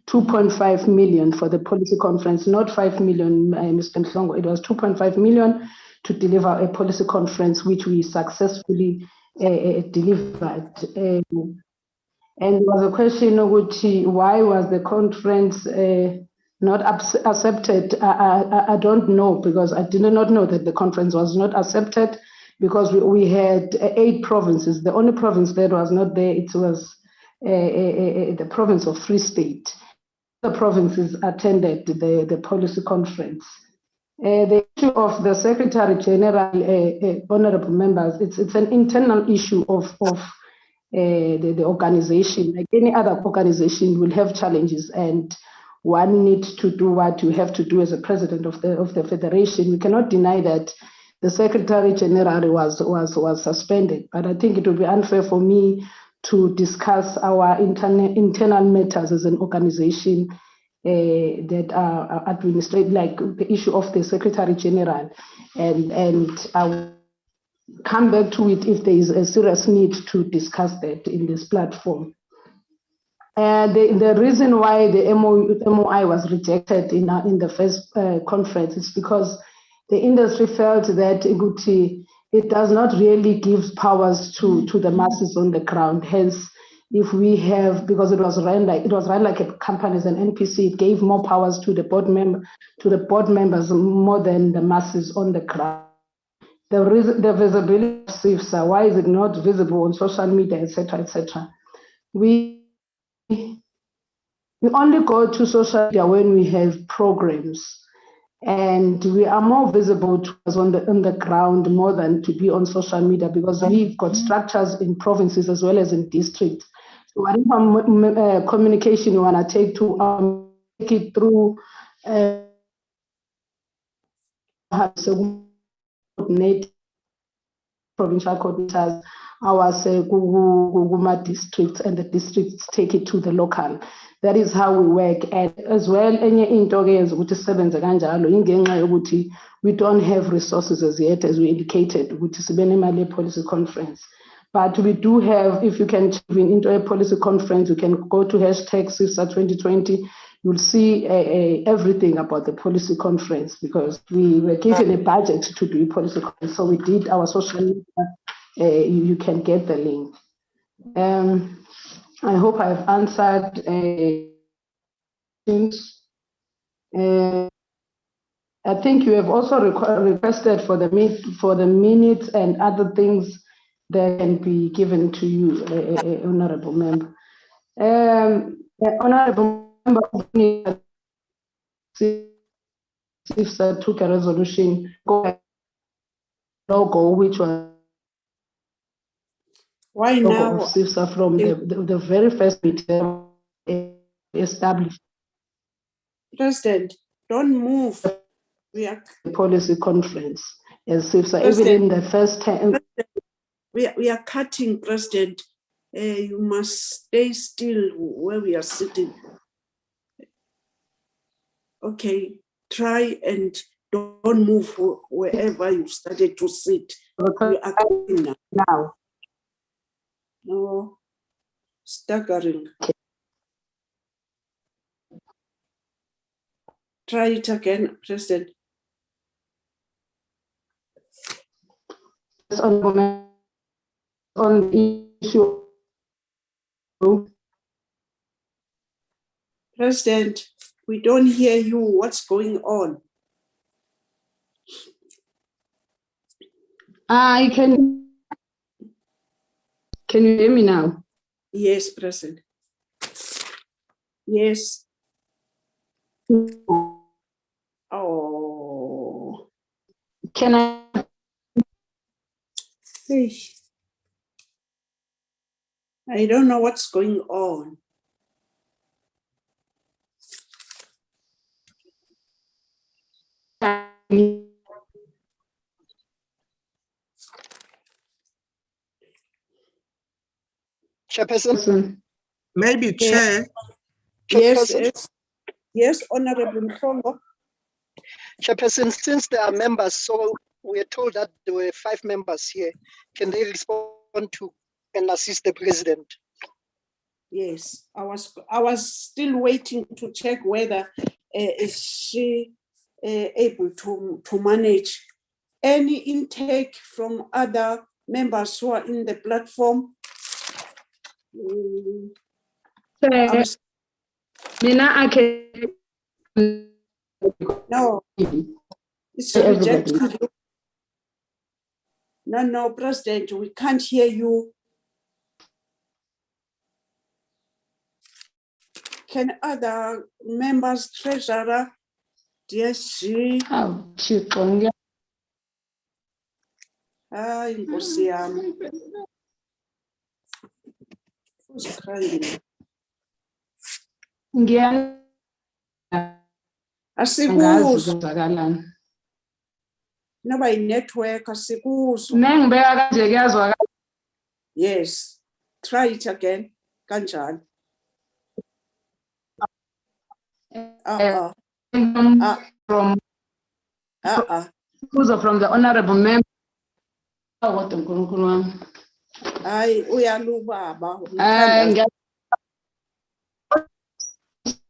2.5 million for the policy conference, not 5 million, Mr. Nhlongo. It was 2.5 million to deliver a policy conference, which we successfully delivered. And there was a question of why was the conference not accepted? I don't know, because I did not know that the conference was not accepted, because we had 8 provinces. The only province that was not there, it was the province of Free State. The provinces attended the policy conference. The issue of the Secretary General, honorable members, it's an internal issue of the organization. Like any other organization will have challenges, and one needs to do what you have to do as a president of the federation. We cannot deny that the Secretary General was suspended, but I think it would be unfair for me to discuss our internal matters as an organization that are administrative, like the issue of the Secretary General, and I will come back to it if there is a serious need to discuss that in this platform. The reason why the MOI was rejected in the first conference is because the industry felt that it does not really give powers to the masses on the ground. Hence, if we have, because it was run like a company as an NPC, it gave more powers to the board members more than the masses on the ground. The visibility of Sifsa, why is it not visible on social media, etc., etc.? We only go to social media when we have programs, and we are more visible to us on the ground more than to be on social media, because we've got structures in provinces as well as in districts. So whatever communication you want to take it through provincial coordinators, our districts, and the districts take it to the local. That is how we work. And as well, we don't have resources as yet, as we indicated, which is a policy conference. But we do have, if you can tune into a policy conference, you can go to hashtag Sifsa 2020. You'll see everything about the policy conference, because we were given a budget to do a policy conference. So we did our social media. You can get the link. I hope I've answered things. I think you have also requested for the minutes and other things that can be given to you, honorable member. Honorable member, Sifsa took a resolution logo, which was Why logo now? of Sifsa from the very first meeting established President, don't move. We are policy conference as Sifsa, even President, in the first time. we are cutting, President. You must stay still where we are sitting. Okay, try and don't move wherever you started to sit. We are cutting now. No, staggering. Try it again, President. On the issue. President, we don't hear you. What's going on? I can you hear me now? Yes, President. Yes. Oh. Can I? I don't know what's going on. Chairperson. Maybe Chair. Yes, yes, Honorable Mfongo. Chairperson, since there are members, so we are told that there were 5 members here. Can they respond to and assist the president? Yes, I was still waiting to check whether is she able to manage any intake from other members who are in the platform. I can. No, it's rejecting you. No, President, we can't hear you. Can other members, treasurer, DSG? Oh, shoot. Inkosi yami. Who's crying? Asikuso. Noba network asikuso. Yes. Try it again. Kanjani? From the honorable member.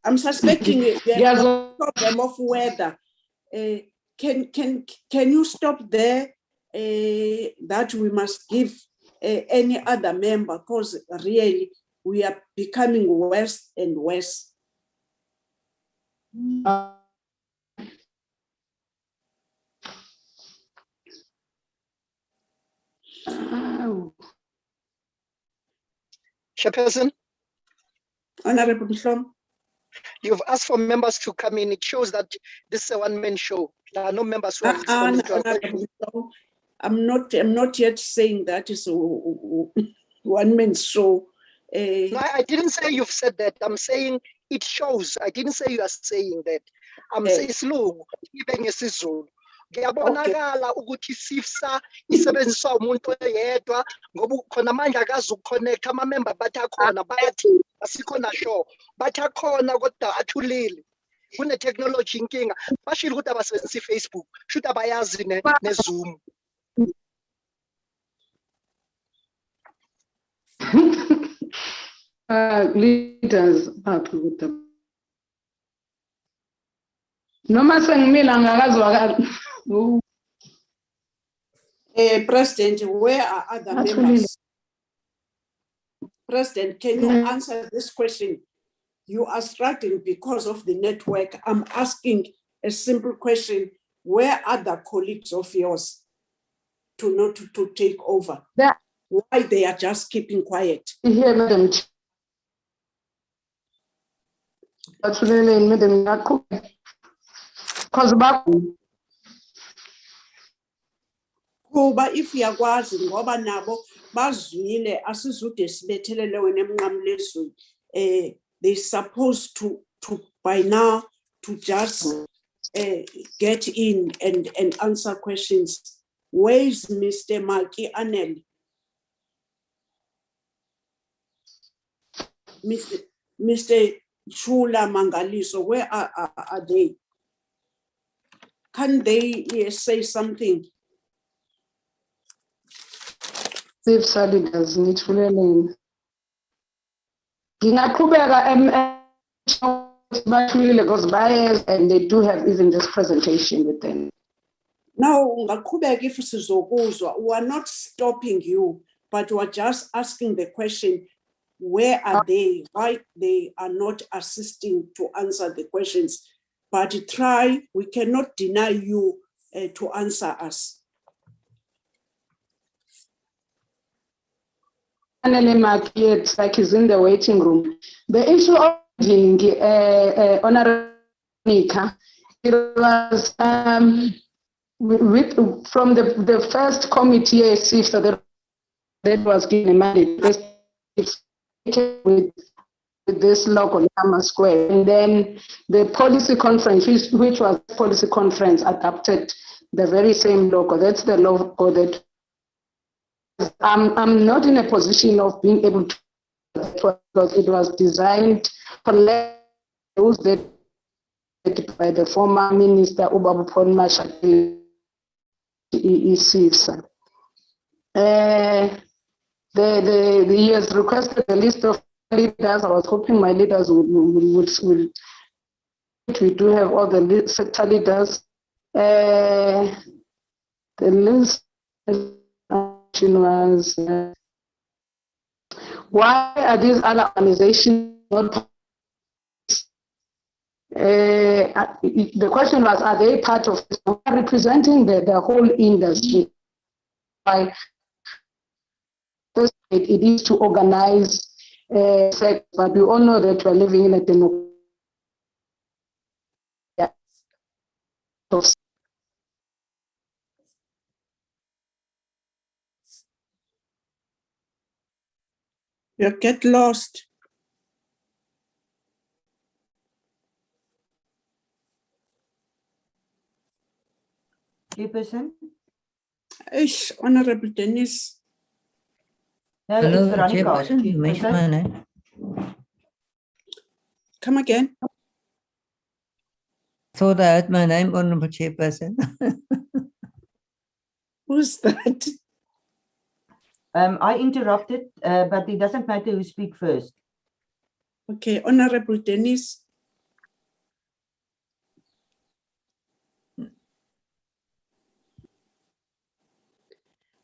I'm suspecting you have a problem of weather. Can you stop there? That we must give any other member, because really we are becoming worse and worse. Chairperson. Honorable Mhlom. You've asked for members to come in. It shows that this is a one-man show. There are no members who are responding to our questions. I'm not yet saying that is a one-man show. No, I didn't say you've said that. I'm saying it shows. I didn't say you are saying that. I'm saying slow. Even isiZulu. Ngiyabonakala ukuthi Sifsa isebenziswa umuntu oyedwa ngoba khona manje akazuconnect ama-member bathi akhona bayathi asikhona show bathi akhona kodwa athulile kune-technology inkinga bashilo ukuthi abasebenzisa i-Facebook shuthi abayazi ne-Zoom. Leaders noma sengimila ngakazwakala. President, where are other members? President, can you answer this question? You are struggling because of the network. I'm asking a simple question. Where are the colleagues of yours to take over? Why they are just keeping quiet? Here, Madam. That's really Madam. Kuba if uyakwazi ngoba nabo bazwile asizude sibethelele wena emnqamlezweni. They're supposed to by now to just get in and answer questions. Where is Mr. Maki Anel? Mr. Chula Mangaliso, where are they? Can they say something? CCIFSA leaders need to learn. Ngingaqhubeka because bias and they do have even this presentation with them. Now, if sizokuzwa, we are not stopping you, but we are just asking the question, where are they? Why they are not assisting to answer the questions? But try, we cannot deny you to answer us. It's like he's in the waiting room. The issue of Honorable Nika, it was from the first committee CCIFSA that was given a mandate with this logo on Hammer Square, and then the policy conference, which was policy conference, adopted the very same logo. That's the logo that I'm not in a position of being able to, because it was designed for those that by the former minister Ubabupon Mashaki Sifsa. He has requested a list of leaders. I was hoping my leaders will. We do have all the sector leaders. The list was why are these other organizations not? The question was, are they part of representing the whole industry? Why it is to organize, but we all know that we're living in a democracy. You get lost. Chairperson? Honorable Dennis. No, Hello, it's Veronica. Chairperson, you mentioned my name. Come again. Thought I had my name, Honorable Chairperson. Who's that? I interrupted, but it doesn't matter who speaks first. Okay, Honorable Dennis.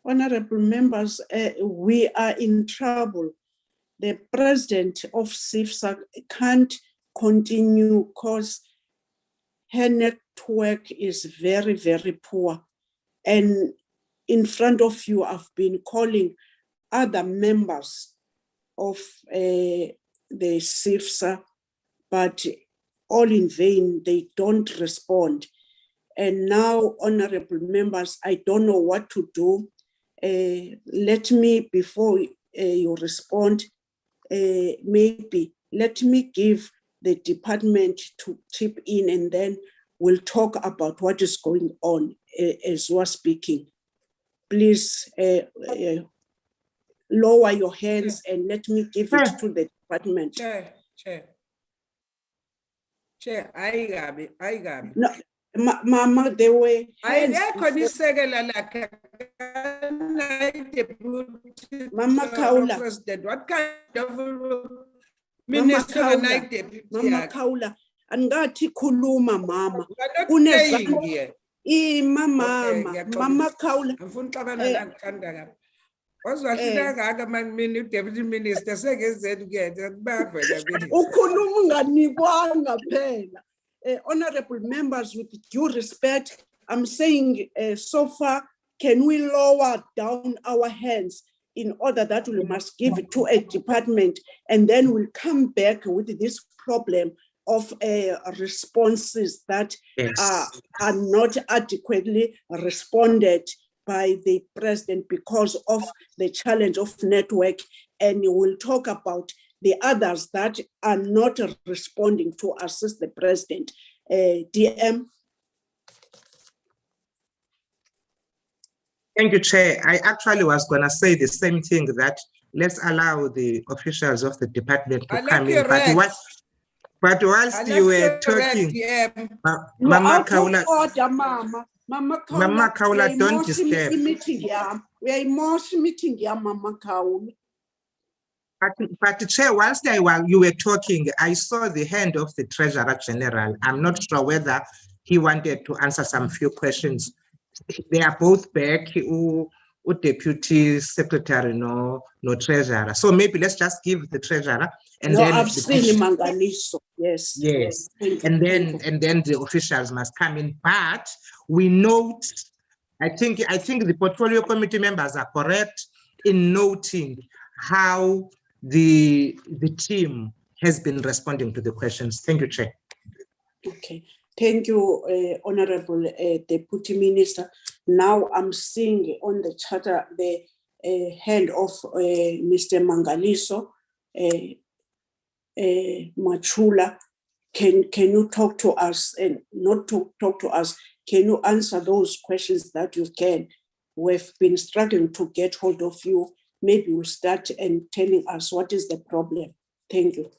Honorable members, we are in trouble. The president of CCIFSA can't continue because her network is very, very poor. And in front of you, I've been calling other members of the CCIFSA, but all in vain, they don't respond. And now, honorable members, I don't know what to do. Let me, before you respond, maybe let me give the department to chip in, and then we'll talk about what is going on as we're speaking. Please lower your hands and let me give it to the department. Chair, I got it. No, Mama, they were. Mama Kaula. President, what kind of Minister Mama Kaula, angathi khuluma mama. Kunezami here. Mama Kaula. Deputy Minister honorable members, with due respect, I'm saying so far, can we lower down our hands in order that we must give it to a department, and then we'll come back with this problem of responses that are not adequately responded by the president because of the challenge of network, and we'll talk about the others that are not responding to assist the president. DM. Thank you, Chair. I actually was going to say the same thing, that let's allow the officials of the department to come in. But whilst you were talking, Mama Kaula, Mama Kaula, don't disturb. We are emotion meeting, Mama Kaula. But Chair, whilst you were talking, I saw the hand of the Treasurer General. I'm not sure whether he wanted to answer some few questions. They are both back, Deputy Secretary, no Treasurer. So maybe let's just give the Treasurer, and then I've seen Mangaliso. Yes. Yes. And then the officials must come in. But we note, I think the portfolio committee members are correct in noting how the team has been responding to the questions. Thank you, Chair. Okay. Thank you, Honorable Deputy Minister. Now I'm seeing on the charter the hand of Mr. Mangaliso, Machula. Can you talk to us, and not to talk to us? Can you answer those questions that you can? We've been struggling to get hold of you. Maybe we'll start and telling us what is the problem. Thank you.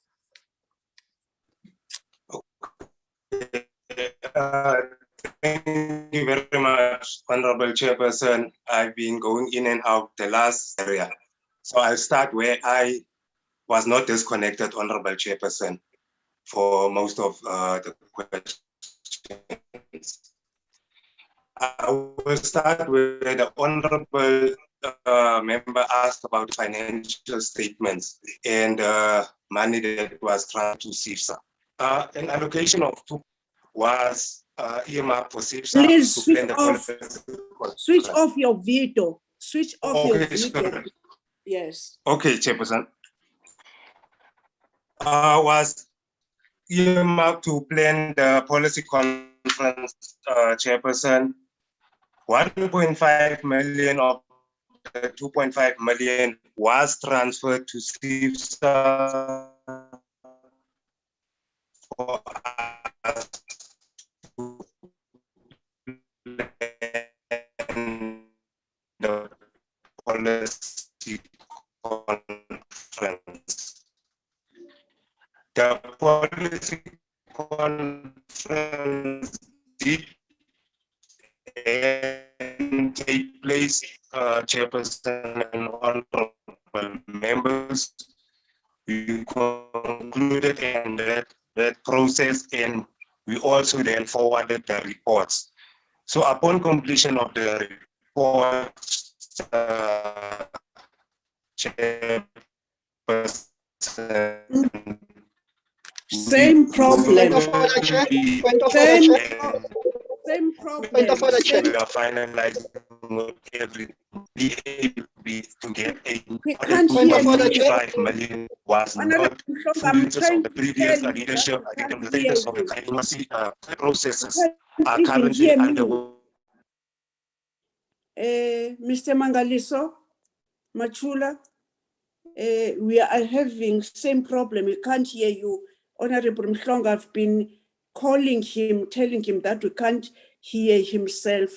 Thank you very much, Honorable Chairperson. I've been going in and out the last area. So I'll start where I was not disconnected, Honorable Chairperson, for most of the questions. I will start with the Honorable member asked about financial statements and money that was transferred to Sifsa. An allocation of 2 was earmarked for Sifsa. Please switch off your video. Switch off your video. Sure. Yes. Okay, Chairperson. Was earmarked to plan the policy conference, Chairperson. 1.5 million of the 2.5 million was transferred to Sifsa for us to plan the policy conference. The policy conference did take place, Chairperson and honorable members. We concluded in that process, and we also then forwarded the reports. So upon completion of the reports, Chairperson, same problem. Same problem. Point of order, Chair. We are finalizing every to get We can't hear 1.5 million was not influences of the previous leadership. The status of the diplomacy processes are currently underway. Mr. Mangaliso, Machula, we are having same problem. We can't hear you. Honorable Mhlongo, I've been calling him, telling him that we can't hear himself.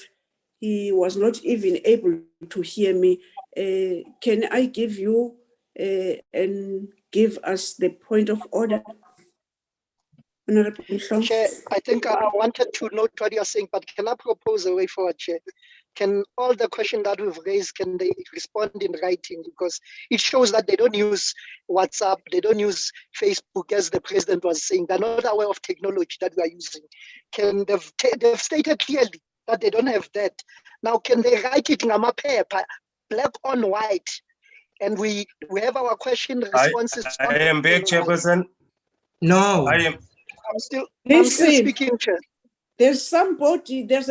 He was not even able to hear me. Can I give you and give us the point of order? Honorable Mhlongo. Chair, I think I wanted to note what you're saying, but can I propose a way forward, Chair? Can all the questions that we've raised, can they respond in writing? Because it shows that they don't use WhatsApp, they don't use Facebook, as the president was saying. They're not aware of technology that we are using. They've stated clearly that they don't have that. Now, can they write it in a paper, black on white, and we have our question responses? I am back, Chairperson. No. I'm still Listen, speaking, Chair. There's a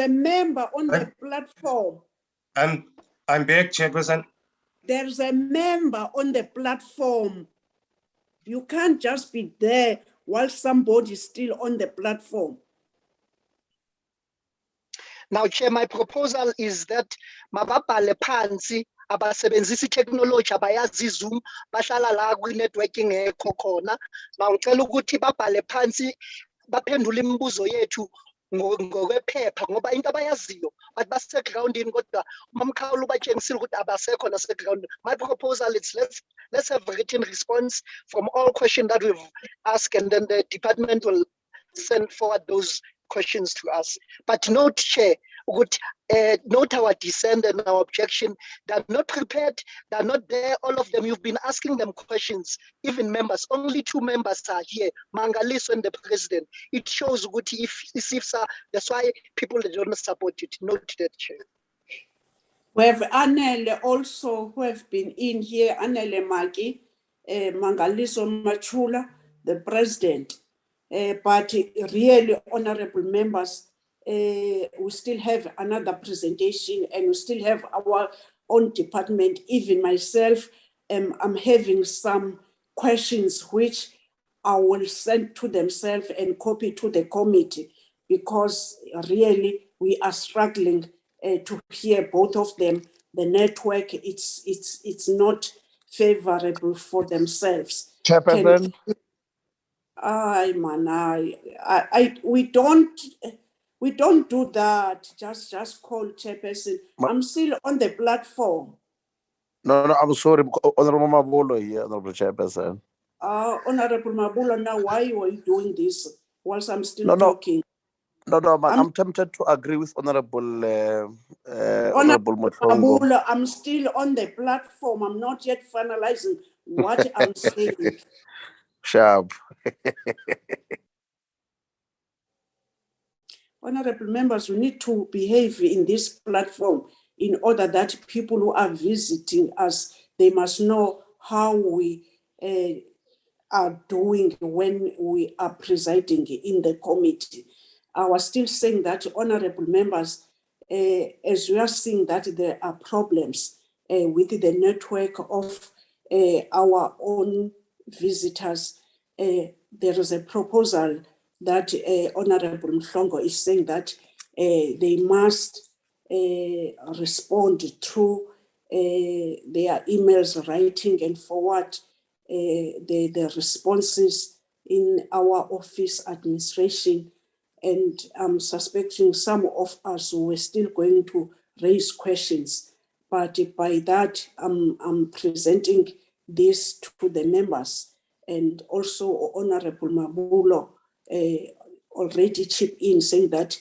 member on the platform. I'm back, Chairperson. There's a member on the platform. You can't just be there while somebody's still on the platform. Now, Chair, my proposal is that mababhale phansi abasebenzisa technology abayazi Zoom bahlala la kwi-networking ekho khona. Ngicela ukuthi babhale phansi baphendule imibuzo yethu ngokwephepha ngoba into abayaziyo but basegroundini kodwa umamkhawulo ubatshengisile ukuthi abasekho naseground. My proposal is let's have a written response from all questions that we've asked, and then the department will send forward those questions to us. But note, Chair, note our dissent and our objection. They're not prepared, they're not there, all of them. You've been asking them questions, even members. Only 2 members are here, Mangaliso and the president. It shows if Sifsa, that's why people don't support it. Note that, Chair. We have Anele also who have been in here, Anele Maki, Mangaliso Machula, the president. But really, honorable members, we still have another presentation and we still have our own department. Even myself, I'm having some questions which I will send to themselves and copy to the committee, because really we are struggling to hear both of them. The network, it's not favorable for themselves. Chairperson. We don't do that. Just call chairperson. I'm still on the platform. No, I'm sorry, Honorable Mabulo here, Honorable Chairperson. Honorable Mabulo, now why were you doing this whilst I'm still talking? No, I'm tempted to agree with Honorable Motlhongo. Mabulo, I'm still on the platform. I'm not yet finalizing what I'm saying. Sharp. Honorable members, we need to behave in this platform in order that people who are visiting us, they must know how we are doing when we are presiding in the committee. I was still saying that, honorable members, as we are seeing that there are problems with the network of our own visitors, there is a proposal that Honorable Motlhongo is saying that they must respond through their emails, writing and forward the responses in our office administration. And I'm suspecting some of us were still going to raise questions. But by that, I'm presenting this to the members. And also Honorable Mabulo already chipped in saying that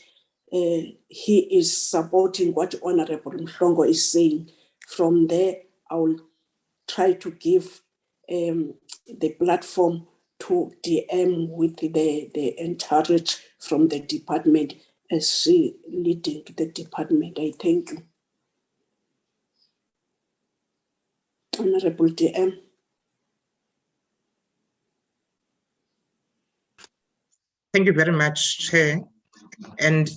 he is supporting what Honorable Motlhongo is saying. From there, I will try to give the platform to DM with the encourage from the department as she leading the department. I thank you. Honorable DM. Thank you very much, Chair. And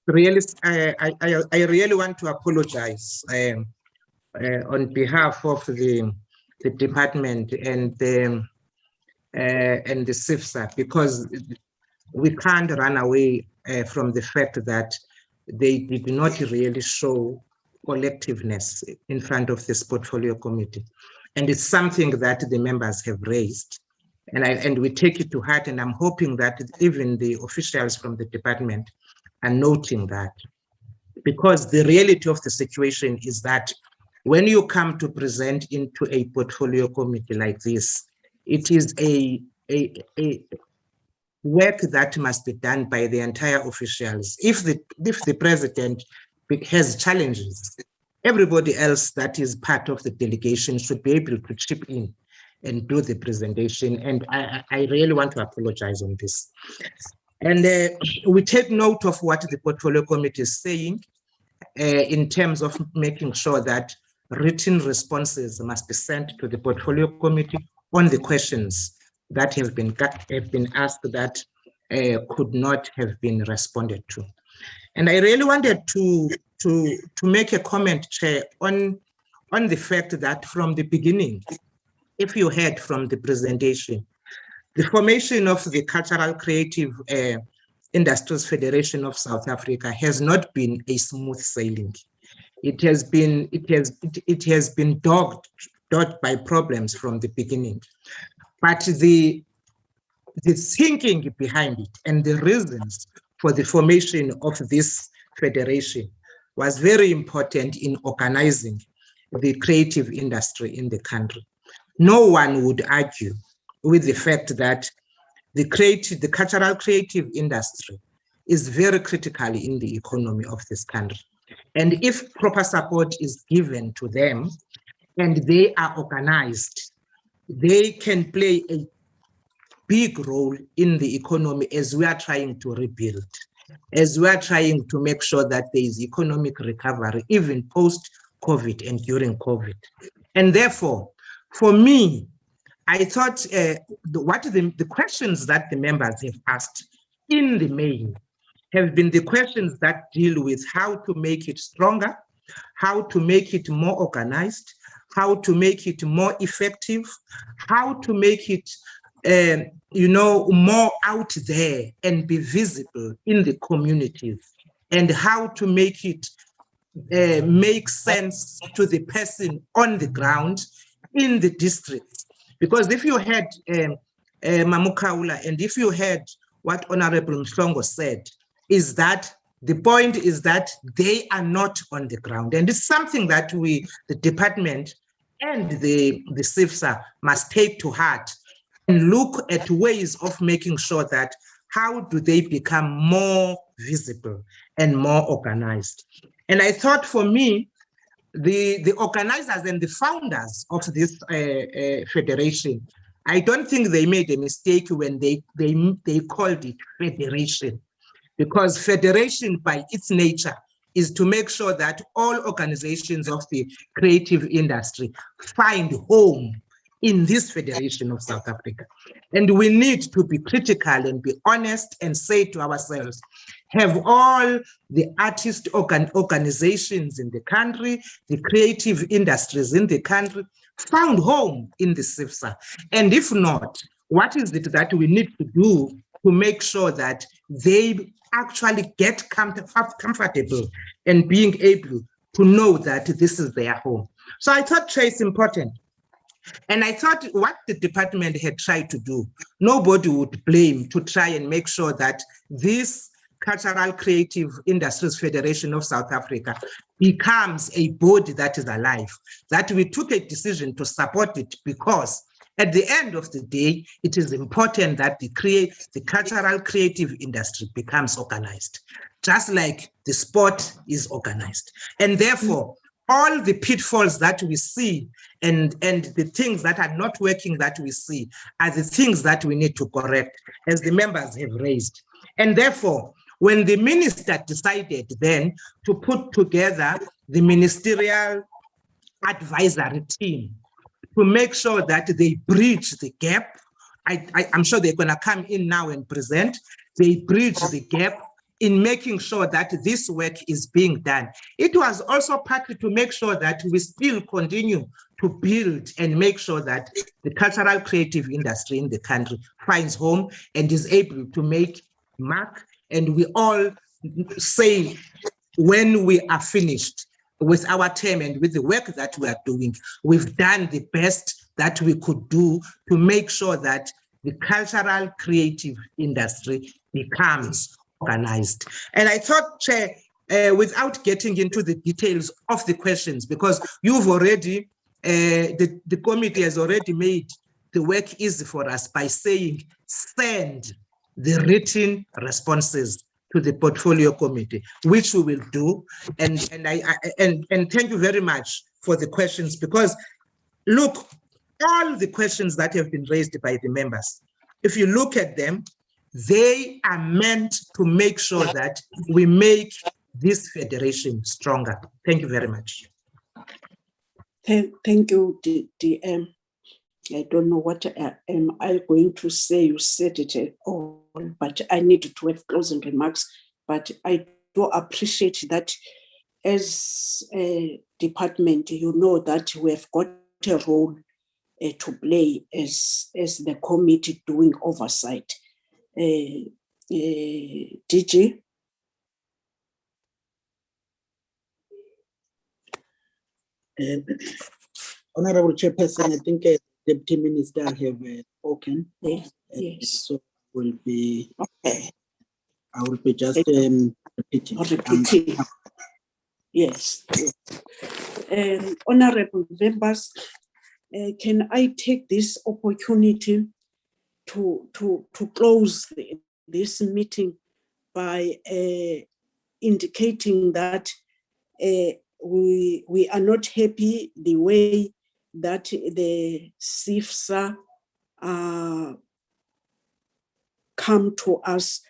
really, I really want to apologize on behalf of the department and the Sifsa, because we can't run away from the fact that they did not really show collectiveness in front of this portfolio committee. And it's something that the members have raised. And we take it to heart, and I'm hoping that even the officials from the department are noting that. Because the reality of the situation is that when you come to present into a portfolio committee like this, it is a work that must be done by the entire officials. If the president has challenges, everybody else that is part of the delegation should be able to chip in and do the presentation. And I really want to apologize on this. And we take note of what the portfolio committee is saying in terms of making sure that written responses must be sent to the portfolio committee on the questions that have been asked that could not have been responded to. And I really wanted to make a comment, Chair, on the fact that from the beginning, if you heard from the presentation, the formation of the Cultural Creative Industries Federation of South Africa has not been a smooth sailing. It has been dogged by problems from the beginning. But the thinking behind it and the reasons for the formation of this federation was very important in organizing the creative industry in the country. No one would argue with the fact that the cultural creative industry is very critical in the economy of this country. And if proper support is given to them and they are organized, they can play a big role in the economy as we are trying to rebuild, as we are trying to make sure that there is economic recovery, even post-COVID and during COVID. And therefore, for me, I thought the questions that the members have asked in the main have been the questions that deal with how to make it stronger, how to make it more organized, how to make it more effective, how to make it more out there and be visible in the communities, and how to make it make sense to the person on the ground in the districts. Because if you had Mamukaula, and if you had what Honorable Mhlongo said, is that the point is that they are not on the ground. And it's something that we, the department and the Sifsa, must take to heart and look at ways of making sure that how do they become more visible and more organized. And I thought for me, the organizers and the founders of this federation, I don't think they made a mistake when they called it federation, because federation by its nature is to make sure that all organizations of the creative industry find home in this Federation of South Africa. And we need to be critical and be honest and say to ourselves, have all the artist organizations in the country, the creative industries in the country found home in the Sifsa? And if not, what is it that we need to do to make sure that they actually get comfortable and being able to know that this is their home? So I thought it's important. And I thought what the department had tried to do, nobody would blame to try and make sure that this Cultural Creative Industries Federation of South Africa becomes a body that is alive, that we took a decision to support it because at the end of the day, it is important that the cultural creative industry becomes organized, just like the sport is organized. And therefore, all the pitfalls that we see and the things that are not working that we see are the things that we need to correct, as the members have raised. And therefore, when the minister decided then to put together the Ministerial Advisory Team to make sure that they bridge the gap, I'm sure they're going to come in now and present, they bridge the gap in making sure that this work is being done. It was also partly to make sure that we still continue to build and make sure that the cultural creative industry in the country finds home and is able to make mark. And we all say when we are finished with our term and with the work that we are doing, we've done the best that we could do to make sure that the cultural creative industry becomes organized. And I thought, Chair, without getting into the details of the questions, because you've already, the committee has already made the work easy for us by saying, send the written responses to the portfolio committee, which we will do. And thank you very much for the questions, because look, all the questions that have been raised by the members, if you look at them, they are meant to make sure that we make this federation stronger. Thank you very much. Thank you, DM. I don't know what am I going to say. You said it all, but I need to have closing remarks. But I do appreciate that as a department, you know that we have got a role to play as the committee doing oversight. DG. Honorable Chairperson, I think Deputy Minister have spoken. Yes. So will be. Okay. I will be just repeating. Yes. Honorable members, can I take this opportunity to close this meeting by indicating that we are not happy the way that the Sifsa come to us.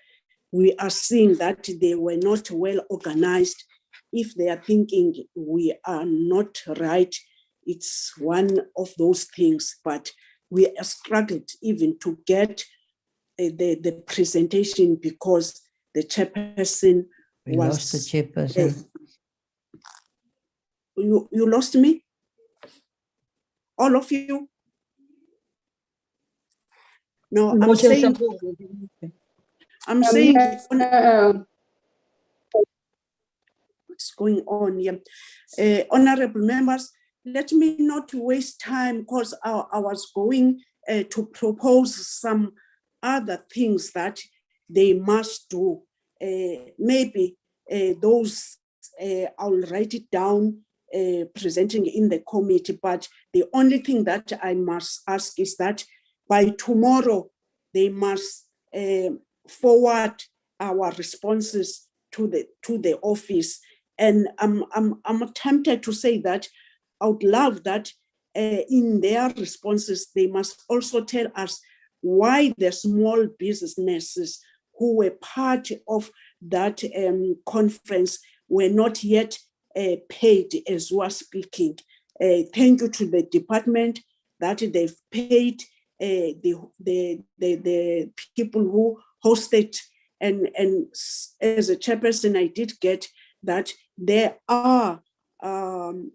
We are seeing that they were not well organized. If they are thinking we are not right, it's one of those things, but we are struggled even to get the presentation because the chairperson We lost the chairperson. You lost me? All of you? No, I'm saying what's going on here. Honorable members, let me not waste time because I was going to propose some other things that they must do. Maybe those, I'll write it down, presenting in the committee, but the only thing that I must ask is that by tomorrow, they must forward our responses to the office. And I'm tempted to say that I would love that in their responses, they must also tell us why the small businesses who were part of that conference were not yet paid as we are speaking. Thank you to the department that they've paid the people who hosted, and as a chairperson, I did get that there are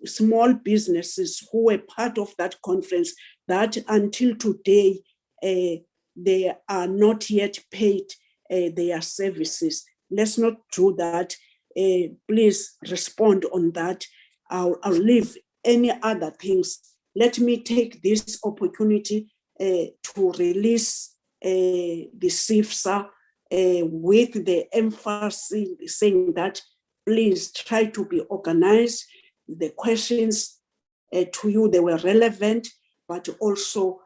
small businesses who were part of that conference that until today they are not yet paid their services. Let's not do that. Please respond on that. I'll leave any other things. Let me take this opportunity to release the Sifsa with the emphasis saying that please try to be organized. The questions to you, they were relevant, but also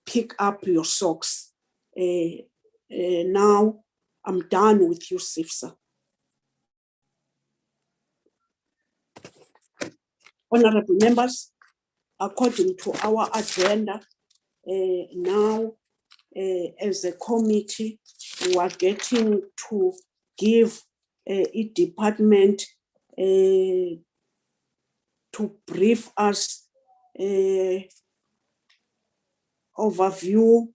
pick up your socks. Now I'm done with you, Sifsa. Honorable members, according to our agenda, now as a committee, we are getting to give each department to brief us overview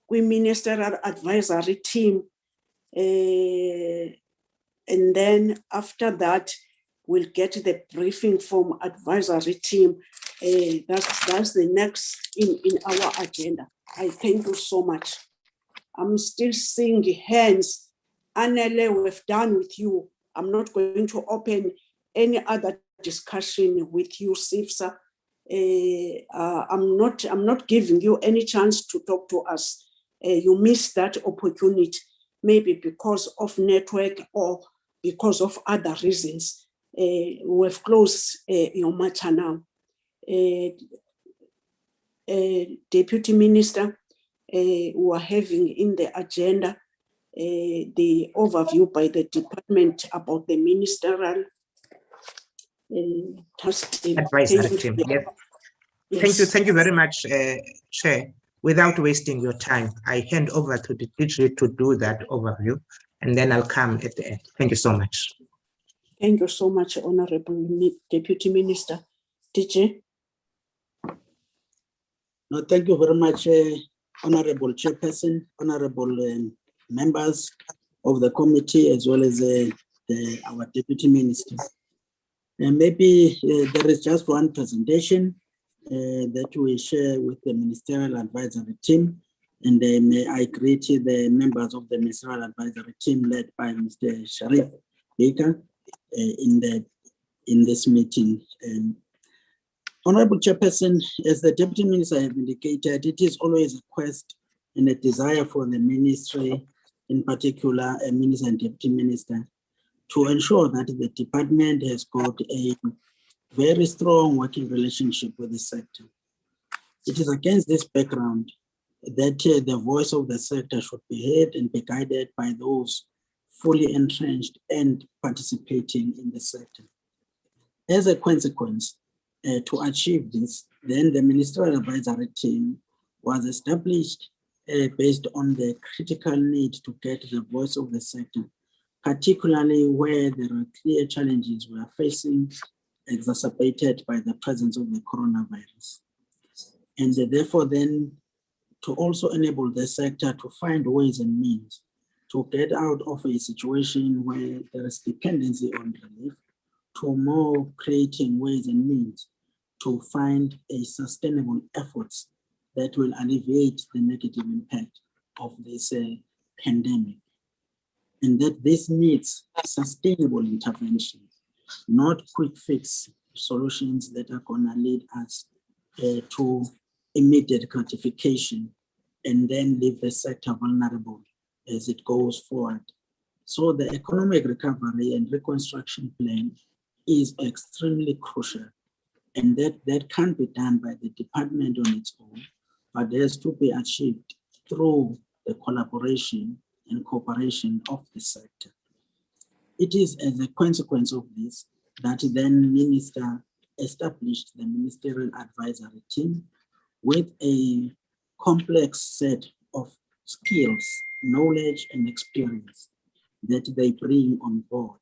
with Ministerial Advisory Team. And then after that, we'll get the briefing from advisory team. That's the next in our agenda. I thank you so much. I'm still seeing hands. Anele, we've done with you. I'm not going to open any other discussion with you, Sifsa. I'm not giving you any chance to talk to us. You missed that opportunity, maybe because of network or because of other reasons. We've closed your matter now. Deputy Minister, we are having in the agenda the overview by the department about the ministerial advisory team. Yes. Yes. Thank you very much, Chair. Without wasting your time, I hand over to the DG to do that overview, and then I'll come at the end. Thank you so much. Thank you so much, Honorable Deputy Minister. DG? No, thank you very much, Honorable Chairperson, Honorable members of the committee, as well as our Deputy Minister. And maybe there is just one presentation that we share with the Ministerial Advisory Team And may I greet the members of the Ministerial Advisory Team led by Mr. Sharif Baker in this meeting. Honorable Chairperson, as the Deputy Minister have indicated, it is always a quest and a desire for the ministry, in particular a Minister and Deputy Minister, to ensure that the department has got a very strong working relationship with the sector. It is against this background that the voice of the sector should be heard and be guided by those fully entrenched and participating in the sector. As a consequence, to achieve this, then the Ministerial Advisory Team was established based on the critical need to get the voice of the sector, particularly where there are clear challenges we are facing, exacerbated by the presence of the coronavirus. And therefore then, to also enable the sector to find ways and means to get out of a situation where there is dependency on relief, to more creating ways and means to find a sustainable efforts that will alleviate the negative impact of this pandemic. And that this needs sustainable interventions, not quick fix solutions that are gonna lead us to immediate gratification and then leave the sector vulnerable as it goes forward. So the economic recovery and reconstruction plan is extremely crucial, and that can't be done by the department on its own, but has to be achieved through the collaboration and cooperation of the sector. It is as a consequence of this that then Minister established the Ministerial Advisory Team with a complex set of skills, knowledge, and experience that they bring on board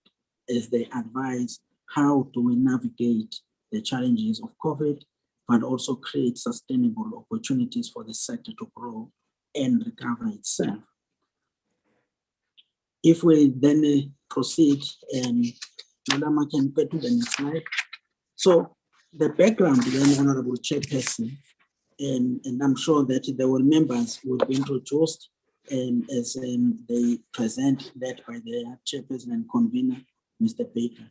as they advise how do we navigate the challenges of COVID, but also create sustainable opportunities for the sector to grow and recover itself. If we then proceed, Madam, I can go to the next slide. So the background then, Honorable Chairperson, and I'm sure that there were members who will be introduced as they present that by the Chairperson and Convener, Mr. Baker.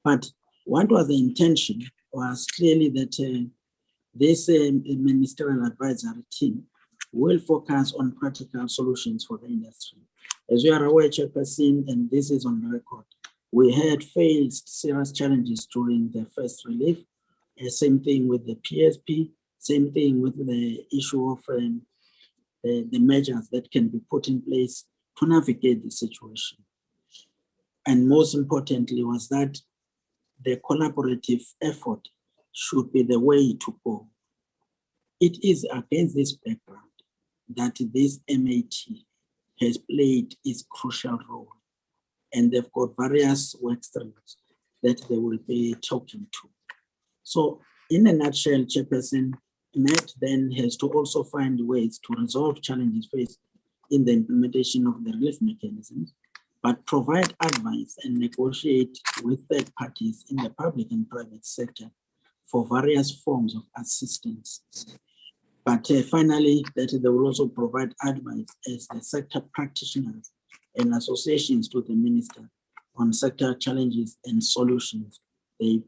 But what was the intention was clearly that this Ministerial Advisory Team will focus on practical solutions for the industry. As you are aware, Chairperson, and this is on the record, we had faced serious challenges during the first relief. Same thing with the PSP, same thing with the issue of the measures that can be put in place to navigate the situation. And most importantly was that the collaborative effort should be the way to go. It is against this background that this MAT has played its crucial role, and they've got various work streams that they will be talking to. So in a nutshell, Chairperson, MAT then has to also find ways to resolve challenges faced in the implementation of the relief mechanisms, but provide advice and negotiate with third parties in the public and private sector for various forms of assistance. But finally, that they will also provide advice as the sector practitioners and associations to the minister on sector challenges and solutions they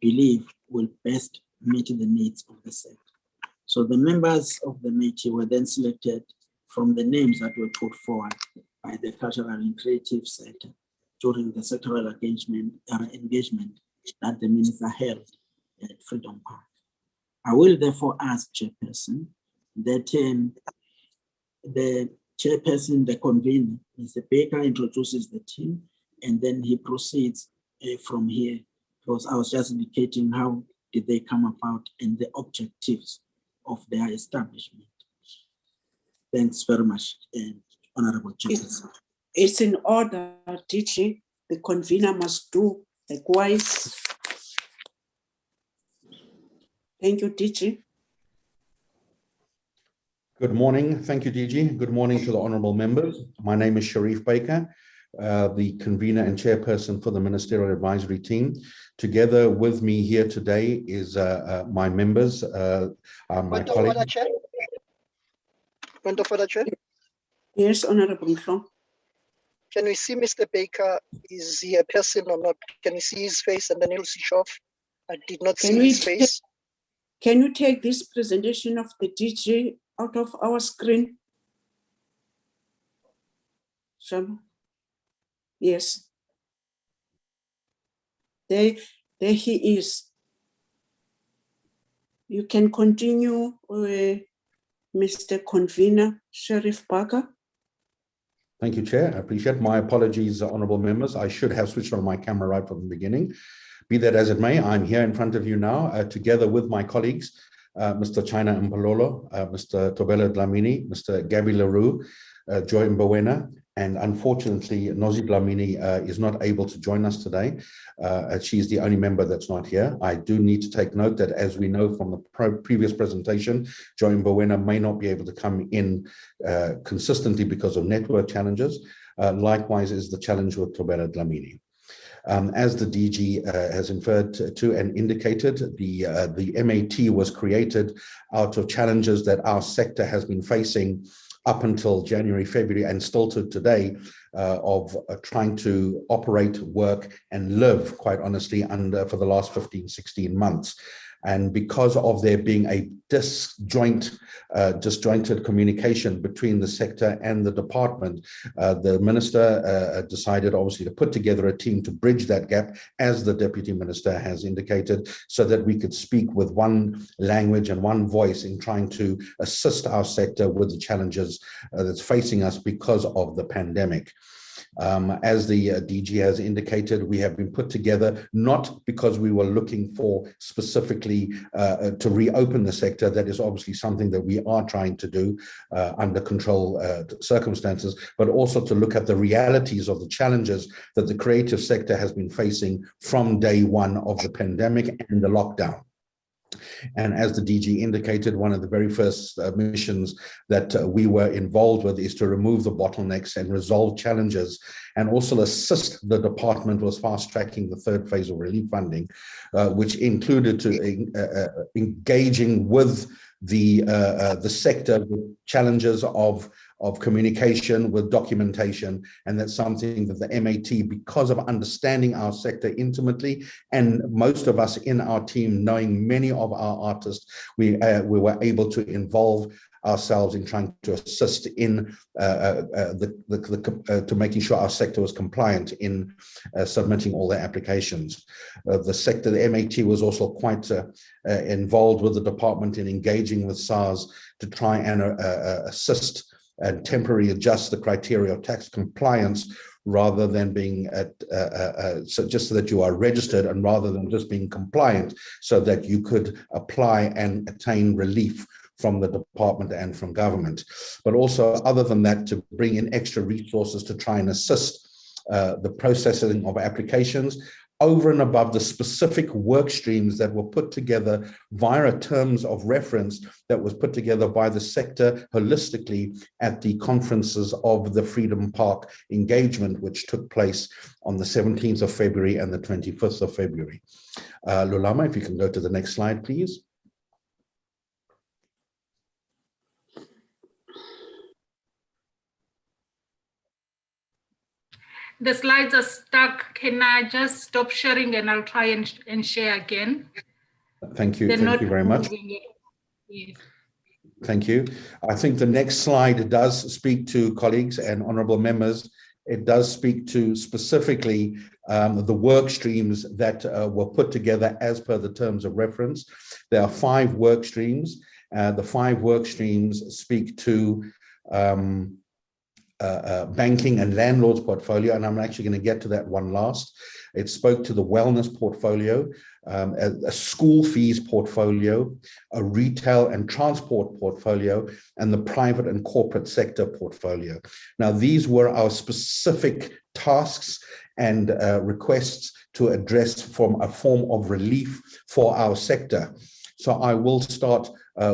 believe will best meet the needs of the sector. So the members of the committee were then selected from the names that were put forward by the cultural and creative sector during the sectoral engagement that the minister held at Freedom Park. I will therefore ask Chairperson that the Chairperson, the convener, Mr. Baker, introduces the team, and then he proceeds from here, because I was just indicating how did they come about and the objectives of their establishment. Thanks very much, Honorable Chairperson. It's in order, DG. The convener must do likewise. Thank you, DG. Good morning. Thank you, DG. Good morning to the honorable members. My name is Sharif Baker, the convener and chairperson for the Ministerial Advisory Team. Together with me here today is my members, my colleagues. Point of order, Chair. Yes, Honorable Mhlo. Can we see Mr. Baker? Is he a person or not? Can we see his face and then he'll switch off? I did not see his face. Can you take this presentation of the DG out of our screen? Shall? Yes. There he is. You can continue, Mr. Convener, Sheriff Parker. Thank you, Chair. I appreciate. My apologies, honourable members. I should have switched on my camera right from the beginning. Be that as it may, I'm here in front of you now, together with my colleagues, Mr. China Mpololo, Mr. Tobela Dlamini, Mr. Gabby Leroux, Joy Mbawena, and unfortunately, Nozi Dlamini is not able to join us today. She's the only member that's not here. I do need to take note that, as we know from the previous presentation, Joy Mbawena may not be able to come in consistently because of network challenges. Likewise is the challenge with Tobela Dlamini. As the DG has inferred to and indicated, the MAT was created out of challenges that our sector has been facing up until January, February, and still to today, of trying to operate, work, and live, quite honestly, for the last 15, 16 months. And because of there being a disjointed communication between the sector and the department, the minister decided obviously to put together a team to bridge that gap, as the deputy minister has indicated, so that we could speak with one language and one voice in trying to assist our sector with the challenges that's facing us because of the pandemic. As the DG has indicated, we have been put together not because we were looking for specifically to reopen the sector. That is obviously something that we are trying to do under control circumstances, but also to look at the realities of the challenges that the creative sector has been facing from day one of the pandemic and the lockdown. And as the DG indicated, one of the very first missions that we were involved with is to remove the bottlenecks and resolve challenges, and also assist the department with fast-tracking the third phase of relief funding, which included engaging with the sector with challenges of communication, with documentation. And that's something that the MAT, because of understanding our sector intimately, and most of us in our team knowing many of our artists, we were able to involve ourselves in trying to assist in to making sure our sector was compliant in submitting all their applications. The MAT was also quite involved with the department in engaging with SARS to try and assist and temporarily adjust the criteria of tax compliance, rather than being so just so that you are registered, and rather than just being compliant, so that you could apply and attain relief from the department and from government. But also, other than that, to bring in extra resources to try and assist the processing of applications, over and above the specific work streams that were put together via terms of reference that was put together by the sector holistically at the conferences of the Freedom Park engagement, which took place on the 17th of February and the 25th of February. Lulama, if you can go to the next slide, please. The slides are stuck. Can I just stop sharing and I'll try and share again? Thank you. Thank you very much. Yes. Thank you. I think the next slide does speak to colleagues and honourable members. It does speak to specifically the work streams that were put together as per the terms of reference. There are 5 work streams. The 5 work streams speak to banking and landlords portfolio, and I'm actually going to get to that one last. It spoke to the wellness portfolio, a school fees portfolio, a retail and transport portfolio, and the private and corporate sector portfolio. Now, these were our specific tasks and requests to address from a form of relief for our sector. So I will start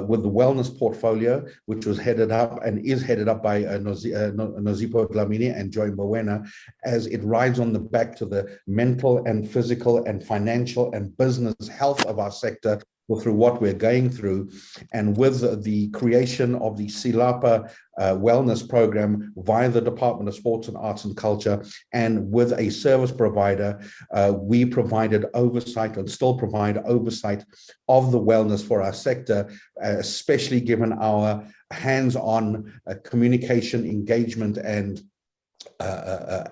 with the wellness portfolio, which was headed up and is headed up by Nozipo Dlamini and Joy Mbawena, as it rides on the back to the mental and physical and financial and business health of our sector, or through what we're going through. And with the creation of the Silapa wellness program via the Department of Sports and Arts and Culture, and with a service provider, we provided oversight and still provide oversight of the wellness for our sector, especially given our hands-on communication, engagement, and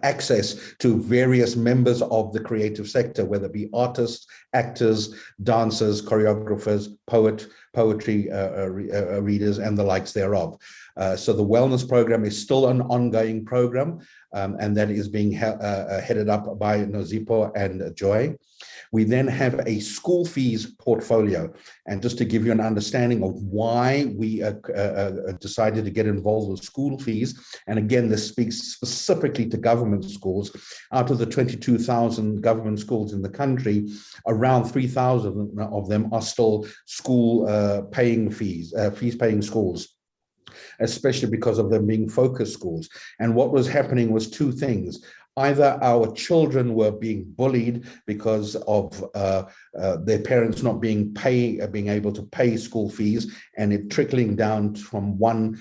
access to various members of the creative sector, whether it be artists, actors, dancers, choreographers, poetry readers, and the likes thereof. So the wellness program is still an ongoing program, and that is being headed up by Nozipo and Joy. We then have a school fees portfolio. And just to give you an understanding of why we decided to get involved with school fees, and again, this speaks specifically to government schools. Out of the 22,000 government schools in the country, around 3,000 of them are still school fees-paying schools, especially because of them being focus schools. And what was happening was two things. Either our children were being bullied because of their parents not being able to pay school fees, and it trickling down from one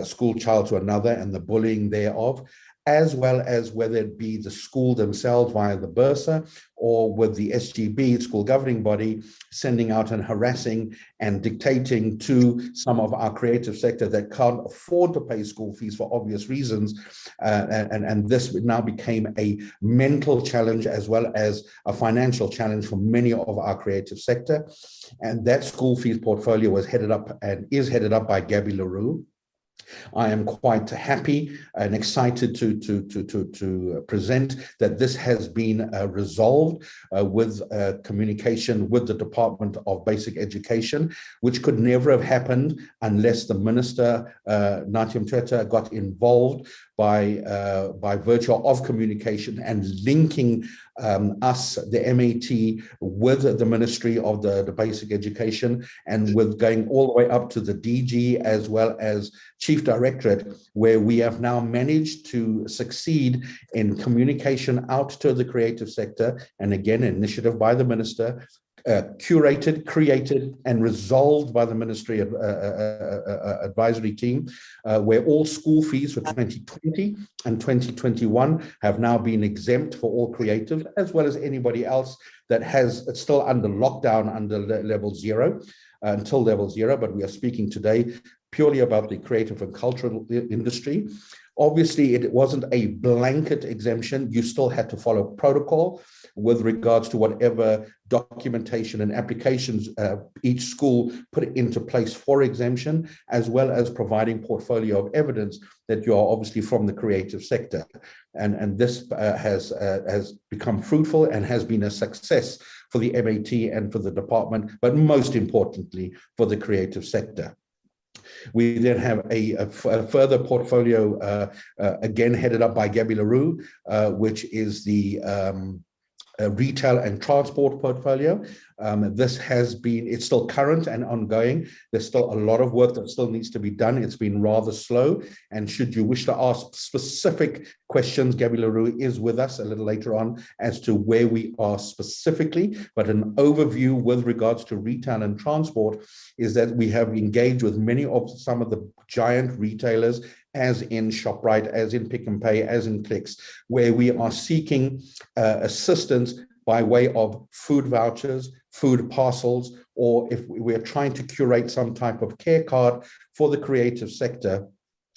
school child to another and the bullying thereof, as well as whether it be the school themselves via the Bursa or with the SGB, school governing body, sending out and harassing and dictating to some of our creative sector that can't afford to pay school fees for obvious reasons. And this now became a mental challenge as well as a financial challenge for many of our creative sector. And that school fees portfolio was headed up and is headed up by Gabby LaRue. I am quite happy and excited to present that this has been resolved with communication with the Department of Basic Education, which could never have happened unless the Minister, Nathi Mthethwa, got involved by virtue of communication and linking us, the MAT, with the Ministry of the Basic Education, and with going all the way up to the DG as well as Chief Directorate, where we have now managed to succeed in communication out to the creative sector, and again, an initiative by the Minister, curated, created, and resolved by the Ministerial Advisory Team, where all school fees for 2020 and 2021 have now been exempt for all creatives, as well as anybody else that has still under lockdown under level 0, until level 0, but we are speaking today purely about the creative and cultural industry. Obviously, it wasn't a blanket exemption. You still had to follow protocol with regards to whatever documentation and applications each school put into place for exemption, as well as providing portfolio of evidence that you are obviously from the creative sector. And this has become fruitful and has been a success for the MAT and for the department, but most importantly, for the creative sector. We then have a further portfolio, again headed up by Gabby LaRue, which is the retail and transport portfolio. This has been, it's still current and ongoing. There's still a lot of work that still needs to be done. It's been rather slow. And should you wish to ask specific questions, Gabby LaRue is with us a little later on as to where we are specifically. But an overview with regards to retail and transport is that we have engaged with many of some of the giant retailers, as in ShopRite, as in Pick n Pay, as in Clicks, where we are seeking assistance by way of food vouchers, food parcels, or if we're trying to curate some type of care card for the creative sector,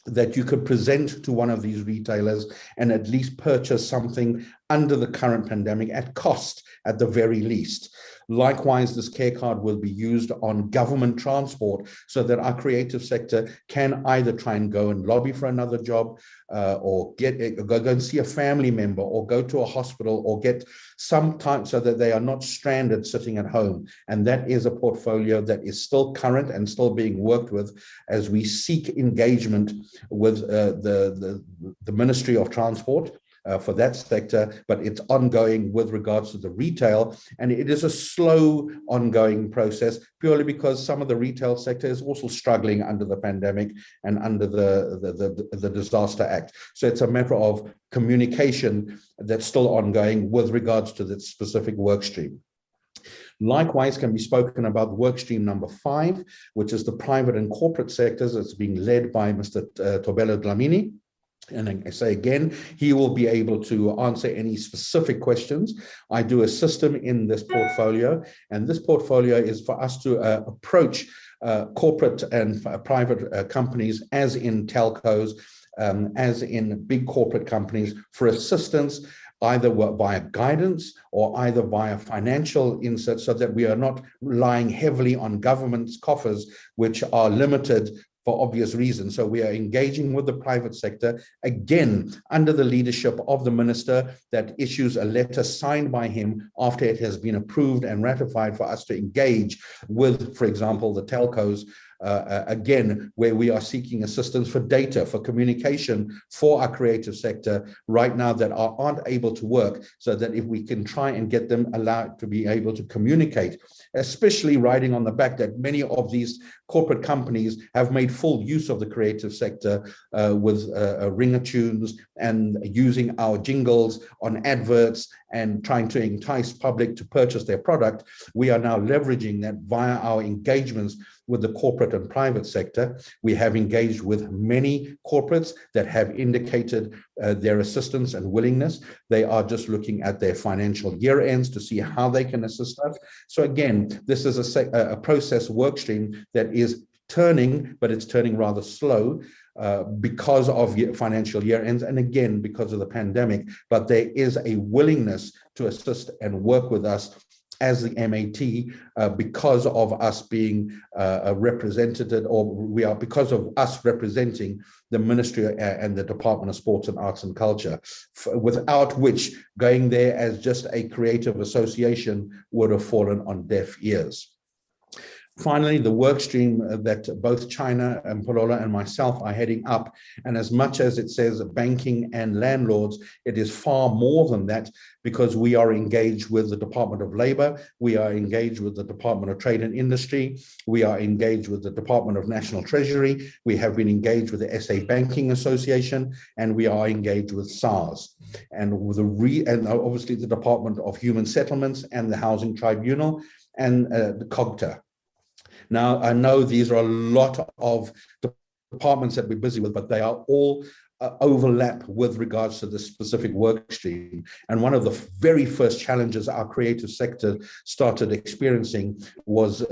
that you could present to one of these retailers and at least purchase something under the current pandemic at cost at the very least. Likewise, this care card will be used on government transport so that our creative sector can either try and go and lobby for another job or go and see a family member or go to a hospital or get some time so that they are not stranded sitting at home. And that is a portfolio that is still current and still being worked with as we seek engagement with the Ministry of Transport for that sector, but it's ongoing with regards to the retail. And it is a slow ongoing process purely because some of the retail sector is also struggling under the pandemic and under the Disaster Act. So it's a matter of communication that's still ongoing with regards to the specific work stream. Likewise, can be spoken about workstream number 5, which is the private and corporate sectors. It's being led by Mr. Tobelo Dlamini. And I say again, he will be able to answer any specific questions. I do assist him in this portfolio, and this portfolio is for us to approach corporate and private companies, as in telcos, as in big corporate companies, for assistance, either via guidance or either via financial insight, so that we are not relying heavily on government's coffers, which are limited for obvious reasons. So we are engaging with the private sector, again, under the leadership of the minister, that issues a letter signed by him after it has been approved and ratified for us to engage with, for example, the telcos, again, where we are seeking assistance for data, for communication, for our creative sector right now that aren't able to work, so that if we can try and get them allowed to be able to communicate, especially riding on the back that many of these corporate companies have made full use of the creative sector with ringer tunes and using our jingles on adverts and trying to entice public to purchase their product. We are now leveraging that via our engagements with the corporate and private sector. We have engaged with many corporates that have indicated their assistance and willingness. They are just looking at their financial year ends to see how they can assist us. So again, this is a process work stream that is turning, but it's turning rather slow because of financial year ends, and again, because of the pandemic. But there is a willingness to assist and work with us as the MAT because of us being represented, or because of us representing the Ministry and the Department of Sports and Arts and Culture, without which going there as just a creative association would have fallen on deaf ears. Finally, the work stream that both China and Polola and myself are heading up, and as much as it says banking and landlords, it is far more than that, because we are engaged with the Department of Labor, we are engaged with the Department of Trade and Industry, we are engaged with the Department of National Treasury, we have been engaged with the SA Banking Association, and we are engaged with SARS, and with and obviously the Department of Human Settlements and the Housing Tribunal and the COGTA. Now, I know these are a lot of departments that we're busy with, but they are all overlap with regards to the specific work stream. And one of the very first challenges our creative sector started experiencing was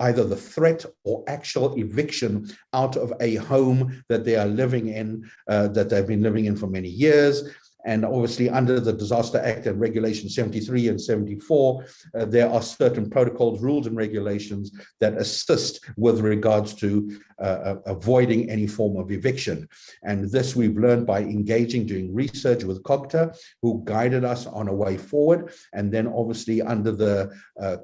either the threat or actual eviction out of a home that they are living in, that they've been living in for many years. And obviously under the Disaster Act and Regulation 73 and 74, there are certain protocols, rules and regulations that assist with regards to avoiding any form of eviction. And this we've learned by engaging, doing research with COGTA, who guided us on a way forward. And then obviously under the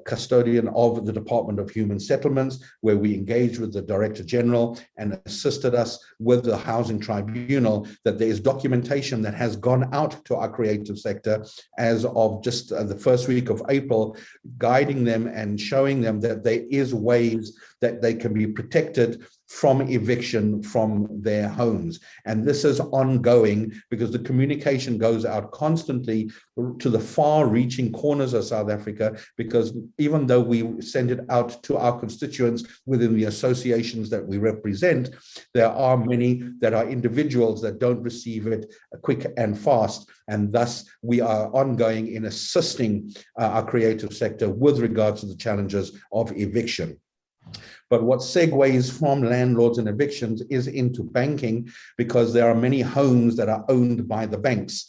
custodian of the Department of Human Settlements, where we engaged with the Director General and assisted us with the Housing Tribunal, that there is documentation that has gone out to our creative sector as of just the first week of April, guiding them and showing them that there is ways that they can be protected from eviction from their homes. And this is ongoing because the communication goes out constantly to the far-reaching corners of South Africa, because even though we send it out to our constituents within the associations that we represent, there are many that are individuals that don't receive it quick and fast. And thus we are ongoing in assisting our creative sector with regards to the challenges of eviction. But what segues from landlords and evictions is into banking, because there are many homes that are owned by the banks.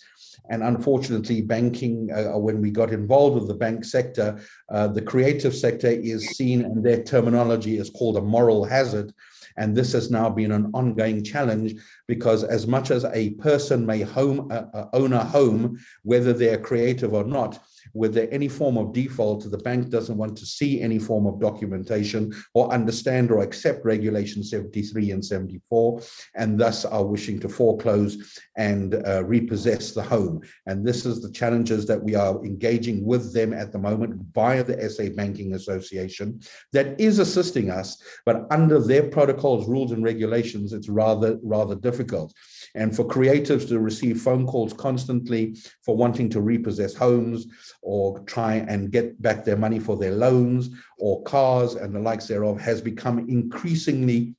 And unfortunately, banking, when we got involved with the bank sector, the creative sector is seen, and their terminology is called a moral hazard. And this has now been an ongoing challenge, because as much as a person may own a home, whether they're creative or not, with any form of default, the bank doesn't want to see any form of documentation or understand or accept Regulation 73 and 74, and thus are wishing to foreclose and repossess the home. And this is the challenges that we are engaging with them at the moment via the SA Banking Association, that is assisting us, but under their protocols, rules and regulations, it's rather difficult. And for creatives to receive phone calls constantly for wanting to repossess homes or try and get back their money for their loans or cars and the likes thereof has become increasingly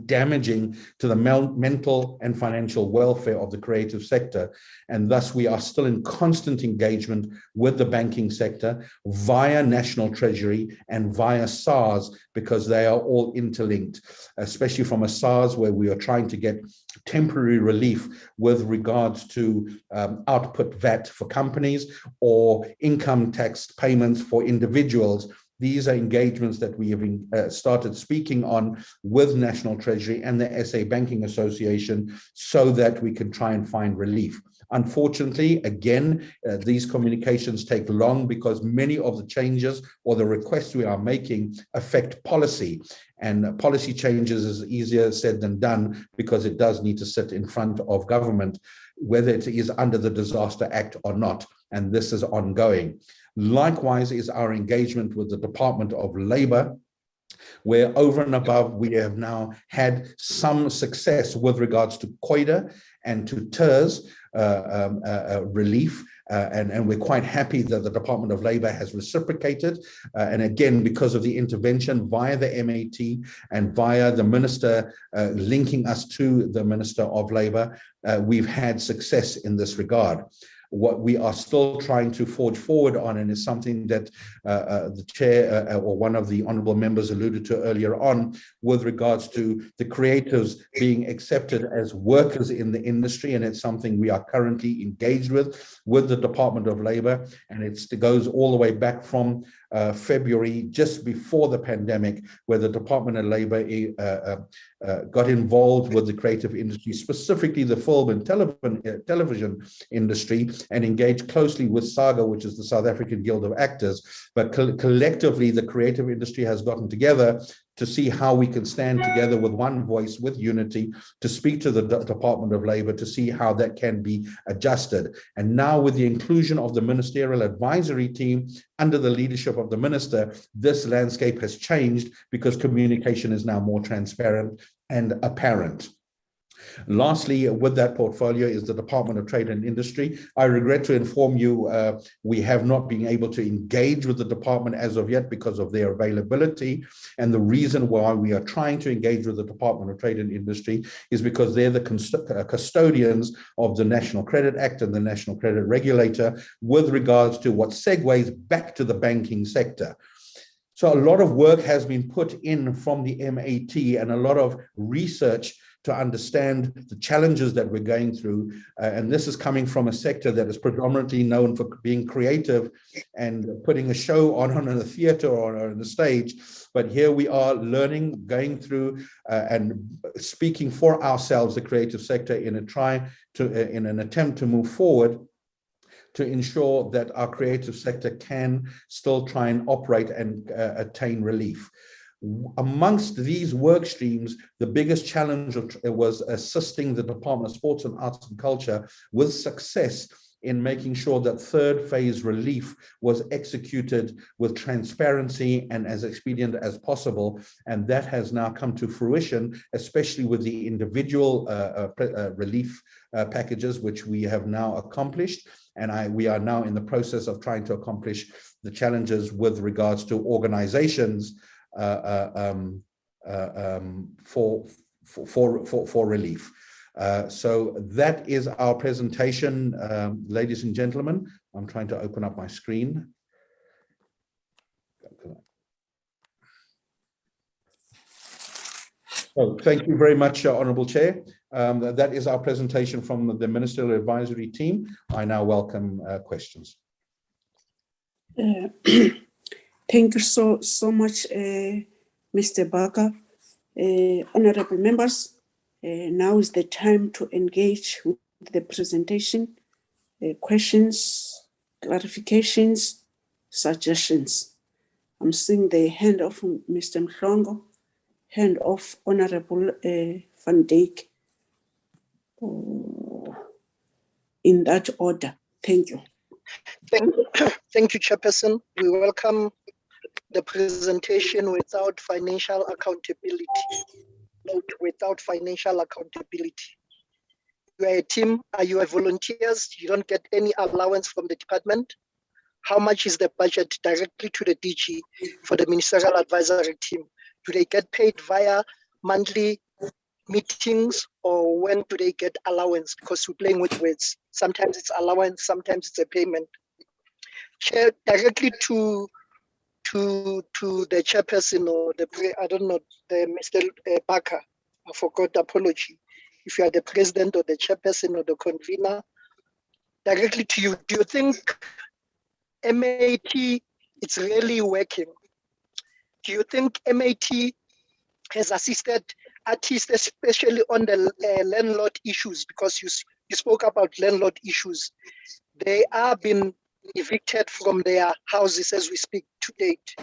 damaging to the mental and financial welfare of the creative sector. And thus we are still in constant engagement with the banking sector via National Treasury and via SARS, because they are all interlinked, especially from a SARS where we are trying to get temporary relief with regards to output VAT for companies or income tax payments for individuals. These are engagements that we have started speaking on with National Treasury and the SA Banking Association so that we can try and find relief. Unfortunately, again, these communications take long because many of the changes or the requests we are making affect policy. And policy changes is easier said than done because it does need to sit in front of government, whether it is under the Disaster Act or not. And this is ongoing. Likewise is our engagement with the Department of Labour, where over and above we have now had some success with regards to COIDA and to TERS relief. And we're quite happy that the Department of Labour has reciprocated. And again, because of the intervention via the MAT and via the Minister linking us to the Minister of Labour, we've had success in this regard. What we are still trying to forge forward on, and is something that the chair or one of the honourable members alluded to earlier on, with regards to the creatives being accepted as workers in the industry, and it's something we are currently engaged with the Department of Labour, and it goes all the way back from February, just before the pandemic, where the Department of Labour got involved with the creative industry, specifically the film and television industry, and engaged closely with SAGA, which is the South African Guild of Actors. But collectively, the creative industry has gotten together to see how we can stand together with one voice, with unity, to speak to the Department of Labour, to see how that can be adjusted. And now with the inclusion of the Ministerial Advisory Team under the leadership of the Minister, this landscape has changed because communication is now more transparent and apparent. Lastly, with that portfolio is the Department of Trade and Industry. I regret to inform you we have not been able to engage with the department as of yet because of their availability. And the reason why we are trying to engage with the Department of Trade and Industry is because they're the custodians of the National Credit Act and the National Credit Regulator with regards to what segues back to the banking sector. So a lot of work has been put in from the MAT and a lot of research to understand the challenges that we're going through. And this is coming from a sector that is predominantly known for being creative and putting a show on a theater or on a stage. But here we are learning, going through and speaking for ourselves, the creative sector, in an attempt to move forward to ensure that our creative sector can still try and operate and attain relief. Amongst these work streams, the biggest challenge was assisting the Department of Sports and Arts and Culture with success in making sure that third phase relief was executed with transparency and as expedient as possible. And that has now come to fruition, especially with the individual relief packages, which we have now accomplished. And we are now in the process of trying to accomplish the challenges with regards to organizations for relief. So that is our presentation, ladies and gentlemen. I'm trying to open up my screen. So thank you very much, Honourable Chair. That is our presentation from the Ministerial Advisory Team. I now welcome questions. Thank you so much, Mr. Barker. Honourable members, now is the time to engage with the presentation, questions, clarifications, suggestions. I'm seeing the hand of Mr. Mhlongo, hand of Honourable Van Dijk. In that order, thank you. Thank you, Chairperson. We welcome the presentation without financial accountability. Note, without financial accountability. You are a team. Are you a volunteers? You don't get any allowance from the department. How much is the budget directly to the DG for the Ministerial Advisory Team? Do they get paid via monthly meetings, or when do they get allowance? Because we're playing with words. Sometimes it's allowance, sometimes it's a payment. Chair, directly to the chairperson or I don't know, the Mr. Baker. I forgot, apology. If you are the president or the chairperson or the convener, directly to you, do you think MAT it's really working? Do you think MAT has assisted artists, especially on the landlord issues? Because you spoke about landlord issues. They are being evicted from their houses as we speak to date.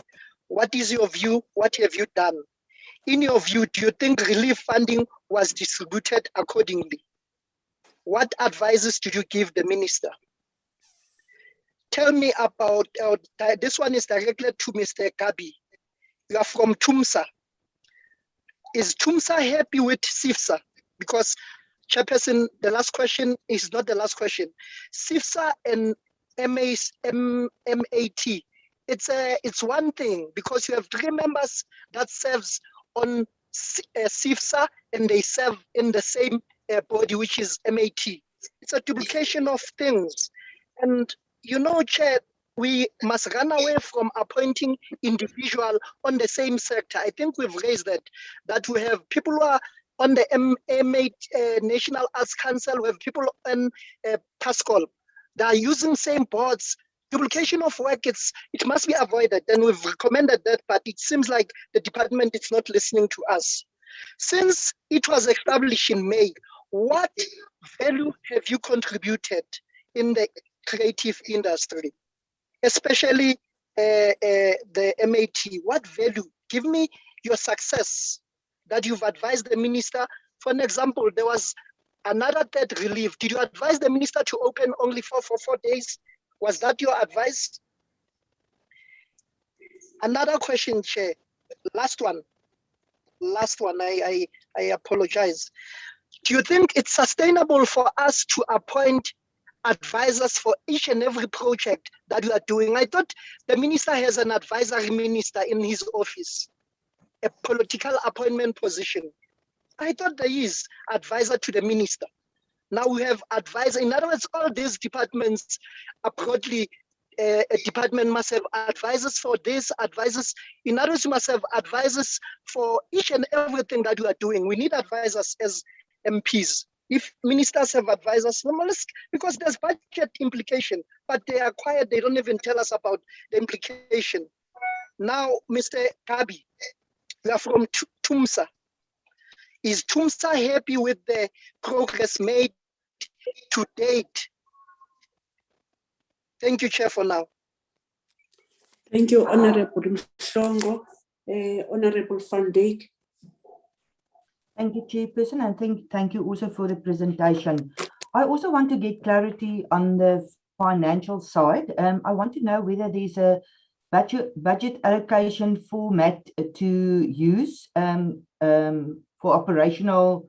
What is your view? What have you done? In your view, do you think relief funding was distributed accordingly? What advices did you give the minister? Tell me about, this one is directed to Mr. Gabi. You are from Tumsa. Is Tumsa happy with Sifsa? Because, Chairperson, the last question is not the last question. Sifsa and MAT, it's one thing, because you have 3 members that serves on Sifsa and they serve in the same body, which is MAT. It's a duplication of things. And you know, Chair, we must run away from appointing individual on the same sector. I think we've raised that we have people who are on the MAT, National Arts Council, we have people on PASCOL. They are using same boards. Duplication of work, it must be avoided, and we've recommended that, but it seems like the department is not listening to us. Since it was established in May, what value have you contributed in the creative industry, especially the MAT? What value? Give me your success that you've advised the minister. For an example, there was another third relief. Did you advise the minister to open only for 4 days? Was that your advice? Another question, Chair. Last one. I apologize. Do you think it's sustainable for us to appoint advisors for each and every project that we are doing? I thought the minister has an advisory minister in his office, a political appointment position. I thought there is advisor to the minister. Now we have advisor. In other words, all these departments are broadly, a department must have advisors for this, advisors. In other words, we must have advisors for each and everything that we are doing. We need advisors as MPs. If ministers have advisors, because there's budget implication, but they are quiet, they don't even tell us about the implication. Now, Mr. Gabi, we are from Tumsa. Is Tumsa happy with the progress made to date? Thank you, Chair, for now. Thank you, Honorable Mhlongo. Honorable Van Dijk. Thank you, Chairperson, and thank you also for the presentation. I also want to get clarity on the financial side. I want to know whether there's a budget allocation format to use for operational,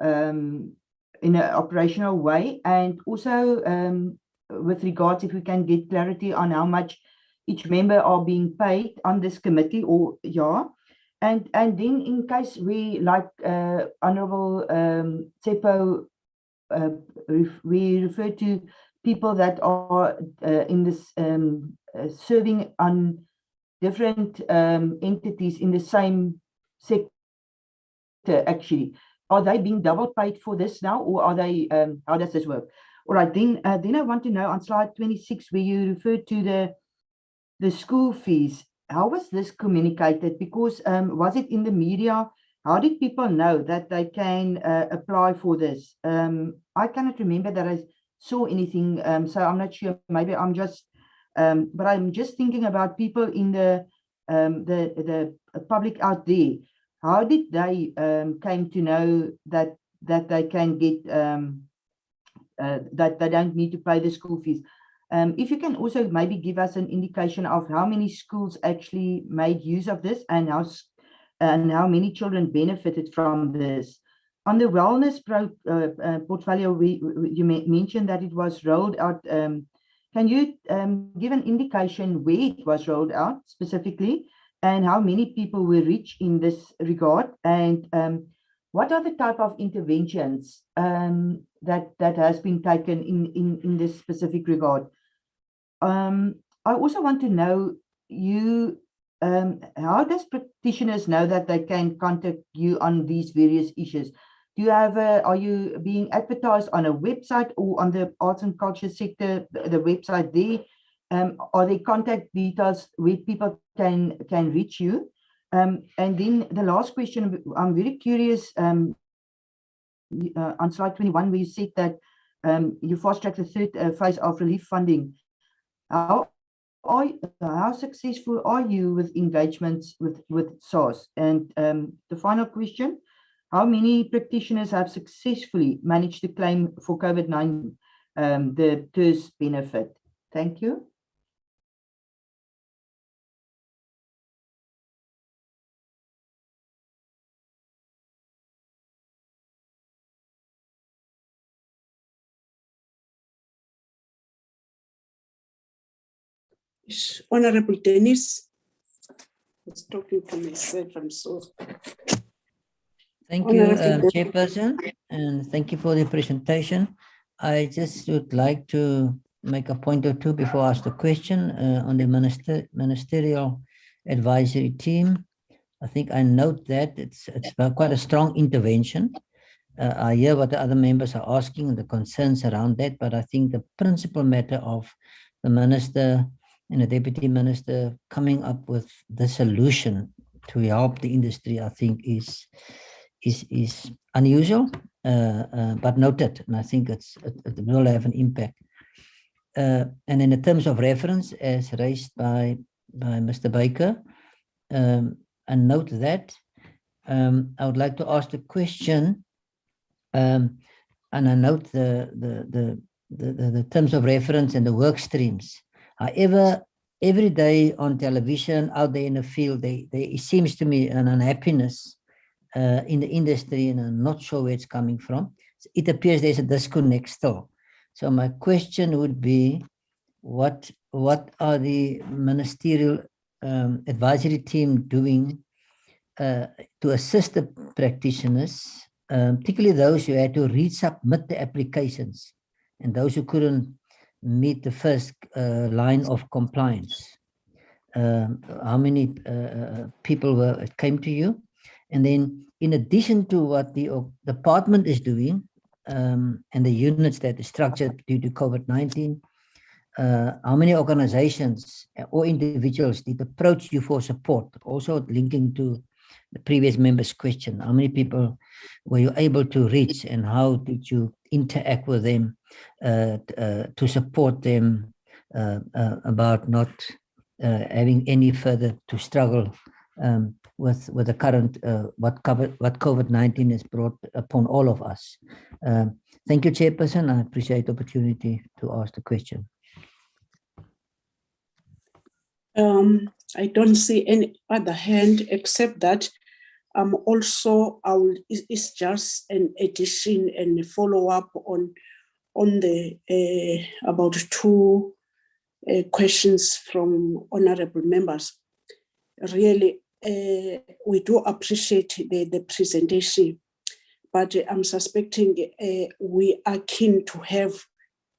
in an operational way, and also with regards if we can get clarity on how much each member are being paid on this committee, or and then in case we, like Honorable Tsepo, we refer to people that are in this serving on different entities in the same sector. Actually, are they being double paid for this now, or are they? How does this work? All right, then I want to know on slide 26 where you refer to the school fees. How was this communicated? Because was it in the media? How did people know that they can apply for this? I cannot remember that I saw anything, so I'm not sure. Maybe I'm just, but I'm just thinking about people in the public out there. How did they came to know that they can get that they don't need to pay the school fees? If you can also maybe give us an indication of how many schools actually made use of this, and how many children benefited from this. On the wellness portfolio, you mentioned that it was rolled out. Can you give an indication where it was rolled out specifically and how many people were reached in this regard? And what are the type of interventions that has been taken in this specific regard? I also want to know how does practitioners know that they can contact you on these various issues? Do you have are you being advertised on a website or on the arts and culture sector, the website there? Are there contact details where people can reach you? And then the last question, I'm very curious, on slide 21, where you said that you fast-track the third phase of relief funding. How successful are you with engagements with SARS? And the final question, how many practitioners have successfully managed to claim for COVID-19 the TERS benefit? Thank you. Honorable Dennis. I was talking to myself, I'm sorry. Thank you, Chairperson, and thank you for the presentation. I just would like to make a point or two before I ask the question on the Ministerial Advisory Team. I think I note that it's quite a strong intervention. I hear what the other members are asking and the concerns around that, but I think the principal matter of the Minister and the Deputy Minister coming up with the solution to help the industry, I think is unusual, but noted, and I think it will have an impact. And in the terms of reference, as raised by Mr. Baker, I note that I would like to ask the question, and I note the terms of reference and the work streams. However, every day on television, out there in the field, it seems to me an unhappiness in the industry, and I'm not sure where it's coming from. It appears there's a disconnect still. So my question would be, what are the Ministerial Advisory Team doing to assist the practitioners, particularly those who had to resubmit the applications and those who couldn't meet the first line of compliance? How many people came to you? And then in addition to what the department is doing and the units that are structured due to COVID-19, how many organizations or individuals did approach you for support? Also linking to the previous member's question, how many people were you able to reach and how did you interact with them to support them about not having any further to struggle with the current what COVID-19 has brought upon all of us? Thank you, Chairperson. I appreciate the opportunity to ask the question. I don't see any other hand except that it's just an addition and a follow-up on the about two questions from honorable members. Really, we do appreciate the presentation, but I'm suspecting we are keen to have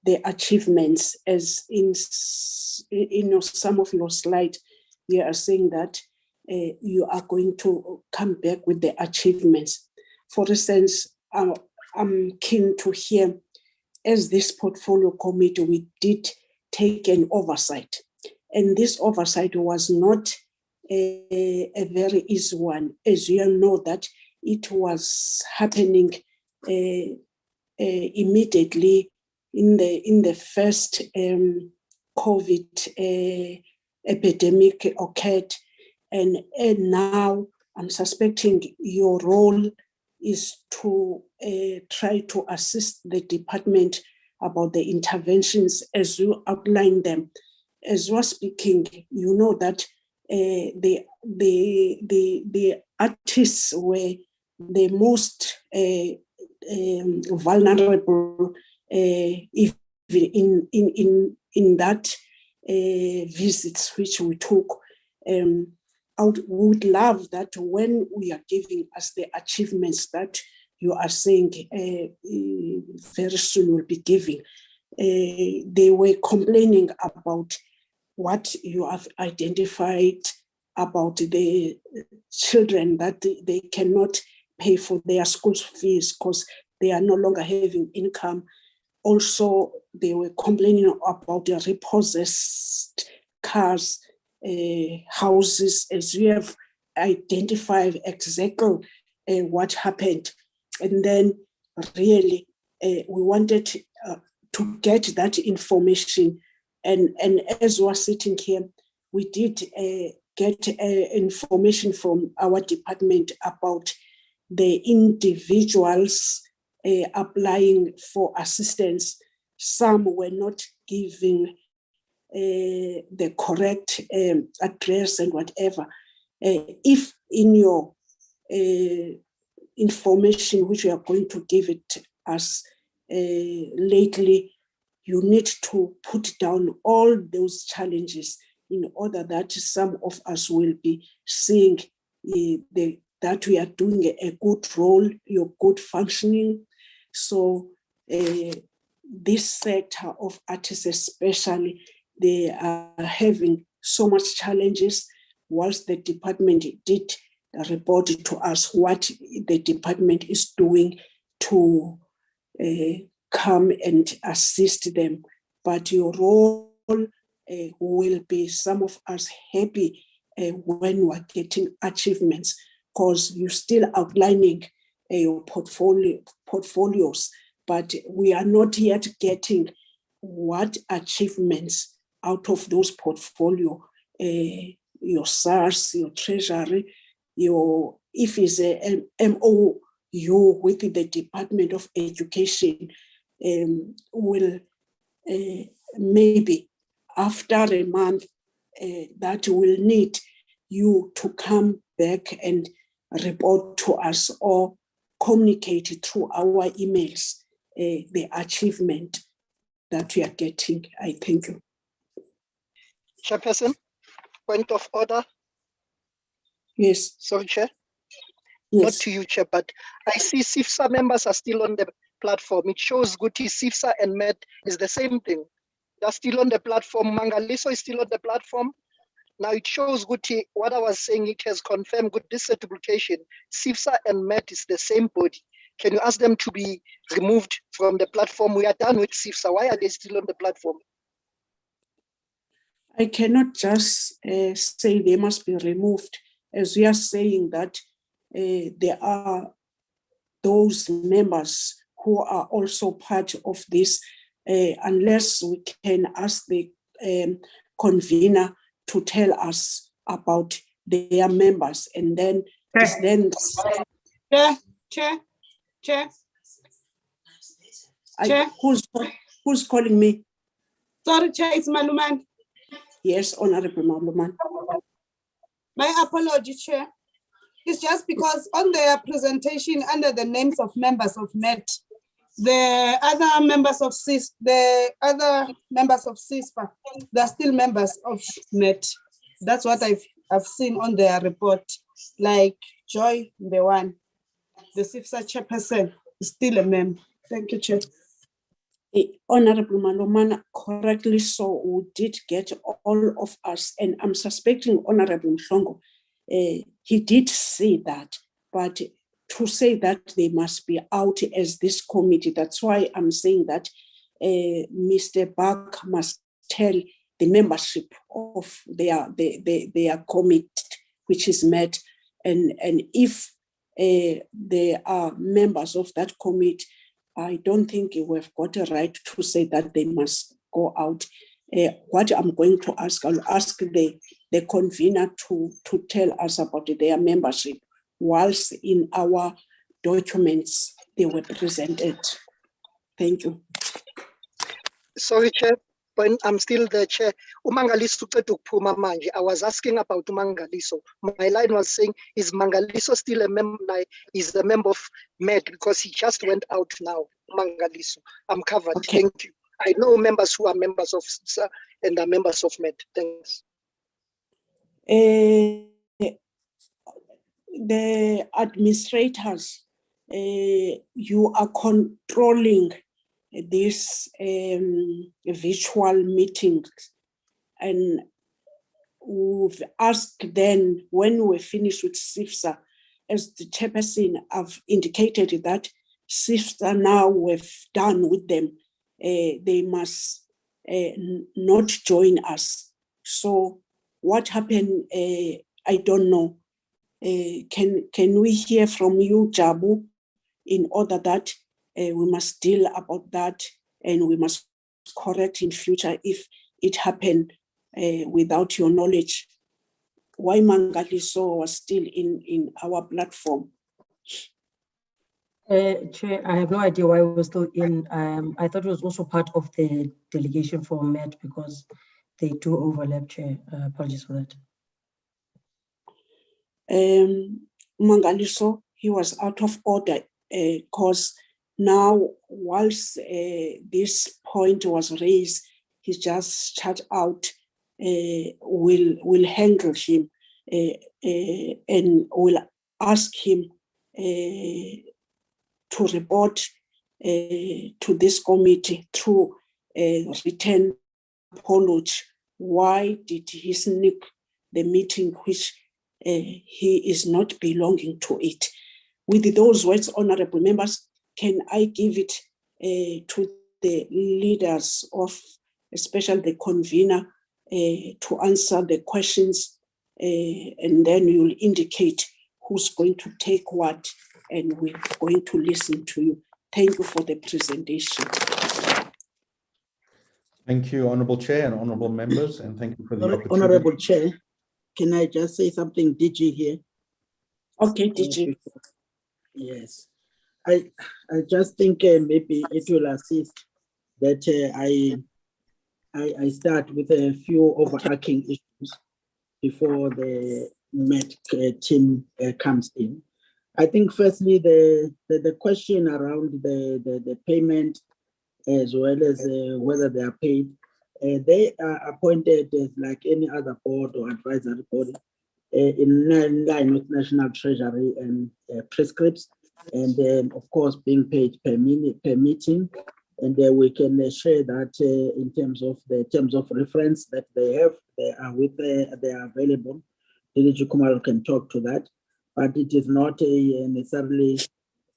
the achievements, as in some of your slides, you are saying that you are going to come back with the achievements. For instance, I'm keen to hear, as this portfolio committee, we did take an oversight, and this oversight was not a very easy one. As you know, that it was happening immediately in the first COVID epidemic occurred, and now I'm suspecting your role is to try to assist the department about the interventions as you outline them. As you are speaking, you know that the artists were the most vulnerable, if in that visits which we took. I would love that when we are giving us the achievements that you are saying very soon will be giving, they were complaining about what you have identified about the children, that they cannot pay for their school fees because they are no longer having income. Also, they were complaining about the repossessed cars, houses, as you have identified exactly what happened. And then really we wanted to get that information. And as we're sitting here, we did get information from our department about the individuals applying for assistance. Some were not giving the correct address and whatever. If in your information which you are going to give it us lately, you need to put down all those challenges in order that some of us will be seeing that we are doing a good role, your good functioning. So this sector of artists especially, they are having so much challenges. Whilst the department did report to us what the department is doing to come and assist them. But your role will be some of us happy when we're getting achievements, because you're still outlining your portfolios, but we are not yet getting what achievements out of those portfolio, your SARS, your treasury, your, if it's a MOU with the Department of Education, will maybe after a month that will need you to come back and report to us or communicate through our emails the achievement that we are getting. I thank you. Chairperson, point of order. Yes. Sorry, Chair. Yes. Not to you, Chair, but I see Sifsa members are still on the platform. It shows Guti, Sifsa and Met is the same thing. They're still on the platform. Mangaliso is still on the platform. Now it shows Guti, what I was saying, it has confirmed good this certification. Sifsa and Met is the same body. Can you ask them to be removed from the platform? We are done with Sifsa. Why are they still on the platform? I cannot just say they must be removed, as we are saying that there are those members who are also part of this, unless we can ask the convener to tell us about their members, and then it's then. Chair. Who's calling me? Sorry, Chair, it's Maluman. Yes, Honorable Maluman. My apology, Chair. It's just because on their presentation under the names of members of MET, the other members of the other members of CISPA, they're still members of MET. That's what I've seen on their report. Like Joy, the one, the Sifsa chairperson is still a member. Thank you, Chair. Honorable Malomana, correctly so, we did get all of us, and I'm suspecting Honorable Mhlongo, he did say that, but to say that they must be out as this committee, that's why I'm saying that Mr. Buck must tell the membership of their committee, which is met, and if they are members of that committee, I don't think we've got a right to say that they must go out. What I'm going to ask, I'll ask the convener to tell us about their membership, whilst in our documents they were presented. Thank you. Sorry, Chair. when I'm still the chair, uMangaliso uqeda ukuphuma manje. I was asking about uMangaliso. My line was saying, is Mangaliso still a member? Is a member of MED because he just went out now. Mangaliso, I'm covered. Okay. Thank you. I know members who are members of CCIFSA and are members of MED. Thanks. The administrators, you are controlling this virtual meetings, and we've asked then when we finish with CCIFSA, as the chairperson, I've indicated that CCIFSA now we've done with them, they must not join us. So what happened, I don't know. Can we hear from you, Jabu, in order that we must deal about that and we must correct in future if it happened without your knowledge? Why Mangaliso was still in our platform? Chair, I have no idea why we were still in. I thought it was also part of the delegation for MED because they do overlap, Chair. Apologies for that. Mangaliso, he was out of order because now whilst this point was raised, he's just shut out. Will handle him and will ask him to report to this committee through written apology. Why did he sneak the meeting which he is not belonging to it? With those words, honorable members, can I give it to the leaders of, especially the convener, to answer the questions, and then you'll indicate who's going to take what, and we're going to listen to you. Thank you for the presentation. Thank you, Honourable Chair and Honourable Members, and thank you for the opportunity. Honourable Chair, can I just say something, DG here? Okay, DG. Yes, I just think maybe it will assist that I start with a few overarching issues before the MED team comes in. I think firstly, the question around the payment as well as whether they are paid, they are appointed as like any other board or advisory body in line with National Treasury and prescripts, and then of course being paid per meeting. And we can share that in terms of the terms of reference that they have. They are they are available. DG Kumar can talk to that, but it is not necessarily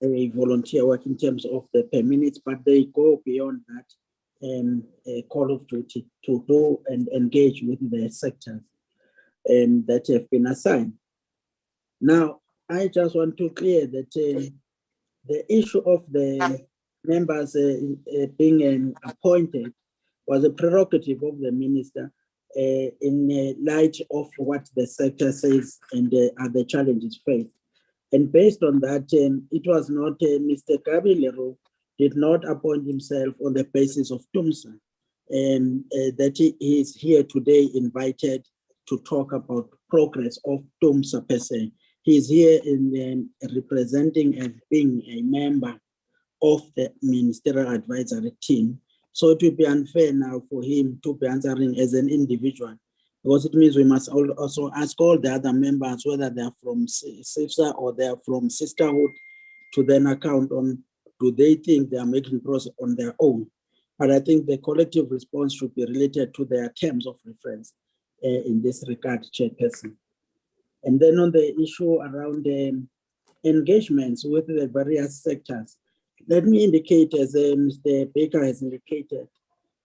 a volunteer work in terms of the per minutes, but they go beyond that a call of duty to do and engage with the sectors that have been assigned. Now, I just want to clear that the issue of the members being appointed was a prerogative of the minister in light of what the sector says and other challenges faced. And based on that, it was not Mr. Kabilero did not appoint himself on the basis of TUMSA, and that he is here today invited to talk about progress of TUMSA per se. He is here in representing as being a member of the Ministerial Advisory Team. So it would be unfair now for him to be answering as an individual, because it means we must also ask all the other members whether they are from CCIFSA or they are from Sisterhood to then account on, do they think they are making progress on their own? But I think the collective response should be related to their terms of reference in this regard, Chairperson. And then on the issue around engagements with the various sectors, let me indicate, as Mr. Baker has indicated,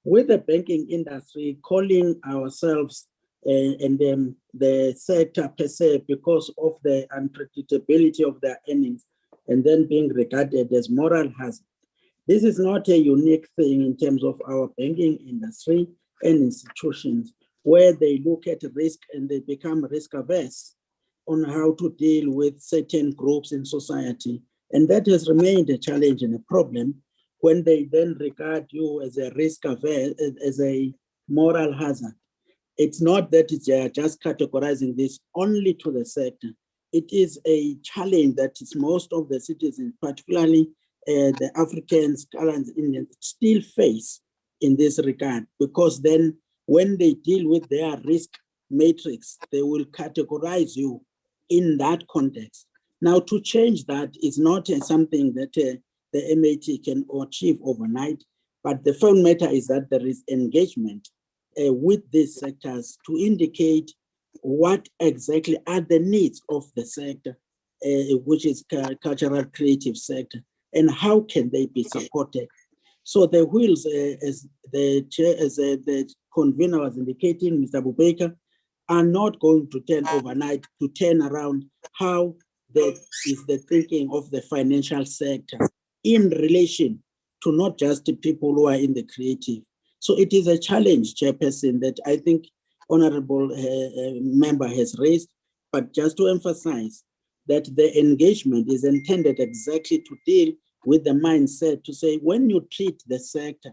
with the banking industry calling ourselves and the sector per se because of the unpredictability of their earnings and then being regarded as moral hazard. This is not a unique thing in terms of our banking industry and institutions, where they look at risk and they become risk averse on how to deal with certain groups in society. And that has remained a challenge and a problem when they then regard you as a risk averse, as a moral hazard. It's not that they are just categorizing this only to the sector. It is a challenge that is most of the citizens, particularly the Africans, Kalans, Indians, still face in this regard, because then when they deal with their risk matrix, they will categorize you in that context. Now, to change that is not something that the MAT can achieve overnight, but the fact matter is that there is engagement with these sectors to indicate what exactly are the needs of the sector, which is cultural creative sector, and how can they be supported. So the wheels, as the convener was indicating, Mr. Bubeka, are not going to turn overnight to turn around how that is the thinking of the financial sector in relation to not just the people who are in the creative. So it is a challenge, Chairperson, that I think Honorable Member has raised, but just to emphasize that the engagement is intended exactly to deal with the mindset to say, when you treat the sector,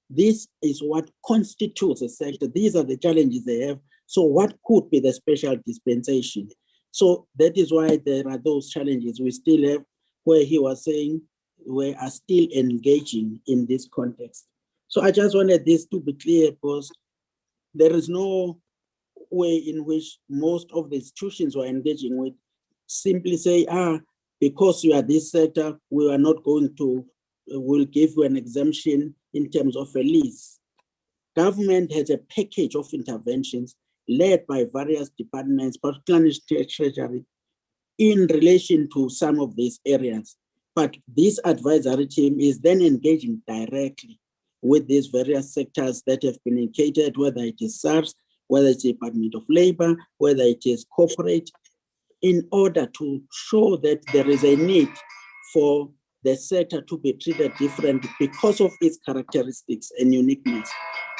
this is what constitutes a sector. These are the challenges they have. So what could be the special dispensation? So that is why there are those challenges we still have, where he was saying we are still engaging in this context. So I just wanted this to be clear, because there is no way in which most of the institutions were engaging with simply say, because you are this sector, we are not going to, we'll give you an exemption in terms of a lease. Government has a package of interventions led by various departments, particularly State Treasury, in relation to some of these areas. But this advisory team is then engaging directly with these various sectors that have been indicated, whether it is SARS, whether it's Department of Labor, whether it is corporate, in order to show that there is a need for the sector to be treated differently because of its characteristics and uniqueness.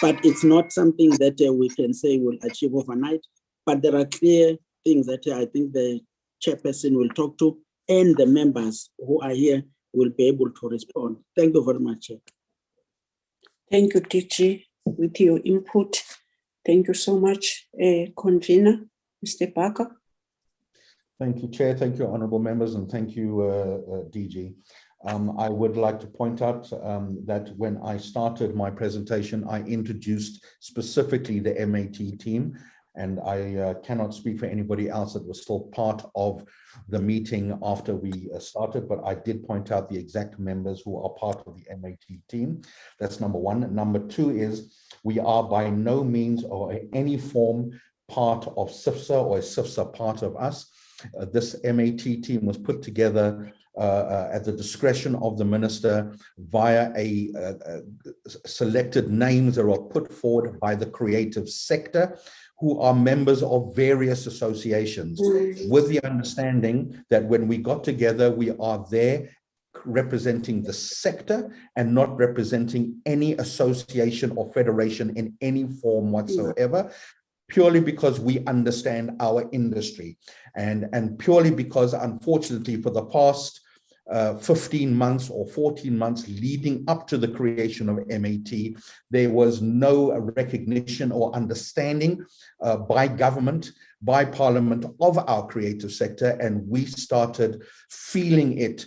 But it's not something that we can say we'll achieve overnight, but there are clear things that I think the chairperson will talk to, and the members who are here will be able to respond. Thank you very much, Chair. Thank you, DG, with your input. Thank you so much, convener, Mr. Barker. Thank you, Chair. Thank you, honourable members, and thank you, DG. I would like to point out that when I started my presentation, I introduced specifically the MAT team, and I cannot speak for anybody else that was still part of the meeting after we started, but I did point out the exact members who are part of the MAT team. That's number one. Number two is we are by no means or in any form part of Sifsa or is Sifsa part of us. This MAT team was put together at the discretion of the minister via a selected names that are put forward by the creative sector, who are members of various associations, with the understanding that when we got together, we are there representing the sector and not representing any association or federation in any form whatsoever. Purely because we understand our industry, and purely because, unfortunately, for the past 15 months or 14 months leading up to the creation of MAT, there was no recognition or understanding by government, by parliament of our creative sector, and we started feeling it,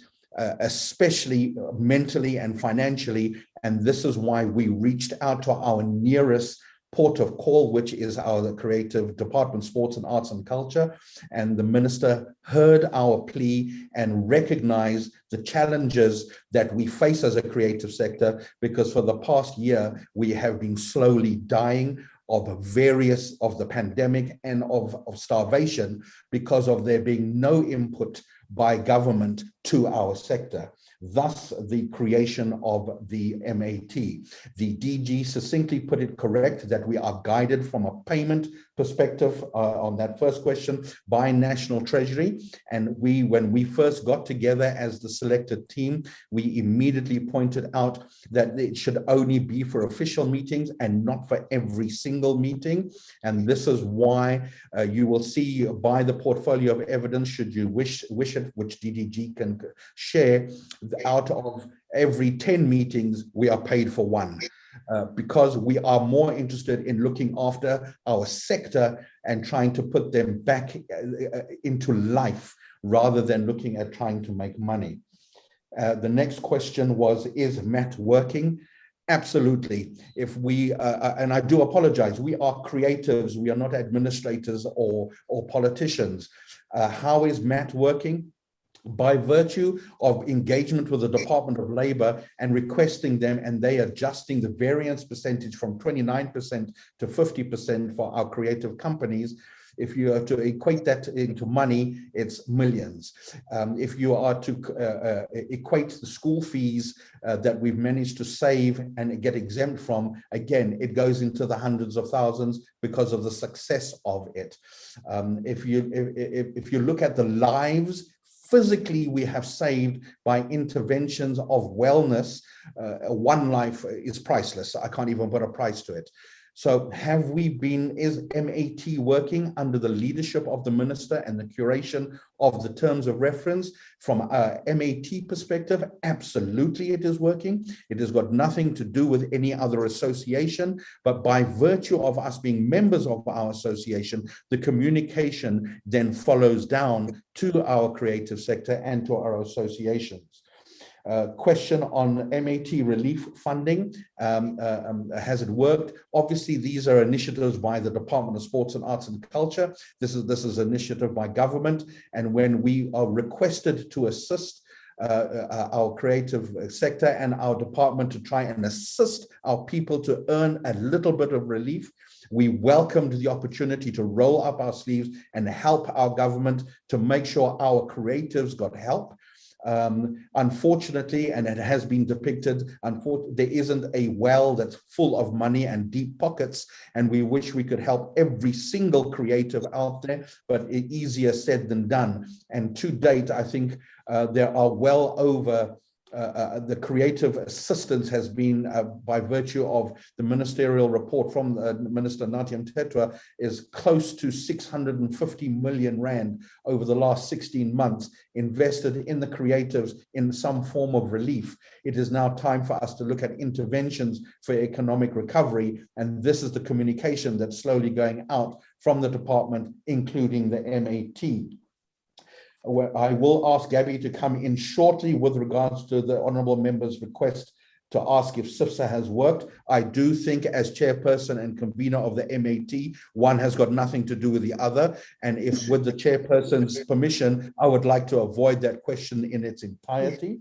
especially mentally and financially, and this is why we reached out to our nearest port of call, which is our creative department, sports and arts and culture. And the minister heard our plea and recognized the challenges that we face as a creative sector, because for the past year, we have been slowly dying of various of the pandemic and of starvation because of there being no input by government to our sector. Thus, the creation of the MAT. The DG succinctly put it correct that we are guided from a payment perspective on that first question by National Treasury. And when we first got together as the selected team, we immediately pointed out that it should only be for official meetings and not for every single meeting. And this is why you will see by the portfolio of evidence, should you wish it, which DDG can share, out of every 10 meetings, we are paid for one. because we are more interested in looking after our sector and trying to put them back into life rather than looking at trying to make money. The next question was, is MAT working? Absolutely. If we, and I do apologize, we are creatives, we are not administrators or politicians. How is MAT working? By virtue of engagement with the Department of Labor and requesting them, and they adjusting the variance percentage from 29% to 50% for our creative companies. If you are to equate that into money, it's millions. If you are to equate the school fees that we've managed to save and get exempt from, again, it goes into the hundreds of thousands because of the success of it. If you look at the lives physically we have saved by interventions of wellness, one life is priceless. I can't even put a price to it. So is MAT working under the leadership of the minister and the curation of the terms of reference? From a MAT perspective, absolutely it is working. It has got nothing to do with any other association, but by virtue of us being members of our association, the communication then follows down to our creative sector and to our associations. Question on MAT relief funding, has it worked? Obviously, these are initiatives by the Department of Sports and Arts and Culture. This is an initiative by government, and when we are requested to assist our creative sector and our department to try and assist our people to earn a little bit of relief, we welcomed the opportunity to roll up our sleeves and help our government to make sure our creatives got help. Unfortunately, and it has been depicted, there isn't a well that's full of money and deep pockets, and we wish we could help every single creative out there, but it's easier said than done. And to date, I think there are well over the creative assistance has been, by virtue of the ministerial report from Minister Nathi Mthethwa, is close to 650 million rand over the last 16 months invested in the creatives in some form of relief. It is now time for us to look at interventions for economic recovery, and this is the communication that's slowly going out from the department, including the MAT. I will ask Gabby to come in shortly with regards to the honourable member's request to ask if Sifsa has worked. I do think, as chairperson and convener of the MAT, one has got nothing to do with the other. And if, with the chairperson's permission, I would like to avoid that question in its entirety.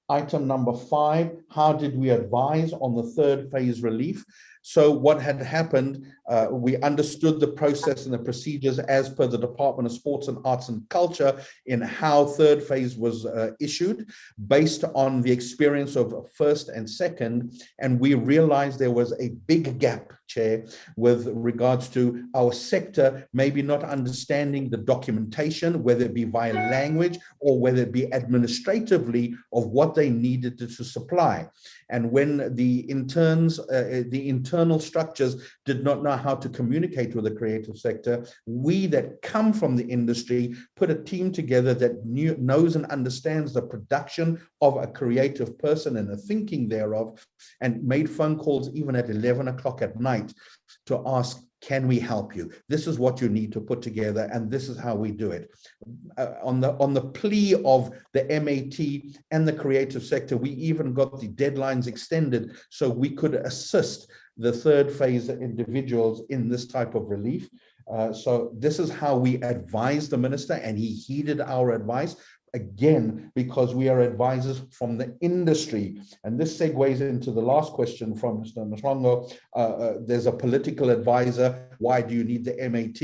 Item number 5, how did we advise on the third phase relief? So what had happened, we understood the process and the procedures as per the Department of Sports and Arts and Culture in how third phase was issued based on the experience of first and second. And we realized there was a big gap, Chair, with regards to our sector maybe not understanding the documentation, whether it be via language or whether it be administratively, of what they needed to supply. And when the internal structures did not know how to communicate with the creative sector, we that come from the industry put a team together that knows and understands the production of a creative person and the thinking thereof, and made phone calls even at 11 o'clock at night to ask, can we help you? This is what you need to put together, and this is how we do it. On the plea of the MAT and the creative sector, we even got the deadlines extended so we could assist the third phase individuals in this type of relief. So this is how we advised the minister, and he heeded our advice. Again, because we are advisors from the industry. And this segues into the last question from Mr. Mhlongo. There's a political advisor. Why do you need the MAT?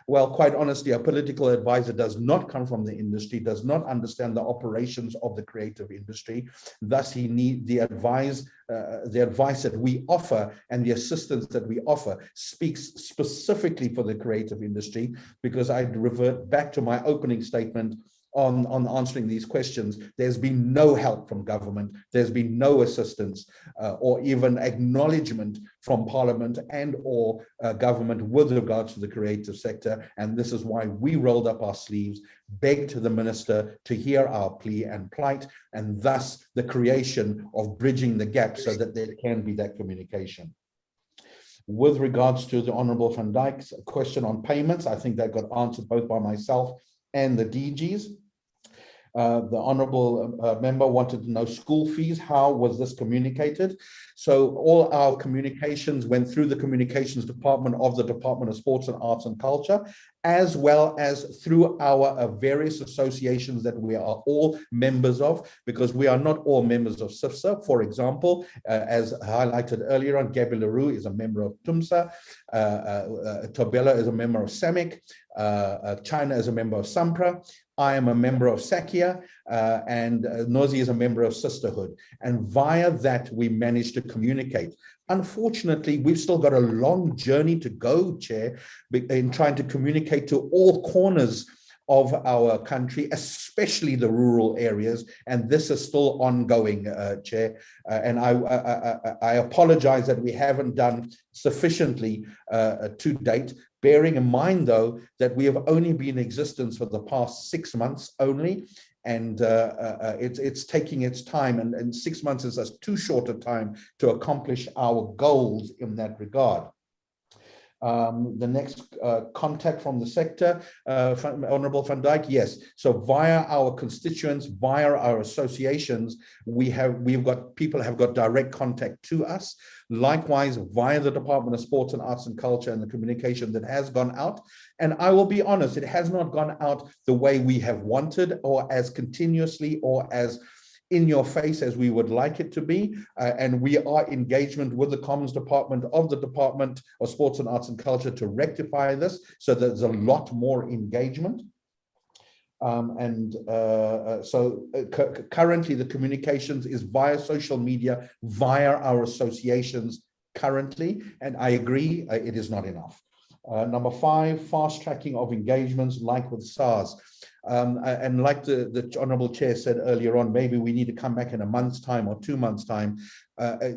Well, quite honestly, a political advisor does not come from the industry, does not understand the operations of the creative industry. Thus, he needs the advice that we offer and the assistance that we offer speaks specifically for the creative industry, because I'd revert back to my opening statement. on answering these questions. There's been no help from government. There's been no assistance or even acknowledgement from Parliament and or government with regards to the creative sector. And this is why we rolled up our sleeves, begged the Minister to hear our plea and plight, and thus the creation of bridging the gap so that there can be that communication. With regards to the Honourable Van Dijk's question on payments, I think that got answered both by myself and the DGs. The honourable member wanted to know school fees. How was this communicated? So all our communications went through the communications department of the Department of Sports and Arts and Culture, as well as through our various associations that we are all members of, because we are not all members of CCIFSA. For example, as highlighted earlier on, Gabby LaRue is a member of TUMSA, Tobela is a member of SAMIC, China is a member of SAMPRA, I am a member of SACIA, and Nozi is a member of Sisterhood. And via that, we managed to communicate. Unfortunately, we've still got a long journey to go, Chair, in trying to communicate to all corners of our country, especially the rural areas, and this is still ongoing, Chair. And I apologize that we haven't done sufficiently to date, bearing in mind, though, that we have only been in existence for the past 6 months only, and it's taking its time, and 6 months is too short a time to accomplish our goals in that regard. The next contact from the sector, Honourable Van Dijk, yes. So via our constituents, via our associations, people have got direct contact to us. Likewise, via the Department of Sports and Arts and Culture and the communication that has gone out. And I will be honest, it has not gone out the way we have wanted, or as continuously, or as in your face as we would like it to be, and we are engagement with the Commons Department of the Department of Sports and Arts and Culture to rectify this, so there's a lot more engagement. Currently the communications is via social media, via our associations currently, and I agree, it is not enough. Number 5, fast tracking of engagements like with SARS. And like the Honourable Chair said earlier on, maybe we need to come back in a month's time or 2 months' time.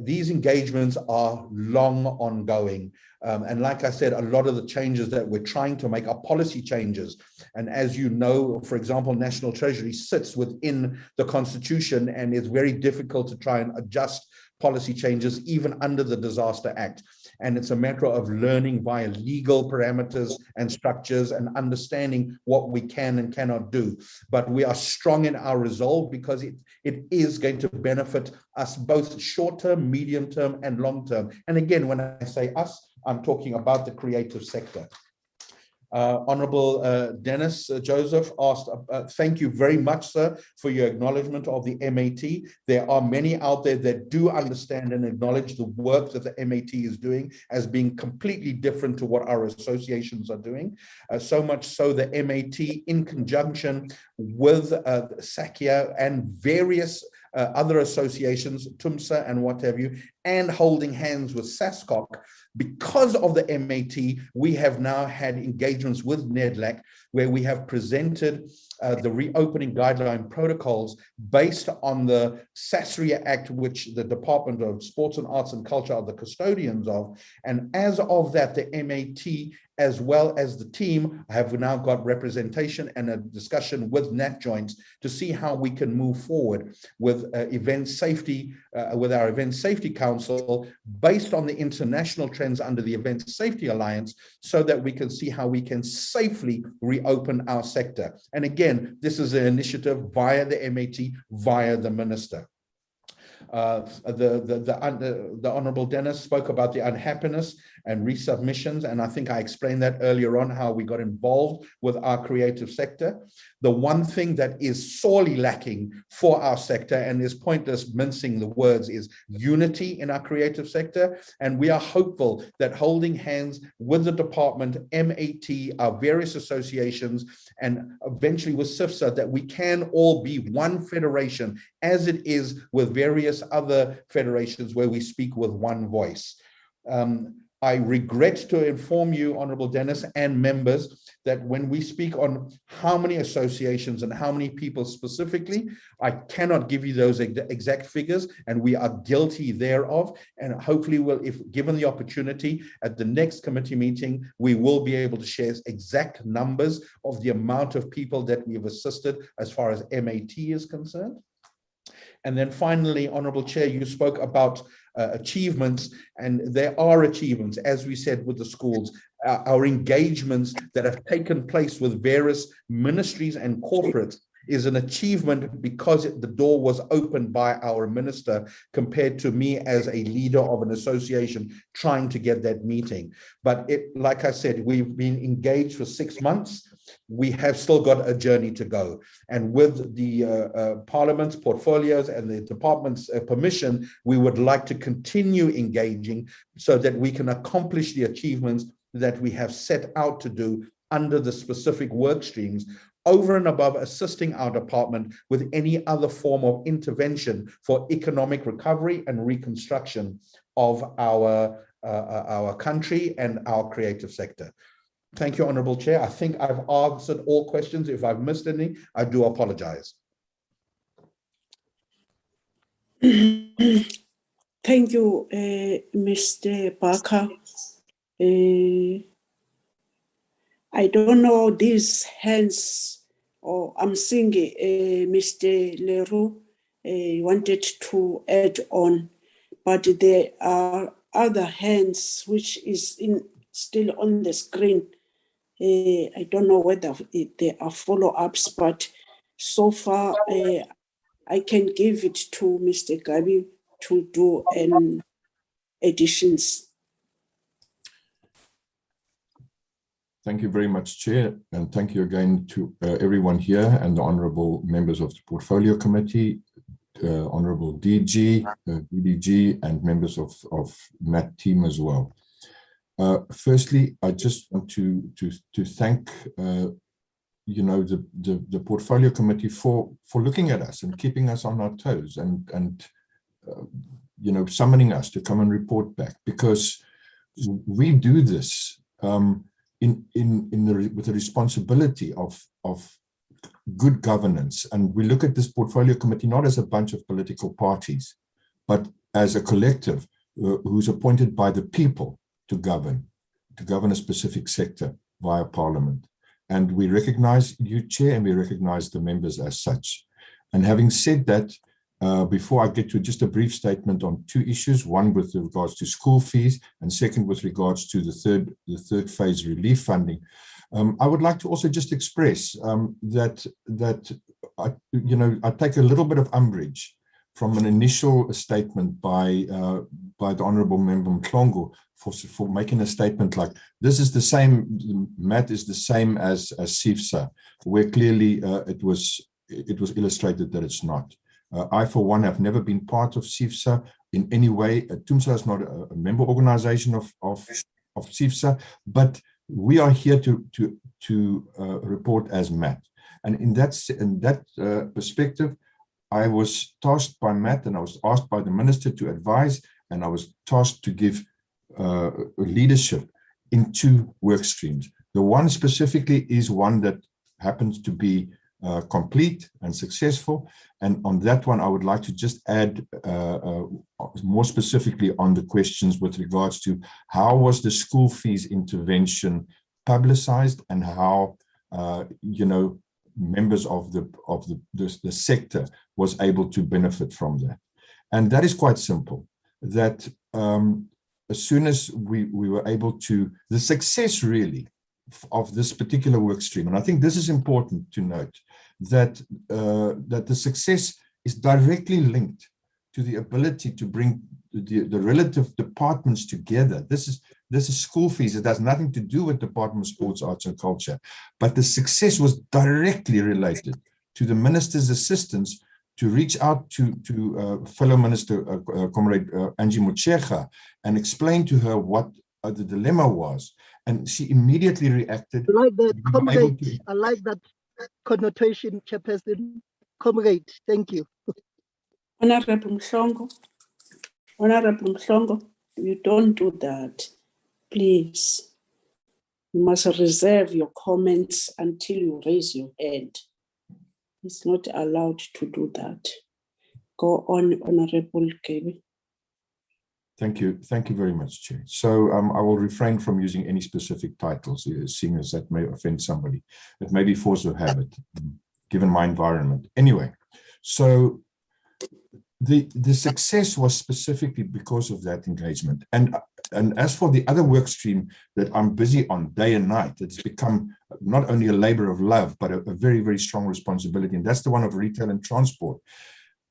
These engagements are long ongoing. And like I said, a lot of the changes that we're trying to make are policy changes. And as you know, for example, National Treasury sits within the Constitution, and it's very difficult to try and adjust policy changes even under the Disaster Act. And it's a matter of learning via legal parameters and structures and understanding what we can and cannot do. But we are strong in our resolve, because it is going to benefit us both short-term, medium-term, and long-term. And again, when I say us, I'm talking about the creative sector. Honourable Dennis Joseph asked, thank you very much, sir, for your acknowledgement of the MAT. There are many out there that do understand and acknowledge the work that the MAT is doing as being completely different to what our associations are doing. So much so the MAT, in conjunction with SACIA and various other associations, TUMSA and what have you, and holding hands with SASCOC, because of the MAT, we have now had engagements with NEDLAC, where we have presented the reopening guideline protocols based on the SASRIA Act, which the Department of Sports and Arts and Culture are the custodians of. And as of that, the MAT, as well as the team, have now got representation and a discussion with NatJoints to see how we can move forward with event safety, with our Event Safety Council, based on the international trends under the Event Safety Alliance, so that we can see how we can safely reopen our sector. And again, this is an initiative via the MAT, via the Minister. The Honourable Dennis spoke about the unhappiness and resubmissions, and I think I explained that earlier on, how we got involved with our creative sector. The one thing that is sorely lacking for our sector, and is pointless mincing the words, is unity in our creative sector. And we are hopeful that holding hands with the department, MAT, our various associations, and eventually with CCIFSA, that we can all be one federation, as it is with various other federations where we speak with one voice. I regret to inform you, Honorable Dennis, and members, that when we speak on how many associations and how many people specifically, I cannot give you those exact figures, and we are guilty thereof. And hopefully, if given the opportunity at the next committee meeting, we will be able to share exact numbers of the amount of people that we've assisted as far as MAT is concerned. And then finally, Honorable Chair, you spoke about achievements, and there are achievements, as we said, with the schools, our engagements that have taken place with various ministries and corporates is an achievement because the door was opened by our minister compared to me as a leader of an association trying to get that meeting. But like I said, we've been engaged for 6 months. We have still got a journey to go. And with the Parliament's portfolios and the Department's permission, we would like to continue engaging so that we can accomplish the achievements that we have set out to do under the specific work streams, over and above assisting our department with any other form of intervention for economic recovery and reconstruction of our country and our creative sector. Thank you, Honorable Chair. I think I've answered all questions. If I've missed any, I do apologize. Thank you, Mr. Barker. I don't know these hands, or I'm seeing Mr. Leroux wanted to add on, but there are other hands which is still on the screen. I don't know whether there are follow-ups, but so far I can give it to Mr. Gabi to do additions. Thank you very much, Chair, and thank you again to everyone here and the honourable members of the Portfolio Committee, Honourable DG, DDG, and members of MAT team as well. Firstly, I just want to thank the Portfolio Committee for looking at us and keeping us on our toes and summoning us to come and report back, because we do this with the responsibility of good governance. And we look at this Portfolio Committee not as a bunch of political parties, but as a collective who's appointed by the people to govern a specific sector via Parliament. And we recognize you, Chair, and we recognize the members as such. And having said that, before I get to just a brief statement on two issues, one with regards to school fees and second with regards to the third phase relief funding, I would like to also just express that I take a little bit of umbrage from an initial statement by the Honourable Member Mhlongo for making a statement like this is the same, MAT is the same as Sifsa, where clearly it was illustrated that it's not. I, for one, have never been part of Sifsa in any way. TUMSA is not a member organization of Sifsa, but we are here to report as MAT. And in that perspective, I was tasked by MAT and I was asked by the Minister to advise, and I was tasked to give leadership in two work streams. The one specifically is one that happens to be complete and successful. And on that one, I would like to just add more specifically on the questions with regards to how was the school fees intervention publicized and how, members of the sector was able to benefit from that. And that is quite simple, that as soon as we were able to, the success really of this particular work stream, and I think this is important to note, that the success is directly linked to the ability to bring the relative departments together. This is school fees. It has nothing to do with Department of Sports, Arts and Culture, but the success was directly related to the Minister's assistance to reach out to fellow Minister, Comrade Angie Motshekga, and explain to her what the dilemma was. And she immediately reacted. I like that, comrade. I like that connotation, Chairperson. Comrade, thank you. Honorable Mhlongo, you don't do that. please, you must reserve your comments until you raise your hand. It's not allowed to do that. Go on, Honorable Gaby. Thank you. Thank you very much, Chair. So I will refrain from using any specific titles, seeing as that may offend somebody. It may be force of habit, given my environment. Anyway, so the success was specifically because of that engagement. And as for the other work stream that I'm busy on day and night, it's become not only a labor of love, but a very, very strong responsibility. And that's the one of retail and transport.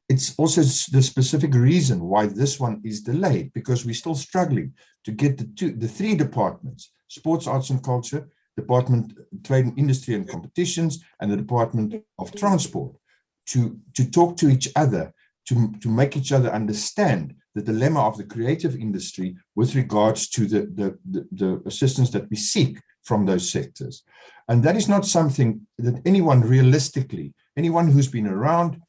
It's also the specific reason why this one is delayed, because we're still struggling to get the three departments, Sports, Arts and Culture, Department Trade and Industry and Competitions, and the Department of Transport to talk to each other, to make each other understand the dilemma of the creative industry with regards to the assistance that we seek from those sectors. And that is not something that anyone realistically, anyone who's been around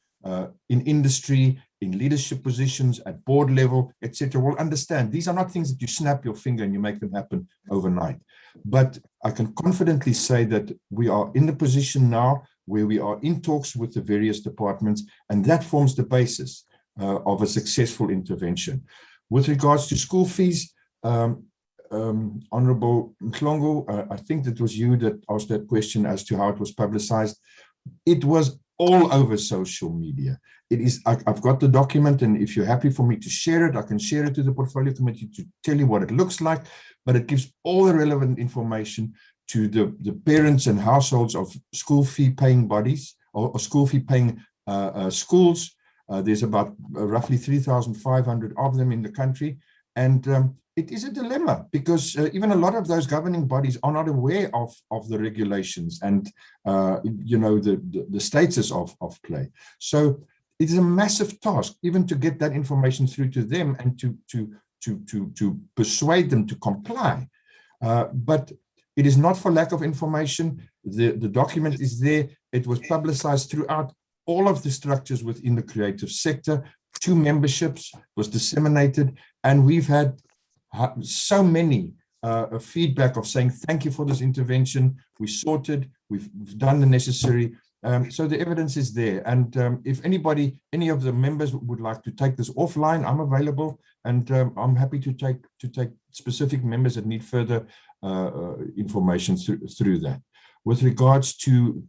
in industry, in leadership positions, at board level, etc., will understand. These are not things that you snap your finger and you make them happen overnight. But I can confidently say that we are in the position now where we are in talks with the various departments, and that forms the basis of a successful intervention. With regards to school fees, Honorable Mhlongo, I think that was you that asked that question as to how it was publicized. It was all over social media. It is, I've got the document, and if you're happy for me to share it, I can share it to the portfolio committee to tell you what it looks like, but it gives all the relevant information to the parents and households of school fee paying bodies or school fee paying schools. There's about roughly 3,500 of them in the country. And it is a dilemma because even a lot of those governing bodies are not aware of the regulations and the status of play. So it is a massive task even to get that information through to them and to persuade them to comply. But it is not for lack of information. The document is there. It was publicized throughout all of the structures within the creative sector. 2 memberships was disseminated, and we've had so many feedback of saying, thank you for this intervention. We sorted, we've done the necessary. So the evidence is there. And if any of the members would like to take this offline, I'm available, and I'm happy to take specific members that need further information through that. With regards to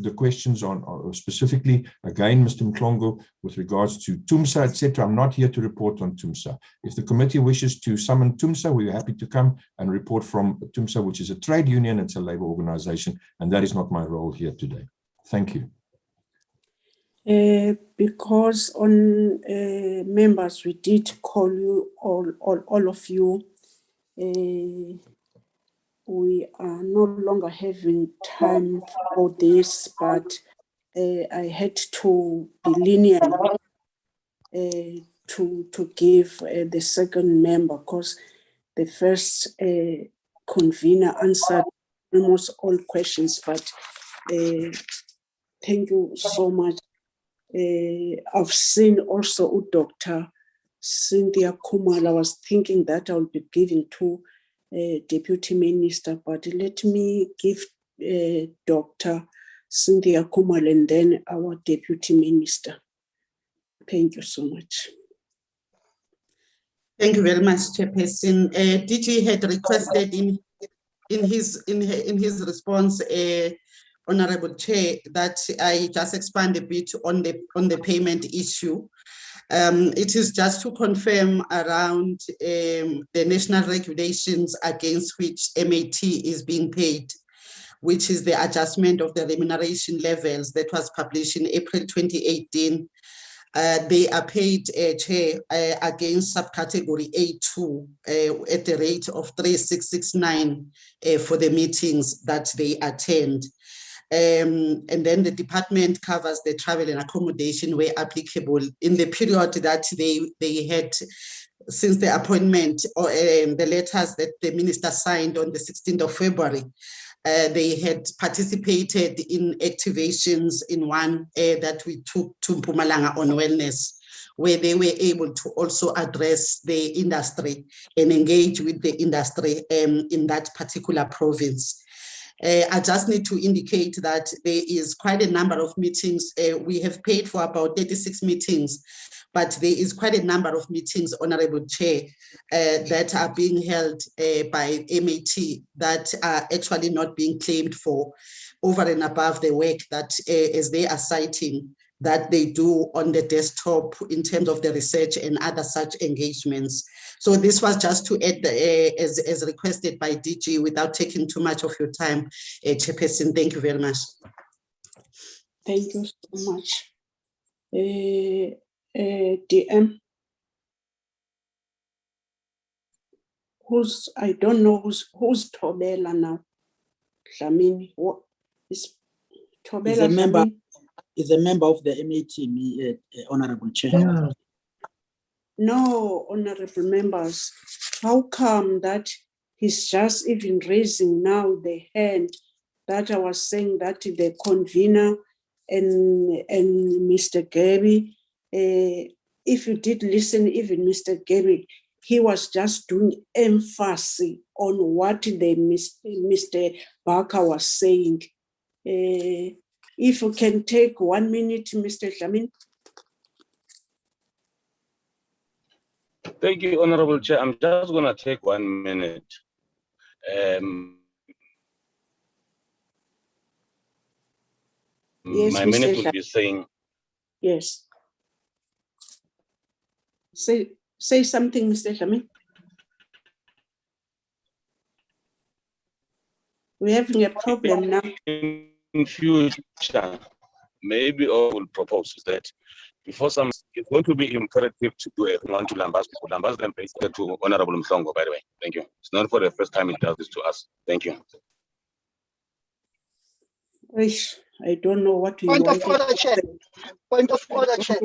the questions on specifically, again, Mr. Mhlongo, with regards to TUMSA, etc., I'm not here to report on TUMSA. If the committee wishes to summon TUMSA, we're happy to come and report from TUMSA, which is a trade union, it's a labor organization, and that is not my role here today. Thank you. Because on members, we did call you, all of you. We are no longer having time for this, but I had to be lenient to give the second member, because the first convener answered almost all questions, but thank you so much. I've seen also Dr. Cynthia Kumalo. I was thinking that I'll be giving to Deputy Minister, but let me give Dr. Cynthia Kumalo and then our Deputy Minister. Thank you so much. Thank you very much, Chairperson. DG had requested in his response, Honorable Chair, that I just expand a bit on the payment issue. It is just to confirm around the national regulations against which MAT is being paid, which is the adjustment of the remuneration levels that was published in April 2018. They are paid, Chair, against subcategory A2 at the rate of 3,669 for the meetings that they attend. And then the department covers the travel and accommodation where applicable in the period that they had since the appointment or the letters that the minister signed on the 16th of February. They had participated in activations in one that we took to Mpumalanga on wellness, where they were able to also address the industry and engage with the industry in that particular province. I just need to indicate that there is quite a number of meetings. We have paid for about 36 meetings, but there is quite a number of meetings, Honorable Chair, that are being held by MAT that are actually not being claimed for over and above the work that, as they are citing, that they do on the desktop in terms of the research and other such engagements. So this was just to add, as requested by DG, without taking too much of your time, Chairperson. Thank you very much. Thank you so much. DM. I don't know who's Tobela now. Dlamini, what is Tobela? Is a member of the MAT, Honorable Chair. No, honorable members, how come that he's just even raising now the hand that I was saying that the convener and Mr. Gabby, if you did listen, even Mr. Gabby, he was just doing emphasis on what the Mr. Barker was saying. If you can take 1 minute, Mr. Dlamini. Thank you, Honorable Chair. I'm just going to take 1 minute. Yes, my Mr. minute will be saying. Yes. Say something, Mr. Dlamini. We're having a problem now. In future, maybe I will propose that before some, it's going to be imperative to do a one to Lambas them basically to Honorable Mhlongo, by the way. Thank you. It's not for the first time it does this to us. Thank you. I don't know what you want. Point of order, Chair. Point of order, Chair.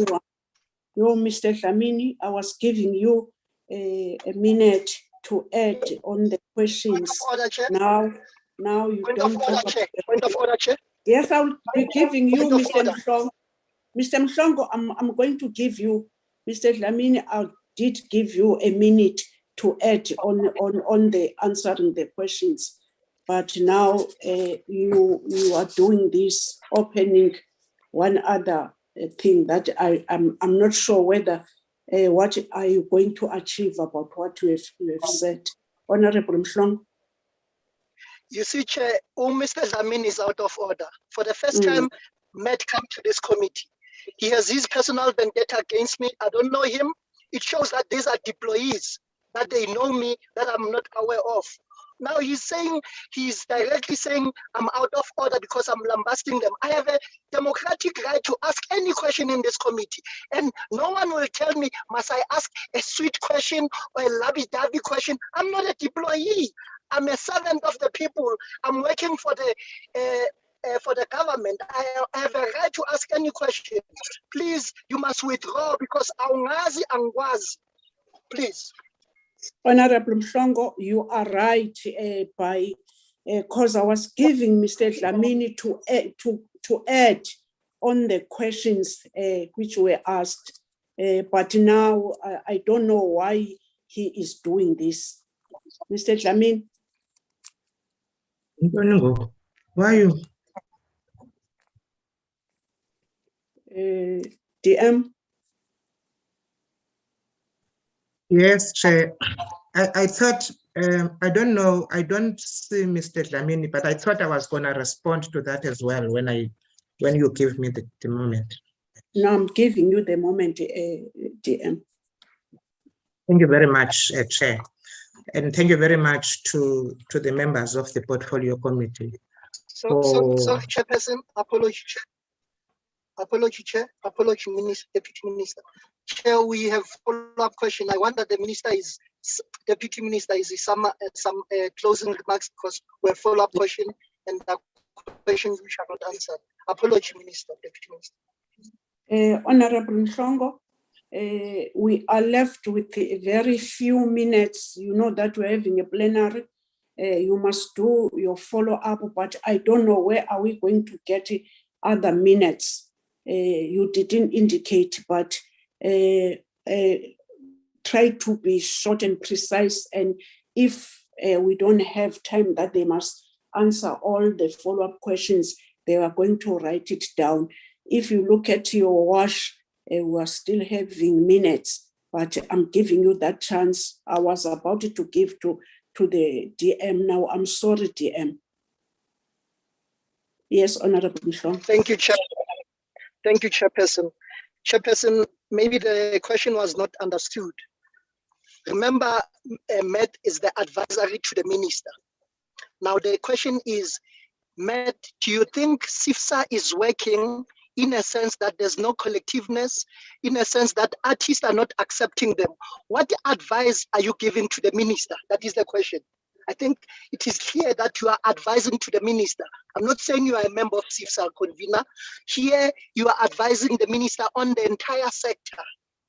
Yo, Mr. Dlamini, I was giving you a minute to add on the questions. Point of order, Chair. Now you Point don't of order, Chair. Point of order, Chair. Yes, I'll be giving you, Mr. Order. Mhlongo. Mr. Mhlongo, I'm going to give you, Mr. Dlamini, I did give you a minute to add on the answering the questions. But now you are doing this, opening one other thing that I'm not sure whether what are you going to achieve about what you have said. Honorable Mhlongo. You see, Chair, Mr. Dlamini is out of order. For the first time, Matt come to this committee. He has his personal vendetta against me. I don't know him. It shows that these are deployees, that they know me, that I'm not aware of. Now he's directly saying I'm out of order because I'm lambasting them. I have a democratic right to ask any question in this committee. And no one will tell me, must I ask a sweet question or a lovey-dovey question? I'm not a deployee. I'm a servant of the people. I'm working for the government. I have a right to ask any question. Please, you must withdraw because aungazi angwazi. Please. Honorable Mhlongo, you are right because I was giving Mr. Dlamini to add on the questions which were asked, but now I don't know why he is doing this. Mr. Dlamini. Why are you? DM. Yes, Chair. I thought, I don't know, I don't see Mr. Dlamini, but I thought I was going to respond to that as well when you give me the moment. No, I'm giving you the moment, DM. Thank you very much, Chair. And thank you very much to the members of the Portfolio Committee. Sorry, Chairperson, apology, Chair. Apology, Chair. Apology, Minister, Deputy Minister. Chair, we have follow-up question. I wonder the Deputy Minister is some closing remarks because we have follow-up question and the questions which are not answered. Apology, Minister, Deputy Minister. Honorable Mhlongo, we are left with very few minutes. You know that we're having a plenary. You must do your follow-up, but I don't know where are we going to get other minutes. You didn't indicate, but try to be short and precise. And if we don't have time that they must answer all the follow-up questions, they are going to write it down. If you look at your wash, we are still having minutes, but I'm giving you that chance. I was about to give to the DM now. I'm sorry, DM. Yes, Honorable Mhlongo. Thank you, Chair. Thank you, Chairperson. Chairperson, maybe the question was not understood. Remember, Matt is the advisory to the minister. Now the question is, Matt, do you think Sifsa is working in a sense that there's no collectiveness, in a sense that artists are not accepting them? What advice are you giving to the minister? That is the question. I think it is clear that you are advising to the minister. I'm not saying you are a member of Sifsa convener. Here, you are advising the minister on the entire sector.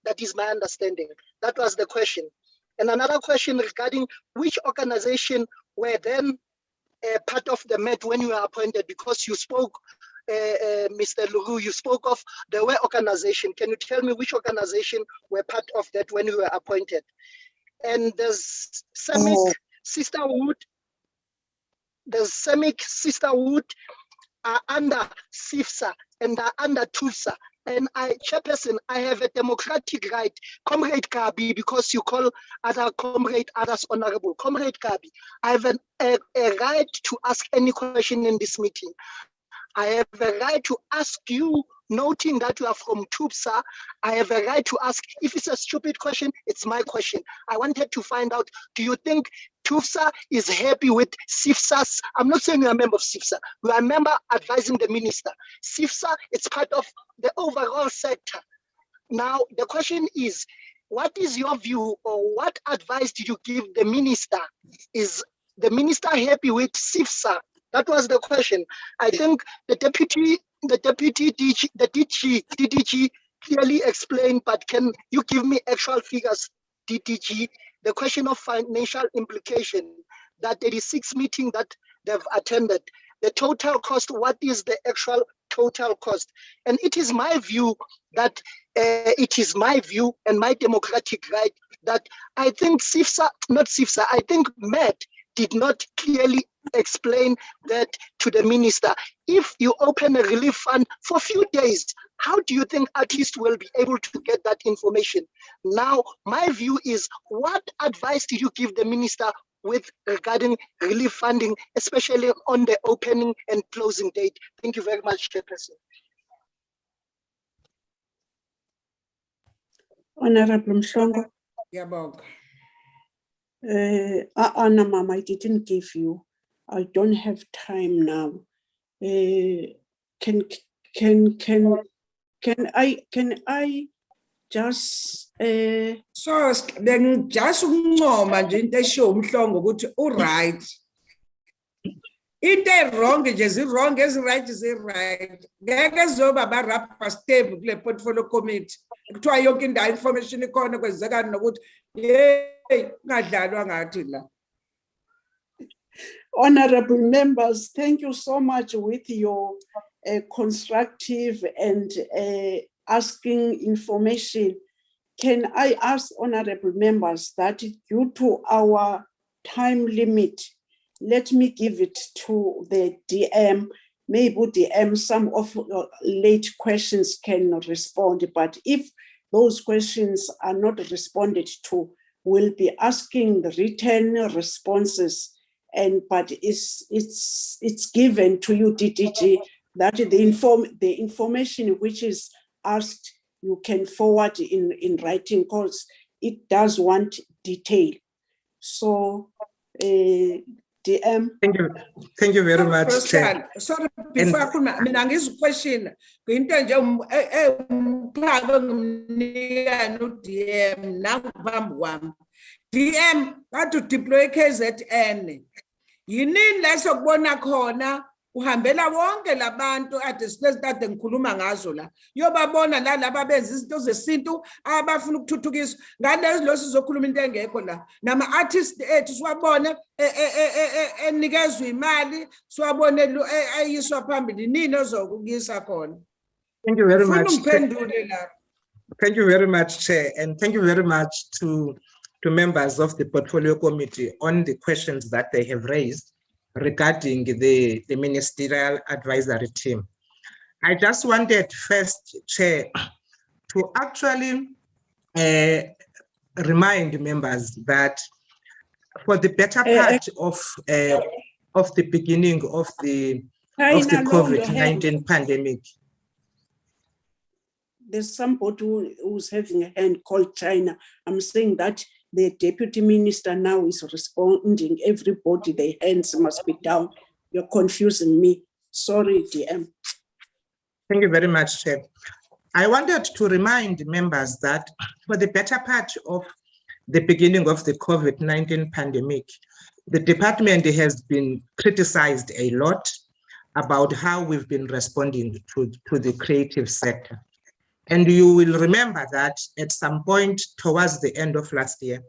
That is my understanding. That was the question. And another question regarding which organization were then part of the Met when you were appointed, because you spoke, Mr. Lugu, you spoke of the way organization. Can you tell me which organization were part of that when you were appointed? And there's CEMIC Sisterhood, the CEMIC Sisterhood are under Sifsa and are under TUSA. And Chairperson, I have a democratic right, Comrade Kabi, because you call other comrade, others honorable. Comrade Kabi, I have a right to ask any question in this meeting. I have a right to ask you, noting that you are from TUSA, I have a right to ask, if it's a stupid question, it's my question. I wanted to find out, do you think TUSA is happy with Sifsa's? I'm not saying you're a member of Sifsa, you are a member advising the minister. Sifsa, it's part of the overall sector. Now, the question is, what is your view, or what advice did you give the minister? Is the minister happy with Sifsa? That was the question. I think the deputy DG, the DDG clearly explained, but can you give me actual figures, DDG? The question of financial implication, that 36 meetings that they've attended, the total cost, what is the actual total cost? And it is my view that it is my view and my democratic right that I think Sifsa, not Sifsa, I think Met did not clearly explain that to the minister. If you open a relief fund for a few days, how do you think artists will be able to get that information? Now, my view is, what advice did you give the minister with regarding relief funding, especially on the opening and closing date? Thank you very much, Chairperson. Honorable Mhlongo. Yeah, Bog. Anna, Mama, I didn't give you. I don't have time now. Can I just so then just uncoma nje into esho uMhlongo ukuthi right. Into wrong is wrong, is right is right. Ngeke zoba ba rubber stamp kule portfolio committee. Kuthiwa yonke indawo information ikhona kwenzeka nokuthi hey ngadlalwa ngathi la. Honorable members, thank you so much with your constructive and asking information. Can I ask honorable members that due to our time limit, let me give it to the DM. Maybe DM, some of late questions can respond, but if those questions are not responded to, we'll be asking the written responses. But it's given to you, DDG, that the information which is asked, you can forward in writing, because it does want detail. So, DM. Thank you very much. Sorry, before I come, I give a question. DM got to deploy KZN. Yini la sokubona khona uhambela wonke labantu ade sithathe ngikhuluma ngazo la. Yobabona la laba benza izinto zesintu abafuna ukuthuthukiswa. Ngale lo sizokhuluma into engekho la. Nama artists ethu siwabone enikezwe imali, siwabone ayiswa phambili nini ozokukisa khona. Thank you very much. Ungiphendule la. Thank you very much, Chair, and thank you very much to members of the Portfolio Committee on the questions that they have raised regarding the Ministerial Advisory Team. I just wanted first, Chair, to actually remind members that for the better part of the beginning of the COVID-19 pandemic. There's somebody who's having a hand called China. I'm saying that the deputy minister now is responding. Everybody, their hands must be down. You're confusing me. Sorry, DM. Thank you very much, Chair. I wanted to remind members that for the better part of the beginning of the COVID-19 pandemic, the department has been criticized a lot about how we've been responding to the creative sector. And you will remember that at some point towards the end of last year,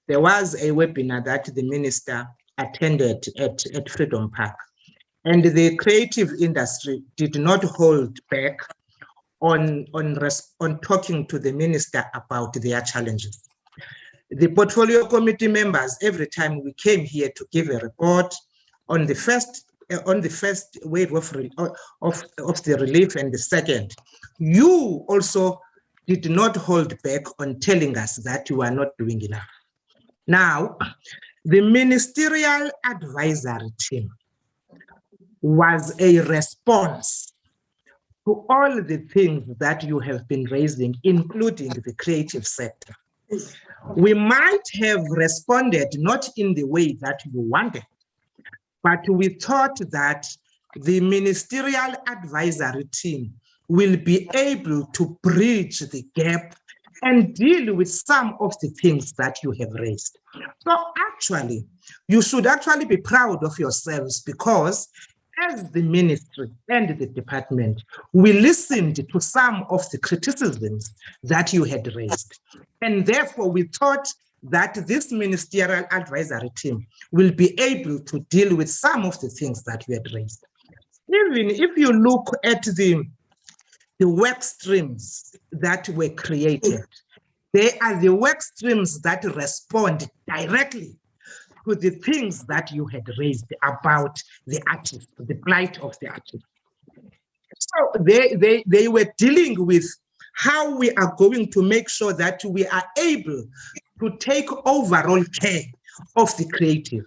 there was a webinar that the minister attended at Freedom Park. And the creative industry did not hold back on talking to the minister about their challenges. The Portfolio Committee members, every time we came here to give a report on the first wave of the relief and the second, you also did not hold back on telling us that you are not doing enough. Now, the Ministerial Advisory Team was a response to all the things that you have been raising, including the creative sector. We might have responded not in the way that you wanted, but we thought that the Ministerial Advisory Team will be able to bridge the gap and deal with some of the things that you have raised. So actually, you should actually be proud of yourselves, because as the ministry and the department, we listened to some of the criticisms that you had raised. And therefore, we thought that this Ministerial Advisory Team will be able to deal with some of the things that you had raised. Even if you look at the work streams that were created, they are the work streams that respond directly to the things that you had raised about the artist, the plight of the artist. So they were dealing with how we are going to make sure that we are able to take overall care of the creative.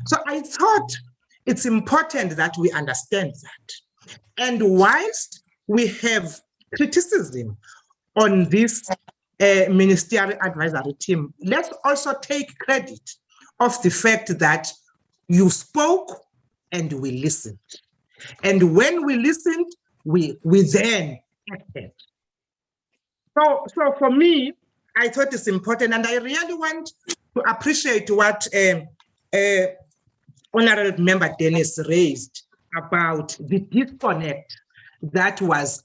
So I thought it's important that we understand that. And whilst we have criticism on this Ministerial Advisory Team, let's also take credit of the fact that you spoke and we listened. And when we listened, we then acted. So for me, I thought it's important, and I really want to appreciate what Honorable Member Dennis raised about the disconnect that was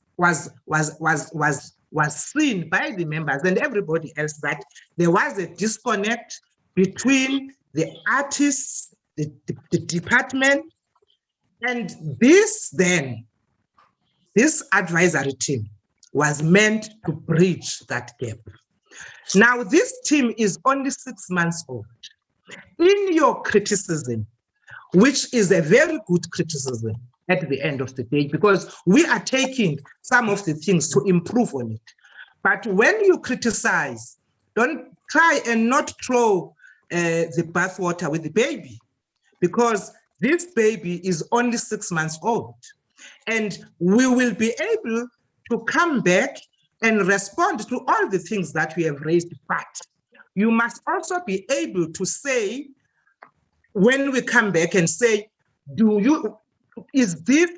seen by the members and everybody else, that there was a disconnect between the artists, the department, and this advisory team was meant to bridge that gap. Now, this team is only 6 months old. In your criticism, which is a very good criticism at the end of the day, because we are taking some of the things to improve on it. But when you criticize, don't try and not throw the bathwater with the baby, because this baby is only 6 months old. And we will be able to come back and respond to all the things that we have raised. But you must also be able to say, when we come back and say, is this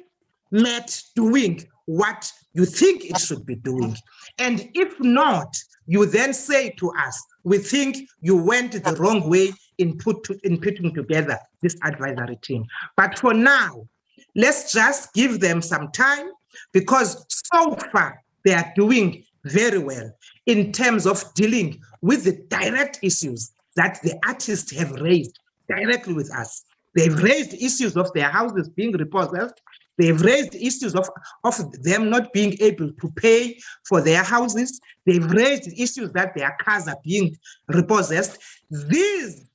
Met doing what you think it should be doing? And if not, you then say to us, we think you went the wrong way in putting together this advisory team. But for now, let's just give them some time, because so far they are doing very well in terms of dealing with the direct issues that the artists have raised directly with us. They've raised issues of their houses being repossessed. They've raised issues of them not being able to pay for their houses. They've raised issues that their cars are being repossessed. These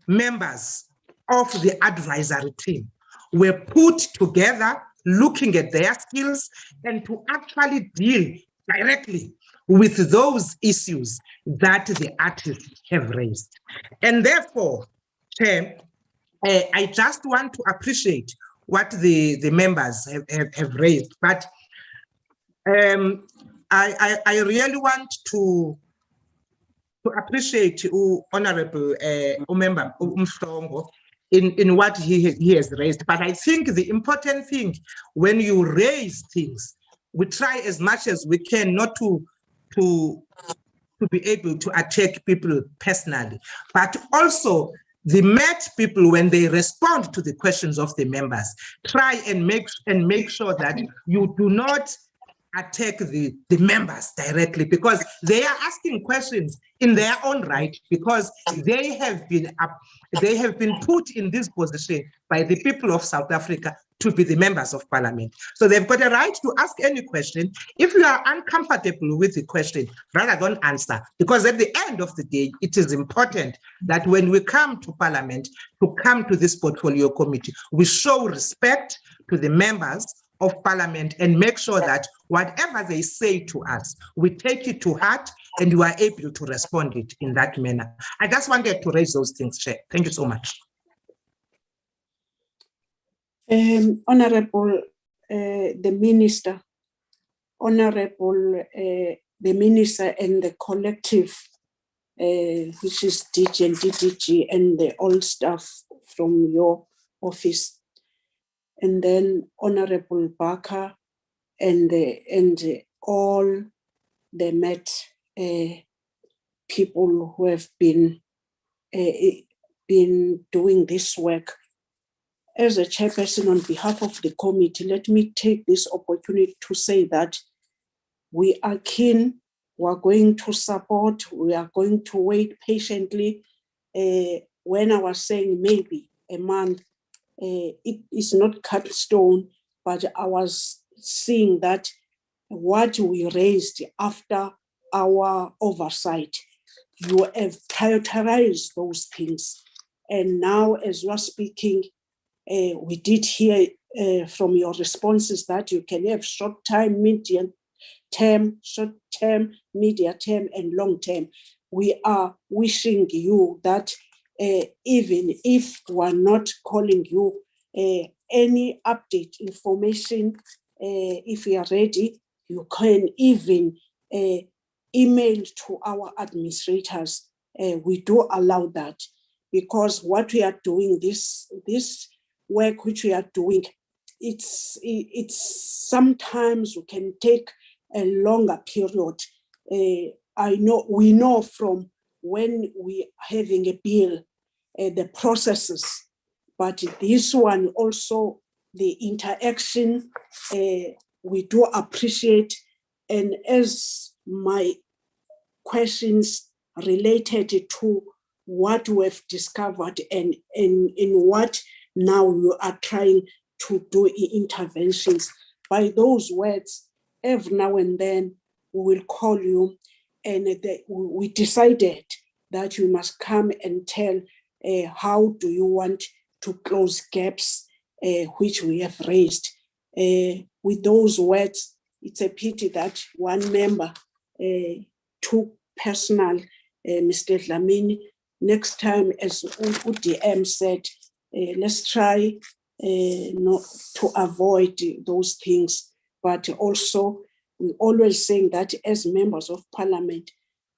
members of the advisory team were put together looking at their skills and to actually deal directly with those issues that the artists have raised. And therefore, Chair, I just want to appreciate what the members have raised, but I really want to appreciate Honorable Member Umhlongo in what he has raised. But I think the important thing, when you raise things, we try as much as we can not to be able to attack people personally, but also the Met people, when they respond to the questions of the members, try and make sure that you do not attack the members directly, because they are asking questions in their own right, because they have been put in this position by the people of South Africa to be the members of parliament. So they've got a right to ask any question. If you are uncomfortable with the question, rather don't answer, because at the end of the day, it is important that when we come to parliament, to come to this portfolio committee, we show respect to the members of parliament and make sure that whatever they say to us, we take it to heart and we are able to respond it in that manner. I just wanted to raise those things, Chair. Thank you so much. Honorable the Minister, Honorable the Minister and the collective, which is DG and DDG and the all staff from your office, and then Honorable Barker and all the Met people who have been doing this work. As a chairperson on behalf of the committee, let me take this opportunity to say that we are keen, we are going to support, we are going to wait patiently. When I was saying maybe a month, it is not cut stone, but I was seeing that what we raised after our oversight, you have prioritized those things. And now as you are speaking, we did hear from your responses that you can have short-term, medium term, short-term, medium term, and long-term. We are wishing you that even if we're not calling you any update information, if you are ready, you can even email to our administrators. We do allow that, because what we are doing, this work which we are doing, it's sometimes we can take a longer period. We know from when we having a bill, the processes, but this one also, the interaction, we do appreciate. And as my questions related to what we have discovered and in what now you are trying to do interventions, by those words, every now and then we will call you, and we decided that you must come and tell how do you want to close gaps which we have raised. With those words, it's a pity that one member took personal, Mr. Dlamini. Next time, as UDM said, let's try not to avoid those things, but also we always saying that as members of parliament,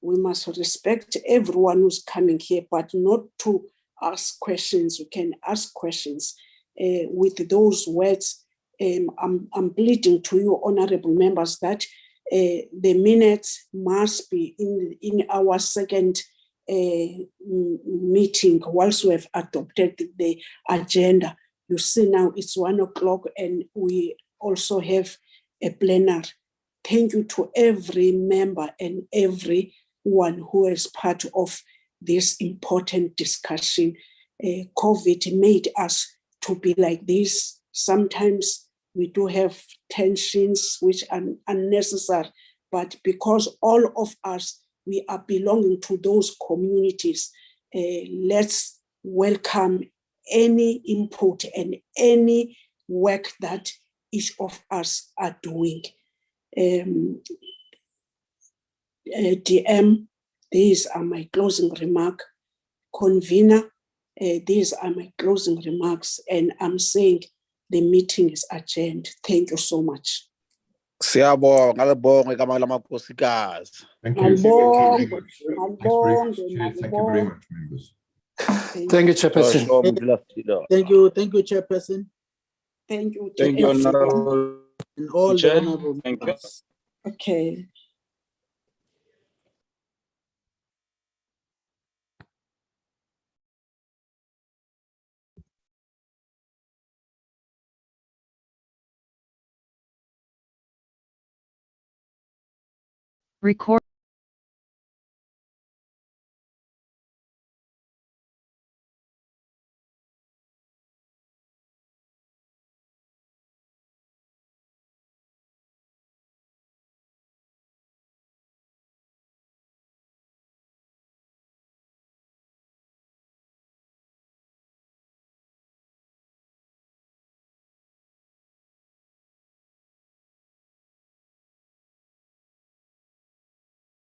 we must respect everyone who's coming here, but not to ask questions. We can ask questions. With those words, I'm pleading to you, honorable members, that the minutes must be in our second meeting once we have adopted the agenda. You see now it's 1 o'clock and we also have a plenary. Thank you to every member and everyone who is part of this important discussion. COVID made us to be like this. Sometimes we do have tensions which are unnecessary, but because all of us, we are belonging to those communities, let's welcome any input and any work that each of us are doing. DM, these are my closing remarks. Convener, these are my closing remarks, and I'm saying the meeting is adjourned. Thank you so much. Siyabonga lebonge igama lamakhosikazi. Thank you. Thank you very much. Malibonge, Chair. Thank you very much, members. Thank you, Chairperson. Thank you, Chairperson. Thank you to Thank you, everyone. Honorable And all the Chair. honorable Thank you. members. Okay. Record.